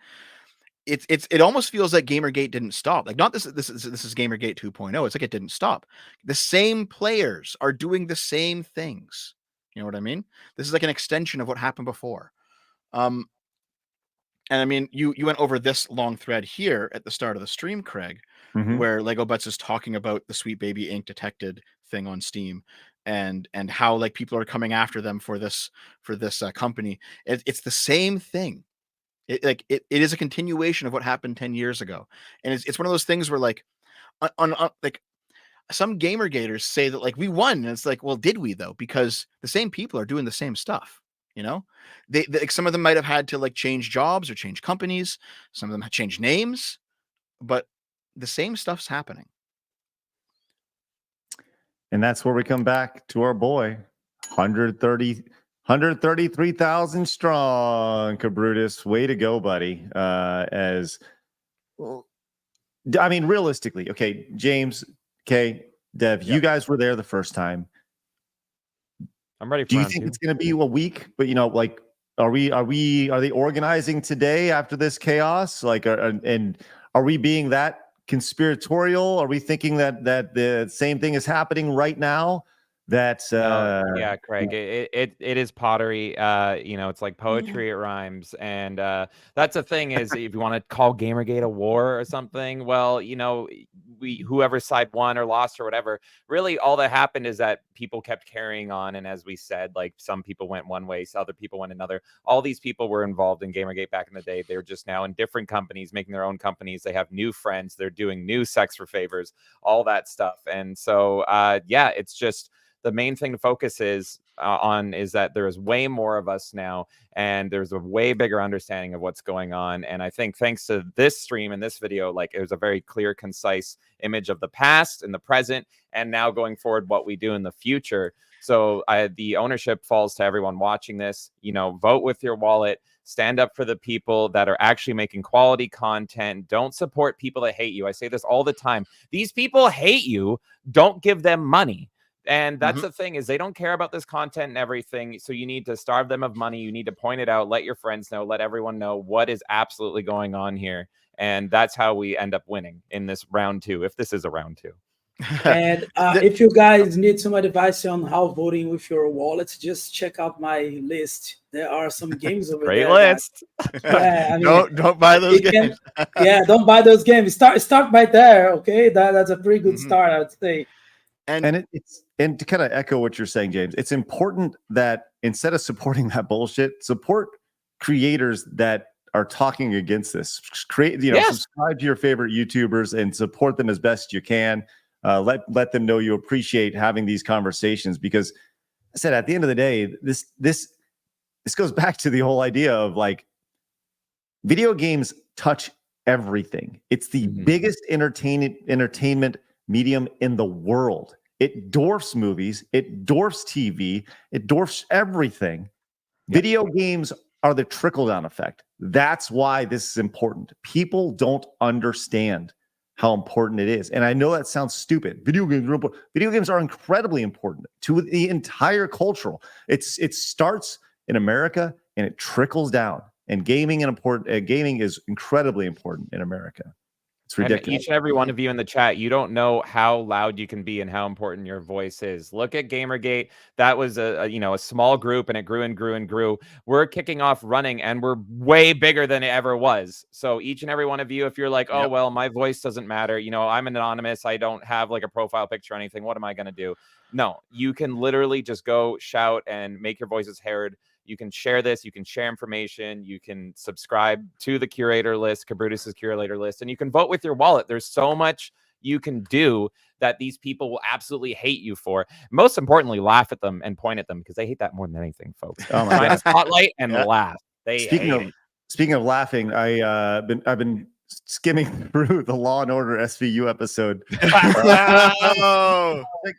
it almost feels like Gamergate didn't stop. Like, not this is Gamergate 2.0. It's like it didn't stop. The same players are doing the same things. You know what I mean? This is like an extension of what happened before. And I mean, you went over this long thread here at the start of the stream, Craig, where Lego Butts is talking about the Sweet Baby Inc. detected thing on Steam, and how like people are coming after them for this company. It's the same thing. It is a continuation of what happened 10 years ago, and it's one of those things where like on like some Gamergaters say that like we won, and it's like, well, did we though? Because the same people are doing the same stuff. You know, they like, some of them might have had to like change jobs or change companies. Some of them had changed names, but the same stuff's happening. And that's where we come back to our boy, 133,000 strong, Cabrutus. Way to go, buddy. As well, I mean, realistically, okay, James, okay, Dev, you guys were there the first time. I'm ready for Do you round think two. it's going to be a week? But you know, like, are they organizing today after this chaos? Like, and are we being that conspiratorial? Are we thinking that the same thing is happening right now? That's yeah, Craig, it is pottery. You know, it's like poetry, it rhymes. And that's the thing, is if you want to call Gamergate a war or something, well, you know, whoever side won or lost or whatever, really all that happened is that people kept carrying on. And as we said, like, some people went one way, so other people went another. All these people were involved in Gamergate back in the day. They're just now in different companies, making their own companies. They have new friends. They're doing new sex for favors, all that stuff. And so, yeah, it's just, the main thing to focus on is that there is way more of us now, and there's a way bigger understanding of what's going on. And I think thanks to this stream and this video, like, it was a very clear, concise image of the past and the present, and now going forward, what we do in the future. So the ownership falls to everyone watching this. You know, vote with your wallet. Stand up for the people that are actually making quality content. Don't support people that hate you. I say this all the time. These people hate you. Don't give them money. And that's the thing, is they don't care about this content and everything. So you need to starve them of money. You need to point it out. Let your friends know. Let everyone know what is absolutely going on here. And that's how we end up winning in this round two, if this is a round two. And if you guys need some advice on how voting with your wallets, just check out my list. There are some games over Great there. list. Yeah, I mean, don't buy those games. Don't buy those games. Start right there. Okay, that's a pretty good start, I would say. And to kind of echo what you're saying, James, it's important that instead of supporting that bullshit, support creators that are talking against this. Subscribe to your favorite YouTubers and support them as best you can. Let them know you appreciate having these conversations, because I said at the end of the day, this goes back to the whole idea of like, video games touch everything. It's the biggest entertainment medium in the world. It dwarfs movies, it dwarfs TV, it dwarfs everything. Video games are the trickle-down effect. That's why this is important. People don't understand how important it is. And I know that sounds stupid. Video games are incredibly important to the entire cultural. It starts in America and it trickles down. And gaming is incredibly important in America. It's ridiculous. And each and every one of you in the chat, you don't know how loud you can be and how important your voice is. Look at Gamergate. That was a small group, and it grew and grew and grew. We're kicking off running, and we're way bigger than it ever was. So each and every one of you, if you're like, oh, well, my voice doesn't matter. I'm anonymous. I don't have like a profile picture or anything. What am I going to do? No, you can literally just go shout and make your voices heard. You can share this. You can share information. You can subscribe to the curator list, Cabrutus's curator list, and you can vote with your wallet. There's so much you can do that these people will absolutely hate you for. Most importantly, laugh at them and point at them, because they hate that more than anything, folks. Oh my Find God. a spotlight and laugh. Speaking of laughing, I've been skimming through the Law and Order SVU episode.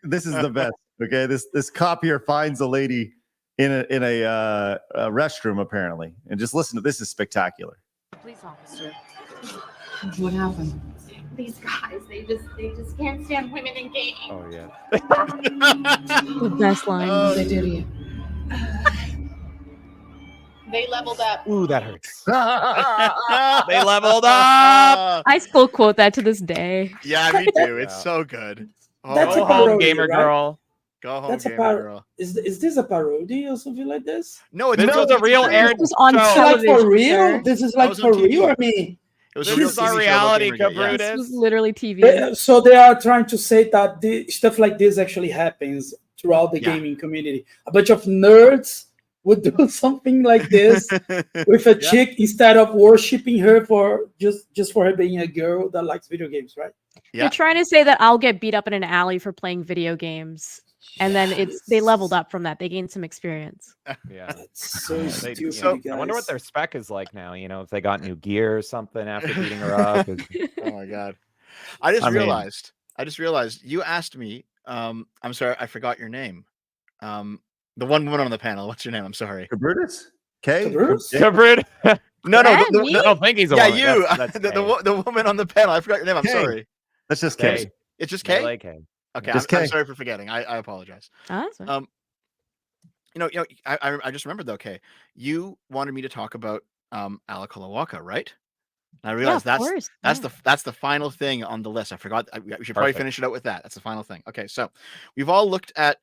This is the best. Okay, this cop here finds a lady in a restroom apparently, and just listen to this. Is spectacular. Police officer. What happened? These guys, they just can't stand women in gaming. Oh yeah. The best line. Oh, they did you. They leveled up. Ooh, that hurts. They leveled up. I still quote that to this day. Yeah, me too. It's so good. That's Go a home, parody, gamer right? girl. Go home, That's a gamer girl. Is this a parody or something like this? No, it's This was a real aired This was on show. Like television. for real? sir. This is That like was on for TV. real? I mean, It was This a real is our TV show about reality, Gamergate, yeah. Cabrutus. This was literally TV. so they are trying to say that stuff like this actually happens throughout the Yeah. gaming community. A bunch of nerds would do something like this with a chick instead of worshiping her for just for her being a girl that likes video games, right? Yeah. You're trying to say that I'll get beat up in an alley for playing video games, and then they leveled up from that. They gained some experience. Yeah. That's so They- stupid. you So- know, I wonder what guys. their spec is like now. If they got new gear or something after beating her up. Oh my God. I just I mean- realized you asked me, I'm sorry, I forgot your name. The one woman on the panel. What's your name? I'm sorry. Cabrutus? Okay. Cabrutus? Cabrutus. No, Yeah, the, me? I don't think he's a yeah, woman. you. That's the woman on the panel. I forgot your name. I'm Kay. sorry. That's just Kay. K. It's just Kay. Like Kay. Okay, Just I'm Kay. sorry for forgetting. I apologize. Ah, that's fine. I just remembered though. Okay, you wanted me to talk about Alakalawaka, right? And I realized of course. that's Yeah. that's the final thing on the list. I forgot. We should probably Perfect. finish it out with that. That's the final thing. Okay, so we've all looked at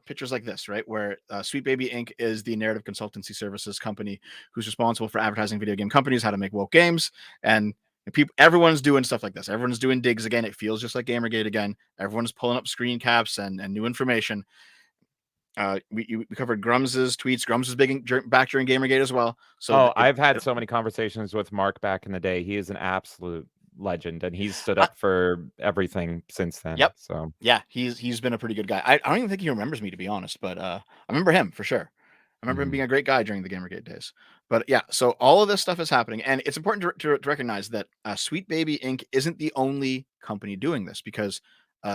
pictures like this, right? Where Sweet Baby Inc. is the narrative consultancy services company who's responsible for advertising video game companies how to make woke games, and everyone's doing stuff like this. Everyone's doing digs again. It feels just like Gamergate again. Everyone's pulling up screen caps and new information. We covered Grums's tweets. Grums was big back during Gamergate as well. So I've had so many conversations with Mark back in the day. He is an absolute legend, and he's stood up for everything since then. Yep. So yeah, he's been a pretty good guy. I don't even think he remembers me, to be honest, but I remember him for sure. I remember him being a great guy during the Gamergate days. But yeah, so all of this stuff is happening, and it's important to recognize that Sweet Baby Inc. isn't the only company doing this, because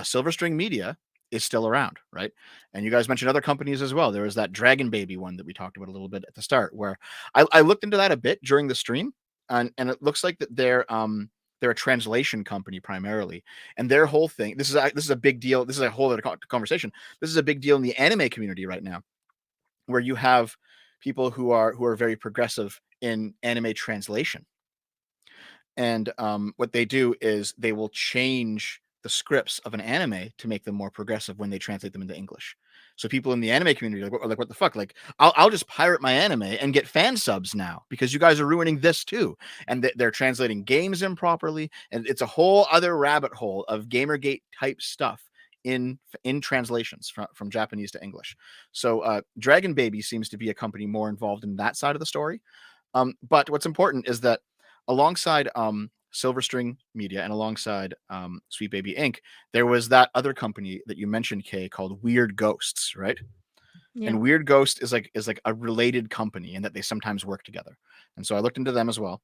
Silver String Media is still around, right? And you guys mentioned other companies as well. There was that Dragon Baby one that we talked about a little bit at the start, where I looked into that a bit during the stream, and it looks like that they're a translation company primarily, and their whole thing. This is a big deal. This is a whole other conversation. This is a big deal in the anime community right now, where you have people who are very progressive in anime translation, and what they do is they will change the scripts of an anime to make them more progressive when they translate them into English. So people in the anime community are like, what the fuck? Like, I'll just pirate my anime and get fan subs now because you guys are ruining this too. And they're translating games improperly, and it's a whole other rabbit hole of Gamergate type stuff in translations from Japanese to English. So Dragon Baby seems to be a company more involved in that side of the story. But what's important is that alongside Silver String Media and alongside Sweet Baby Inc., there was that other company that you mentioned, Kay, called Weird Ghosts, right? Yeah. And Weird Ghost is like a related company in that they sometimes work together. And so I looked into them as well.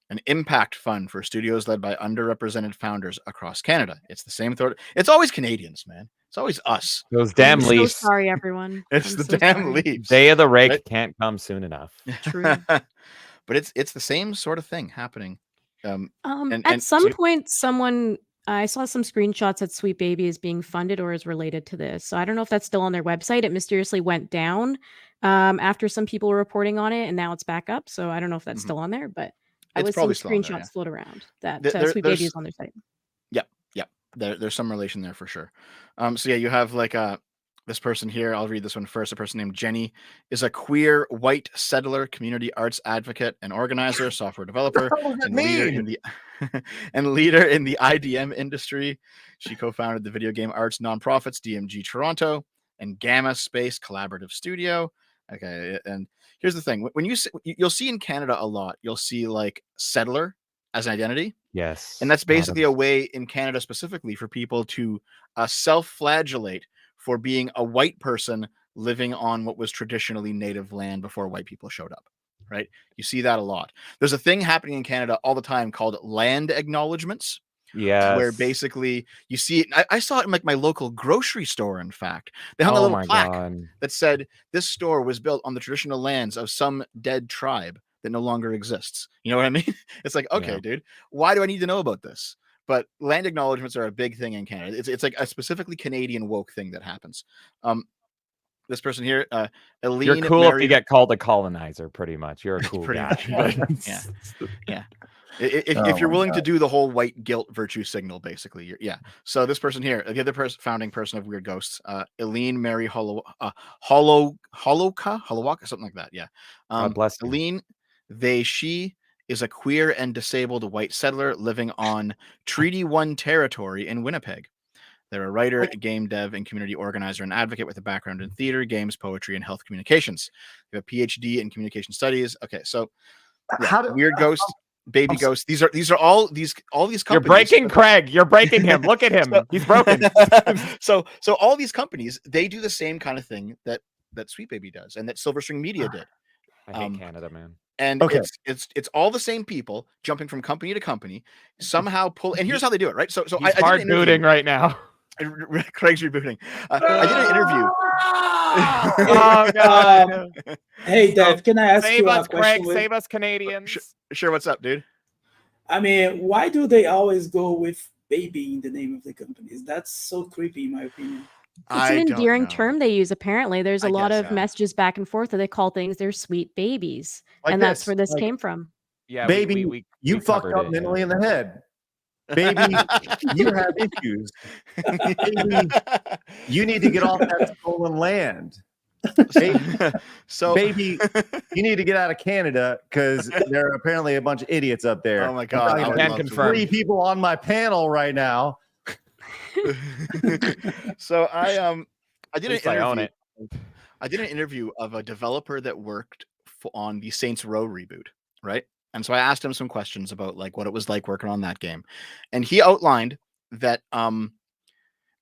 An impact fund for studios led by underrepresented founders across Canada. It's the same thought. It's always Canadians, man. It's always us. those damn I'm so Leafs. sorry, everyone. It's I'm the so damn sorry. Leafs. Day of the rake Right? can't come soon enough. True. But it's the same sort of thing happening At some point, I saw some screenshots that Sweet Baby is being funded or is related to this. So I don't know if that's still on their website. It mysteriously went down after some people were reporting on it, and now it's back up. So I don't know if that's still on there, but I was seeing screenshots float around that Sweet Baby is on their site. Yeah. There's some relation there for sure. So yeah, you have like this person here. I'll read this one first. A person named Jenny is a queer white settler, community arts advocate, and organizer, software developer, and leader in the leader in the IDM industry. She co-founded the video game arts nonprofits DMG Toronto and Gamma Space Collaborative Studio. Okay, and here's the thing: when you'll see in Canada a lot, you'll see like settler as an identity. Yes, and that's basically a way in Canada specifically for people to self-flagellate for being a white person living on what was traditionally native land before white people showed up, right? You see that a lot. There's a thing happening in Canada all the time called land acknowledgements. Yes. Where basically you see it. I saw it in like my local grocery store. In fact, they hung a little plaque that said this store was built on the traditional lands of some dead tribe that no longer exists. You know what I mean? It's like, okay, dude, why do I need to know about this? But land acknowledgements are a big thing in Canada. It's like a specifically Canadian woke thing that happens. This person here, Eileen, you're cool if you get called a colonizer. Pretty much, you're a cool guy. Yeah. If you're willing to do the whole white guilt virtue signal, basically, So this person here, the other founding person of Weird Ghosts, Eileen Mary Holowaka, something like that. Yeah. God bless you. Eileen, she is a queer and disabled white settler living on Treaty 1 territory in Winnipeg. They're a writer, game dev, and community organizer and advocate with a background in theater, games, poetry, and health communications. They have a PhD in communication studies. Okay, so Weird Ghost, Baby Ghost. These are all these companies. You're breaking Craig. You're breaking him. Look at him. He's broken. So all these companies, they do the same kind of thing that Sweet Baby does, and that Silver String Media did. I hate Canada, man. And it's all the same people jumping from company to company, somehow pull. And here's how they do it, right? So I hard booting right now. Craig's rebooting. I did an interview. Oh God! Hey, Dev, can I ask you a question? Craig, save us, Canadians. Sure. What's up, dude? I mean, why do they always go with baby in the name of the companies? That's so creepy, in my opinion. It's an endearing term they use. Apparently, there's a lot of messages back and forth that they call things their sweet babies, and that's where this came from. Yeah, baby, you fucked up mentally in the head. Baby, you have issues. Baby, you need to get off that stolen land. Baby, you need to get out of Canada because there are apparently a bunch of idiots up there. Oh my God! I can confirm. 3 people on my panel right now. So I did an interview. I own it. I did an interview of a developer that worked on the Saints Row reboot, right? And so I asked him some questions about like what it was like working on that game. And he outlined that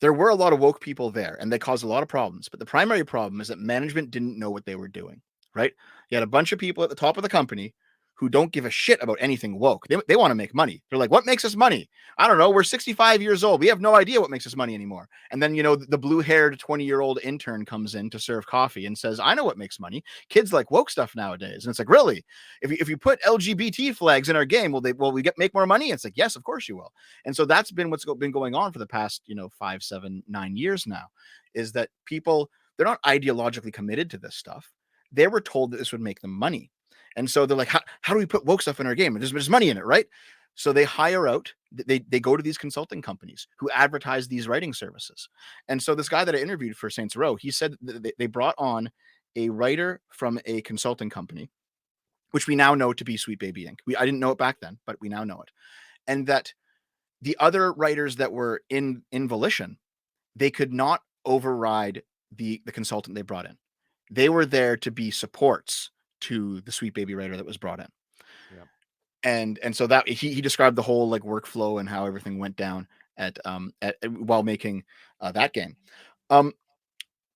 there were a lot of woke people there and they caused a lot of problems. But the primary problem is that management didn't know what they were doing, right? You had a bunch of people at the top of the company who don't give a shit about anything woke. They want to make money. They're like, what makes us money? I don't know. We're 65 years old. We have no idea what makes us money anymore. And then, the blue-haired 20-year-old intern comes in to serve coffee and says, I know what makes money. Kids like woke stuff nowadays. And it's like, really? If you put LGBT flags in our game, will we make more money? And it's like, yes, of course you will. And so that's been what's been going on for the past, 5, 7, 9 years now, is that people, they're not ideologically committed to this stuff. They were told that this would make them money. And so they're like, how do we put woke stuff in our game? There's money in it, right? So they hire out, they go to these consulting companies who advertise these writing services. And so this guy that I interviewed for Saints Row, he said that they brought on a writer from a consulting company, which we now know to be Sweet Baby Inc. I didn't know it back then, but we now know it. And that the other writers that were in Volition, they could not override the consultant they brought in. They were there to be supports to the Sweet Baby writer that was brought in. Yep. And so that he described the whole like workflow and how everything went down at while making that game.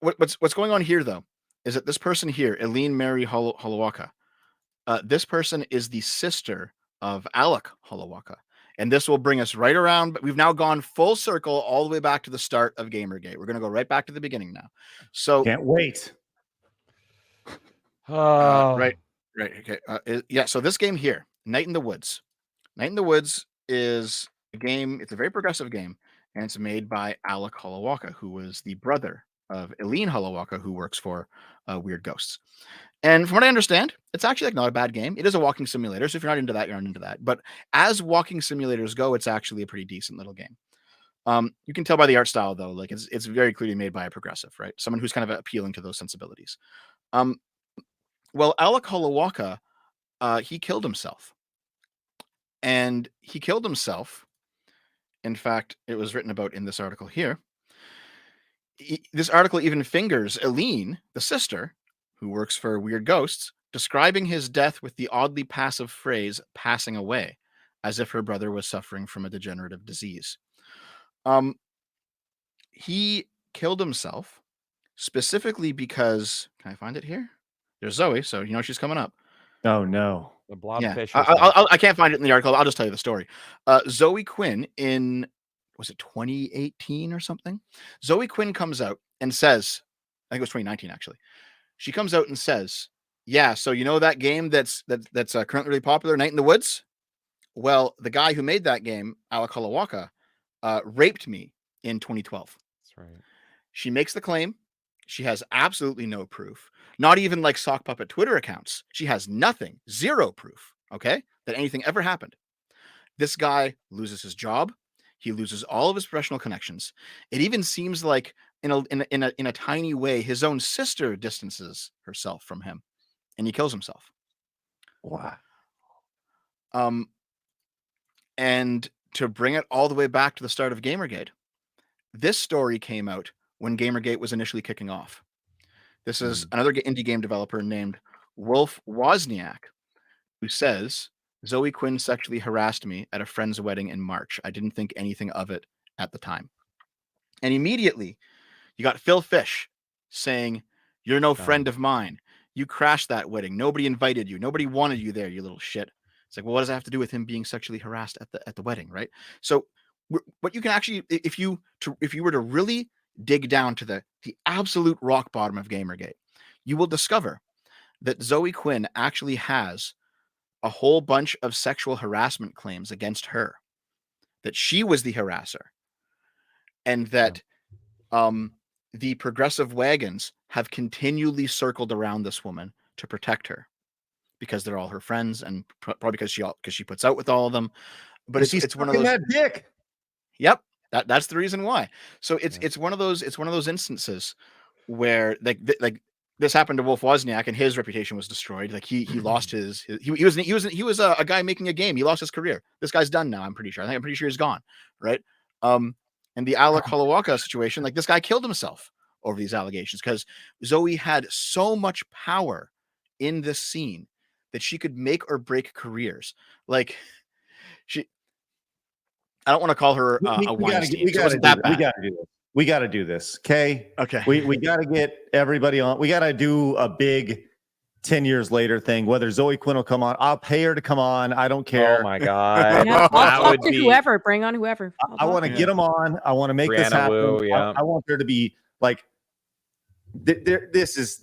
What's going on here though is that this person here, Eileen Mary Holowaka, this person is the sister of Alec Holowaka. And this will bring us right around, but we've now gone full circle all the way back to the start of Gamergate. We're going to go right back to the beginning now. So can't wait. Right. Okay. So this game here, Night in the Woods. Night in the Woods is a game. It's a very progressive game, and it's made by Alec Holowaka, who was the brother of Eileen Holowaka, who works for Weird Ghosts. And from what I understand, it's actually like not a bad game. It is a walking simulator, so if you're not into that, you're not into that. But as walking simulators go, it's actually a pretty decent little game. You can tell by the art style, though, like it's very clearly made by a progressive, right? Someone who's kind of appealing to those sensibilities. Well, Alec Holowaka, he killed himself. And he killed himself. In fact, it was written about in this article here. This article even fingers Eileen, the sister, who works for Weird Ghosts, describing his death with the oddly passive phrase, passing away, as if her brother was suffering from a degenerative disease. He killed himself specifically because, can I find it here? There's Zoe, so you know she's coming up. Oh, no. The blobfish. I can't find it in the article. I'll just tell you the story. Zoe Quinn in, was it 2018 or something? Zoe Quinn comes out and says, I think it was 2019 actually. She comes out and says, yeah, so you know that game that's currently really popular, Night in the Woods? Well, the guy who made that game, Alec Holowaka, raped me in 2012. That's right. She makes the claim. She has absolutely no proof. Not even like sock puppet Twitter accounts. She has nothing, zero proof, okay, that anything ever happened. This guy loses his job. He loses all of his professional connections. It even seems like in a tiny way, his own sister distances herself from him, and he kills himself. Wow. And to bring it all the way back to the start of Gamergate, this story came out when Gamergate was initially kicking off. This is another indie game developer named Wolf Wozniak, who says, Zoe Quinn sexually harassed me at a friend's wedding in March. I didn't think anything of it at the time. And immediately, you got Phil Fish saying, you're no friend of mine. You crashed that wedding. Nobody invited you. Nobody wanted you there, you little shit. It's like, well, what does that have to do with him being sexually harassed at the wedding, right? So what you can actually, if you were to really dig down to the absolute rock bottom of Gamergate, you will discover that Zoe Quinn actually has a whole bunch of sexual harassment claims against her, that she was the harasser, and that the progressive wagons have continually circled around this woman to protect her because they're all her friends, and probably because she puts out with all of them. But it's one of those. That dick. Yep, that's the reason why. So it's one of those instances where like this happened to Wolf Wozniak, and his reputation was destroyed. Like he lost his he was a guy making a game. He lost his career. This guy's done now. I'm pretty sure he's gone. Right. And the Alec Holowaka situation, like this guy killed himself over these allegations because Zoe had so much power in this scene that she could make or break careers. Like I don't want to call her a Weinstein. We got to do this. Okay. Okay. We got to get everybody on. We got to do a big 10 years later thing, whether Zoe Quinn will come on. I'll pay her to come on. I don't care. Oh my God. Yeah, I'll talk to whoever. Bring on whoever. I want to get them on. I want to make this happen. Wu, yeah. I want there to be like, this is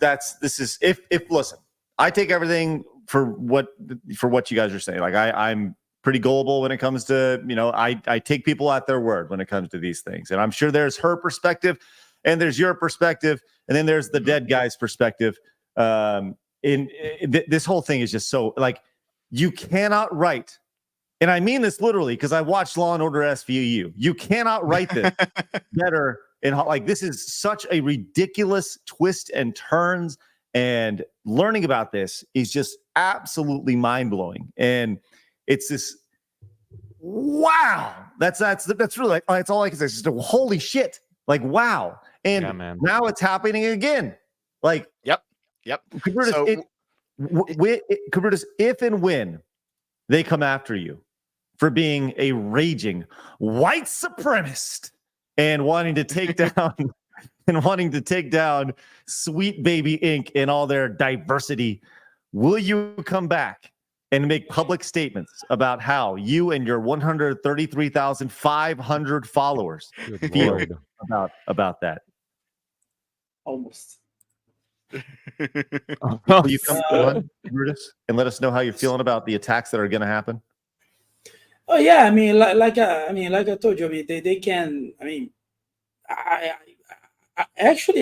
if listen, I take everything for what you guys are saying. Like I'm pretty gullible when it comes to, I take people at their word when it comes to these things. And I'm sure there's her perspective and there's your perspective. And then there's the dead guy's perspective. This whole thing is just so like, you cannot write. And I mean this literally because I watched Law and Order SVU. You cannot write this better. And like, this is such a ridiculous twist and turns, and learning about this is just absolutely mind blowing. And it's this, wow. That's really like, that's all I can say. It's just a holy shit. Like, wow. And now it's happening again. Like, yep. Kubertus, if and when they come after you for being a raging white supremacist and wanting to take down Sweet Baby Inc. and all their diversity, will you come back and make public statements about how you and your 133,500 followers feel about that? Almost. Will you come on, Brutus, and let us know how you're feeling about the attacks that are going to happen? Oh yeah, I mean, like I told you, I mean, they can. I mean,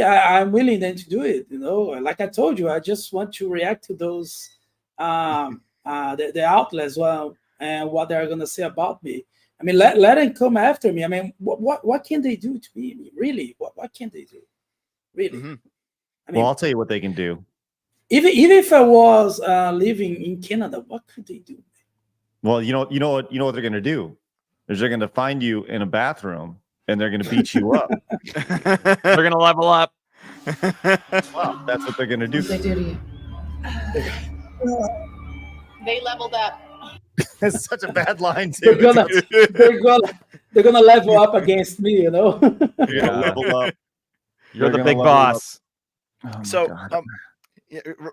I'm willing then to do it. You know, like I told you, I just want to react to those, the outlets, well, and what they're gonna say about me. I mean, let them come after me. I mean, what can they do to me? Really, what can they do? Really? Mm-hmm. I mean, Well, I'll tell you what they can do. even if I was living in Canada, what could they do? Well, you know what they're going to do is they're going to find you in a bathroom and they're going to beat you up. They're going to level up. Wow, that's what they're going to do. What did they do to you? They leveled up. It's such a bad line too. They're gonna level up against me, you know. You're gonna level up. You're the gonna big level boss. Oh my So, God.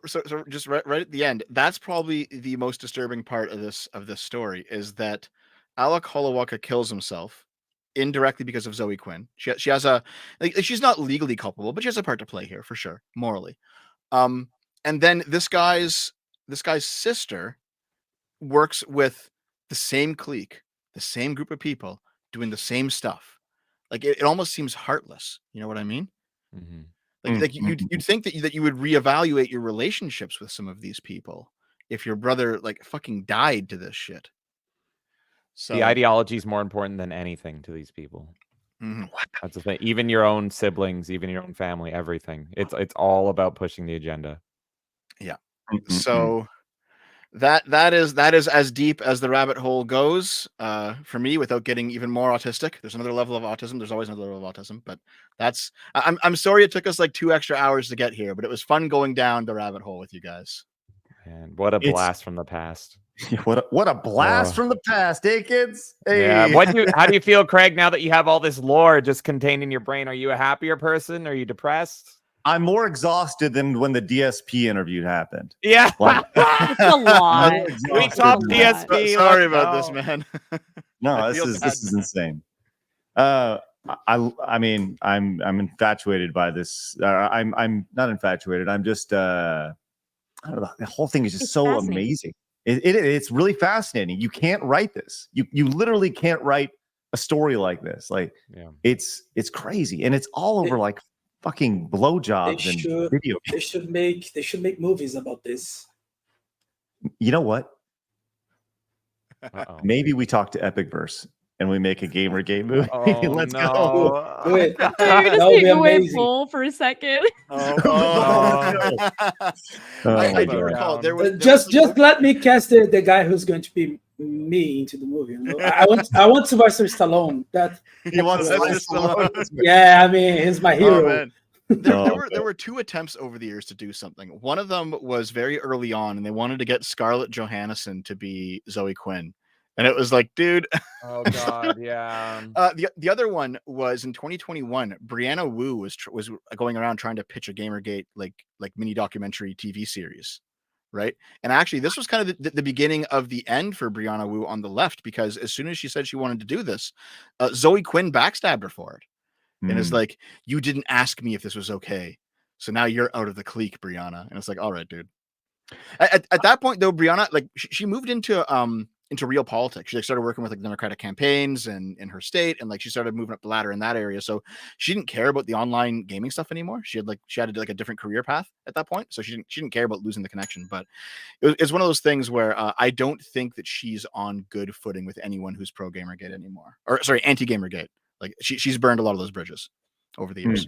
so just right at the end, that's probably the most disturbing part of this story is that Alec Holowaka kills himself indirectly because of Zoe Quinn. She has a she's not legally culpable, but she has a part to play here for sure, morally. And then this guy's sister works with the same clique, the same group of people doing the same stuff. Like it almost seems heartless. You know what I mean? Mm-hmm. Like you'd think that you would reevaluate your relationships with some of these people if your brother like fucking died to this shit. So The ideology is more important than anything to these people. Mm-hmm. That's the thing. Even your own siblings, even your own family, everything. It's all about pushing the agenda. Yeah. So that is as deep as the rabbit hole goes for me without getting even more autistic. There's another level of autism. There's always another level of autism, but I'm sorry it took us like 2 extra hours to get here, but it was fun going down the rabbit hole with you guys. And what a blast from the past. What a blast from the past, eh, kids? Hey. Yeah. How do you feel, Craig, now that you have all this lore just contained in your brain? Are you a happier person? Are you depressed? I'm more exhausted than when the DSP interview happened. Yeah. It's a lot. We topped DSP. Sorry about this, man. No, this is insane. I mean, I'm infatuated by this. I'm not infatuated. I'm just I don't know. The whole thing is just so amazing. It's really fascinating. You can't write this. You literally can't write a story like this. Like it's crazy, and it's all over like fucking blowjobs and video. They should make movies about this. You know what? Maybe we talk to Epicverse and we make a Gamergate movie. Let's go. Do it. You're gonna say go away full for a second. I do recall there was just let me cast the guy who's going to be me into the movie. You know? I want Sylvester Stallone. You want Sylvester Stallone? Yeah, I mean he's my hero. Oh, man. There were 2 attempts over the years to do something. One of them was very early on, and they wanted to get Scarlett Johansson to be Zoe Quinn. And it was like, dude. Oh God, yeah. The other one was in 2021. Brianna Wu was going around trying to pitch a Gamergate like mini documentary TV series, right? And actually, this was kind of the beginning of the end for Brianna Wu on the left, because as soon as she said she wanted to do this, Zoe Quinn backstabbed her for it, and it's like, you didn't ask me if this was okay, so now you're out of the clique, Brianna. And it's like, all right, dude. At that point, though, Brianna, like she moved into real politics. She like started working with like Democratic campaigns and in her state, and like she started moving up the ladder in that area. So she didn't care about the online gaming stuff anymore. She had like a different career path at that point. So she didn't care about losing the connection. But it's one of those things where I don't think that she's on good footing with anyone who's pro Gamergate anymore, or sorry, anti Gamergate. Like she's burned a lot of those bridges over the years.